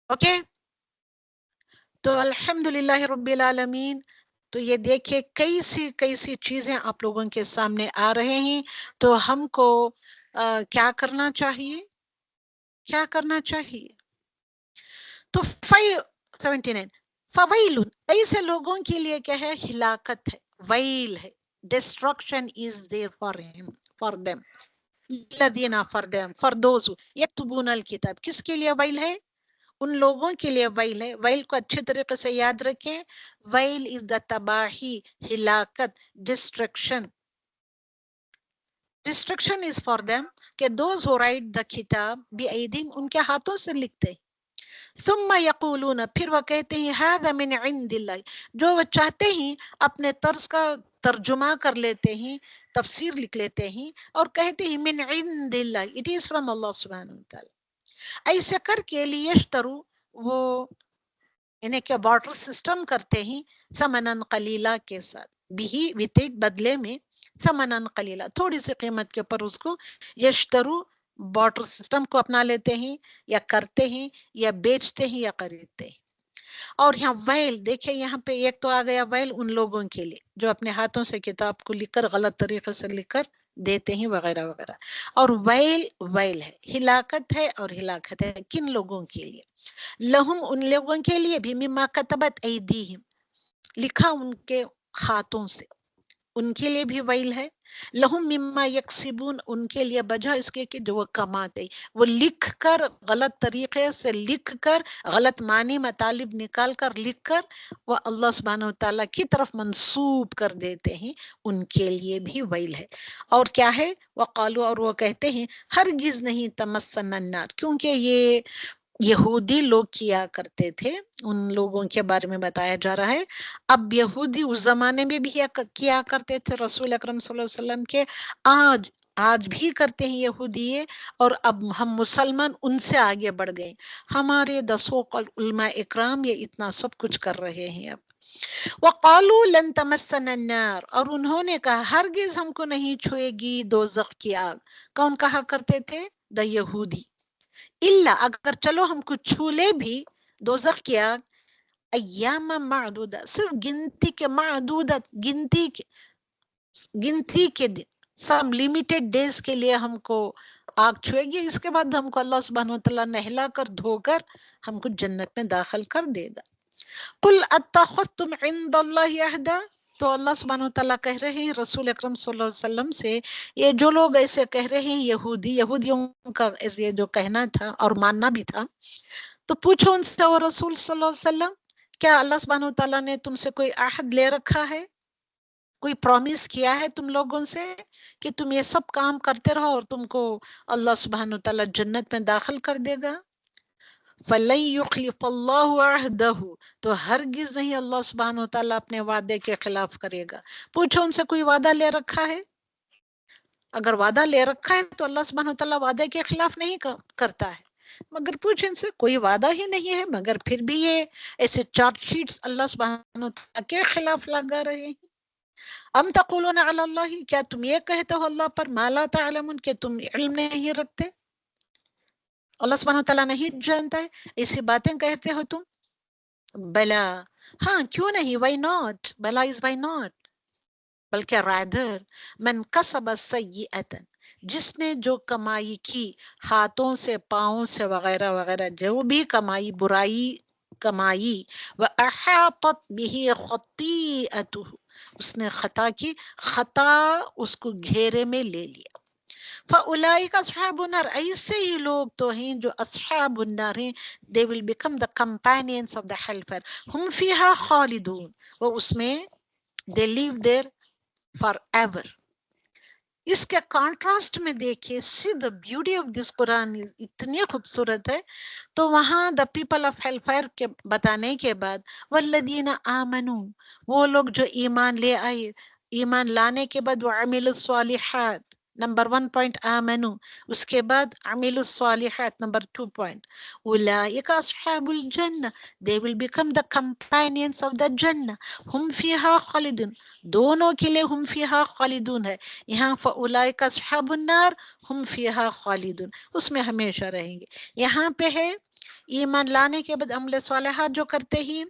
اوکے. تو الحمدللہ رب العالمین. تو یہ دیکھیں کیسی چیزیں آپ لوگوں کے سامنے آ رہے ہیں. تو ہم کو کیا کرنا چاہیے، کیا کرنا چاہیے؟ تو 79 فویل، ایسے لوگوں کے لیے کیا ہے؟ ہلاکت ہے، ویل ہے، ڈسٹرکشن از دیر فار ہم، فار دیم، الذین، فار دیم، فار دوز یکتبون الکتاب. کس کے لیے ویل ہے؟ ان لوگوں کے لیے ویل ہے. ویل کو اچھے طریقے سے یاد رکھیں. ویل از دا تباہی، ہلاکت، destruction. Destruction is for them کہ دوز ہو رائٹ دا کتاب بی ایدیم، ان کے ہاتھوں سے لکھتے. ثم یقولون، پھر وہ کہتے ہیں ھذا من عند اللہ، جو وہ چاہتے ہیں اپنے طرز کا ترجمہ کر لیتے ہیں، تفسیر لکھ لیتے ہیں اور کہتے ہیں من عند اللہ، اٹ از فرام اللہ سبحانہ وتعالی. ایسے کر کے لیشترو، وہ انہیں کیا بارٹر سسٹم کرتے ہیں، ثمنن قلیلا کے ساتھ، بھی وتے بدلے میں، ثمنن قلیلا تھوڑی سی قیمت کے اوپر اس کو یشترو بارٹر سسٹم کو اپنا لیتے ہیں یا کرتے ہیں یا بیچتے ہیں یا خریدتے ہیں. اور یہاں ویل دیکھیں، یہاں پہ ایک تو آ گیا ویل ان لوگوں کے لیے جو اپنے ہاتھوں سے کتاب کو لکھ کر غلط طریقے سے لکھ کر دیتے ہیں وغیرہ وغیرہ. اور ویل، ویل ہے، ہلاکت ہے، اور ہلاکت ہے کن لوگوں کے لیے؟ لہم، ان لوگوں کے لیے بھی، مما کتبت ایدیہم، لکھا ان کے ہاتھوں سے، ان کے لیے بھی ویل ہے. لہم مما یکسبون، ان کے لیے وجہ اس کے کہ جو وہ کماتے، وہ لکھ کر غلط طریقے سے لکھ کر غلط معنی مطالب نکال کر لکھ کر وہ اللہ سبحانہ وتعالیٰ کی طرف منسوب کر دیتے ہیں، ان کے لیے بھی ویل ہے. اور کیا ہے؟ وقالو، اور وہ کہتے ہیں ہرگز نہیں تمسنا النار، کیونکہ یہ یہودی لوگ کیا کرتے تھے، ان لوگوں کے بارے میں بتایا جا رہا ہے. اب یہودی اس زمانے میں بھی کیا کرتے تھے رسول اکرم صلی اللہ علیہ وسلم کے، آج بھی کرتے ہیں یہودی یہ. اور اب ہم مسلمان ان سے آگے بڑھ گئے، ہمارے دسوں علماء اکرام یہ اتنا سب کچھ کر رہے ہیں. اب وقالوا لن تمسنا النار، اور انہوں نے کہا ہرگز ہم کو نہیں چھوئے گی دوزخ کی آگ. کون کہا کرتے تھے؟ دا یہودی. اللہ، اگر چلو ہم کو چھو لے بھی دوزخ کی آگ، ایام معدودہ، صرف گنتی کے، معدودت گنتی کے دن، سم لمیٹڈ ڈیز کے لیے ہم کو آگ چھوئے گی، اس کے بعد ہم کو اللہ سبحانہ وتعالیٰ نہلا کر دھو کر ہم کو جنت میں داخل کر دے گا. قل اتخذتم عند اللہ عہدا، تو اللہ سبحانہ وتعالیٰ کہہ رہے ہیں رسول اکرم صلی اللہ علیہ وسلم سے، یہ جو لوگ ایسے کہہ رہے ہیں یہودیوں کا یہ جو کہنا تھا اور ماننا بھی تھا، تو پوچھو ان سے، وہ رسول صلی اللہ علیہ وسلم، کیا اللہ سبحانہ وتعالیٰ نے تم سے کوئی عہد لے رکھا ہے، کوئی پرومس کیا ہے تم لوگوں سے کہ تم یہ سب کام کرتے رہو اور تم کو اللہ سبحانہ وتعالیٰ جنت میں داخل کر دے گا؟ فَلَن يُخْلِفَ اللَّهُ عَهْدَهُ، تو ہرگز نہیں اللہ سبحانہ وتعالیٰ اپنے وعدے کے خلاف کرے گا. پوچھو ان سے کوئی وعدہ لے رکھا ہے؟ اگر وعدہ لے رکھا ہے تو اللہ سبحانہ وتعالیٰ وعدے کے خلاف نہیں کرتا ہے. مگر پوچھیں ان سے کوئی وعدہ ہی نہیں ہے، مگر پھر بھی یہ ایسے چارٹ شیٹس اللہ سبحانہ وتعالیٰ کے خلاف لگا رہے ہیں. ام تقولون علی اللہ، کیا تم یہ کہتے ہو اللہ پر ما لا تعلمون، کہ تم علم نہیں رکھتے، اللہ سبحانہ وتعالیٰ نہیں جانتا ہے، ایسی باتیں کہتے ہو تم. بلا، ہاں کیوں نہیں، وائی ناٹ، بلا از وائی ناٹ، بلکہ رادر من کسب سیئتا، جس نے جو کمائی کی ہاتھوں سے، پاؤں سے وغیرہ وغیرہ، جو بھی کمائی، برائی کمائی، وَأَحَاطَتْ بِهِ خَطِيئَتُهُ، اس نے خطا کی، خطا اس کو گھیرے میں لے لیا. فَأُولَئِكَ أَصْحَابُ النَّارِ، ایسے ہی لوگ تو ہیں جو اصحاب النار ہیں. They will become the companions of the hellfire. ہم فیہا خالدون، وہ اس میں they live there forever. اس کے کانٹراسٹ میں دیکھیے، see the beauty of this قرآن اتنی خوبصورت ہے. تو وہاں the people of hellfire کے بتانے کے بعد والذین آمنوا، وہ لوگ جو ایمان لے آئے، ایمان لانے کے بعد وعملوا الصالحات، نمبر 1 پوائنٹ آمنو، اس کے بعد عمل الصالحات، نمبر 2 پوائنٹ اولئک اصحاب الجنہ، they will become the companions of the جنہ، ہم فیہا خالدون، دونوں کے لیے ہم فیہا خالدون ہے. یہاں فاولئک اصحاب النار ہم فیہا خالدون، اس میں ہمیشہ رہیں گے. یہاں پہ ہے ایمان لانے کے بعد عمل صالحات جو کرتے ہیں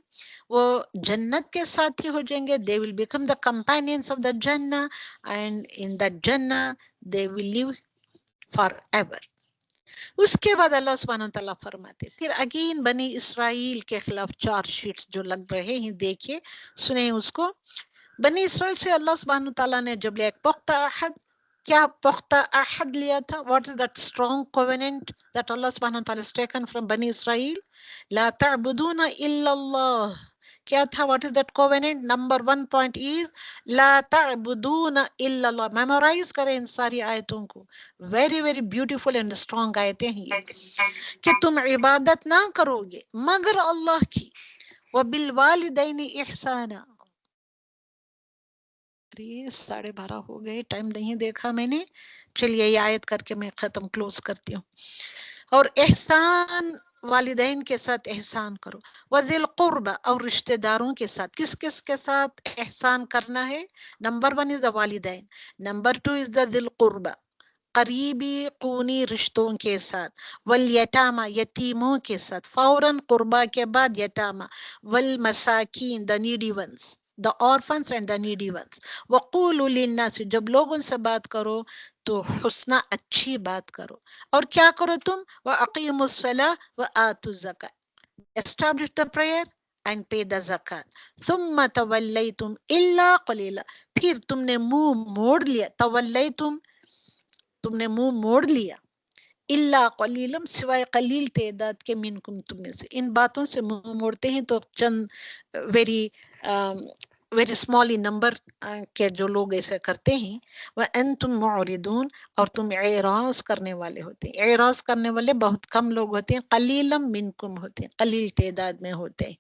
وہ جنت کے ساتھی ہو جائیں گے. they will become the companions of the جنہ and in the جنہ they will live forever. اس کے بعد اللہ سبحانہ وتعالیٰ فرماتے پھر اگین بنی اسرائیل کے خلاف چار شیٹس جو لگ رہے ہیں دیکھیے سنیں اس کو. بنی اسرائیل سے اللہ سبحانہ وتعالیٰ نے جب لیا ایک پختہ عہد. کیا پختہ عہد لیا تھا؟ What is that strong covenant that Allah سبحانہ وتعالیٰ has taken from بنی اسرائیل؟ لا تعبدون الا اللہ. کیا تھا؟ What is that covenant? Number 1 point is لا تعبدون الا اللہ. میمورائز کریں ان ساری آیتوں کو. Very very beautiful and strong آیتیں ہیں یہ کہ تم عبادت نہ کرو گے مگر اللہ کی. وبالوالدین احسانا. 12:30 ہو گئے، ٹائم نہیں دیکھا میں نے. چلیے یہ آیت کر کے میں ختم کلوز کرتی ہوں. اور احسان، والدین کے ساتھ احسان کرو. وذی القربى، اور رشتہ داروں کے ساتھ. کس کس کے ساتھ احسان کرنا ہے؟ نمبر 1 از دا والدین، نمبر 2 از دا ذی القربى، قریبی خونی رشتوں کے ساتھ. والیتامى، یتیموں کے ساتھ. فوراً قربا کے بعد یتامى. والمساکین، the needy ones، the orphans and the needy ones. وقولوا للناس، جب لوگوں سے بات کرو تو حسنہ، اچھی بات کرو. اور کیا کرو تم؟ وَأَقِيمُوا الصَّلَاةَ وَآتُوا الزَّكَاةَ. Establish the prayer and pay the zakat. ثُمَّ تَوَلَّيْتُمْ إِلَّا قَلِيلًا. پھر تم نے منہ موڑ لیا. تولیتم، تم نے منہ موڑ لیا. اللہ قلیلم، سوائے قلیل تعداد کے، منکم، تم میں سے. ان باتوں سے منہ موڑتے ہیں تو چند ویری ویری اسمال نمبر کے جو لوگ ایسا کرتے ہیں. وَأَنْتُمْ مُعْرِضُونَ، اور تم اعراض کرنے والے ہوتے ہیں. اعراض کرنے والے بہت کم لوگ ہوتے ہیں. قلیلم منکم ہوتے ہیں، قلیل تعداد میں ہوتے ہیں.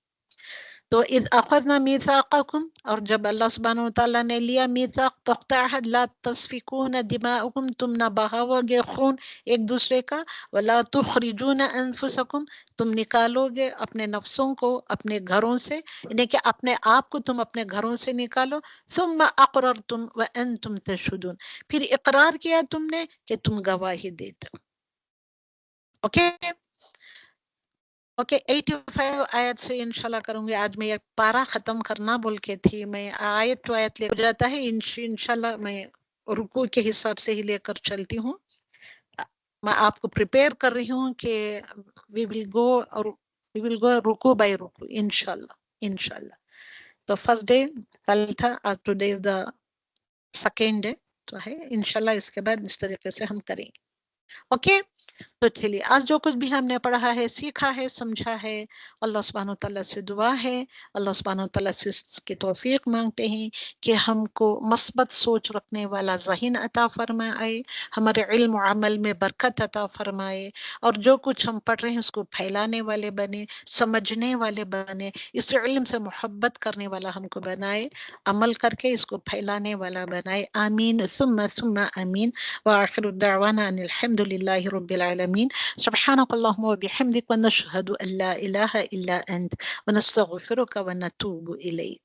تو اذ اخذنا میثاقکم، اور جب اللہ سبحانہ وتعالیٰ نے لیا میثاق، پختہ عہد. لا تسفکون دماءکم، تم نہ بہاؤ گے خون ایک دوسرے کا. ولا تخرجون انفسکم، تم نکالو گے اپنے نفسوں کو اپنے گھروں سے، یعنی کہ اپنے آپ کو تم اپنے گھروں سے نکالو. ثم اقررتم وانتم تشهدون، پھر اقرار کیا تم نے کہ تم گواہی دیتے. اوکے اوکے 85 آیت سے انشاءاللہ کروں گی. آج میں ایک پارہ ختم کرنا بول کے تھی، میں آیت تو آیت لے جاتا ہے. انشاءاللہ میں رکوع کے حساب سے ہی لے کر چلتی ہوں. میں آپ کو پریپیئر کر رہی ہوں کہ وی ول گو رکوع بائی رکوع انشاءاللہ. تو فرسٹ ڈے کل تھا، آج today is the second day تو ہے. انشاءاللہ اس کے بعد اس طریقے سے ہم کریں گے. اوکے تو چلیے آج جو کچھ بھی ہم نے پڑھا ہے، سیکھا ہے، سمجھا ہے، اللہ سبحانہ وتعالیٰ سے دعا ہے، اللہ سبحانہ وتعالیٰ سے اس کی توفیق مانگتے ہیں کہ ہم کو مثبت سوچ رکھنے والا ذہن عطا فرمائے، ہمارے علم و عمل میں برکت عطا فرمائے، اور جو کچھ ہم پڑھ رہے ہیں اس کو پھیلانے والے بنے، سمجھنے والے بنے، اس علم سے محبت کرنے والا ہم کو بنائے، عمل کر کے اس کو پھیلانے والا بنائے. آمین ثم آمین. وآخر الدعوانا ان الحمد للہ رب العالمین. سبحانک اللہم وبحمدک ونشہد ان لا الہ الا انت ونستغفرک ونتوب الیک.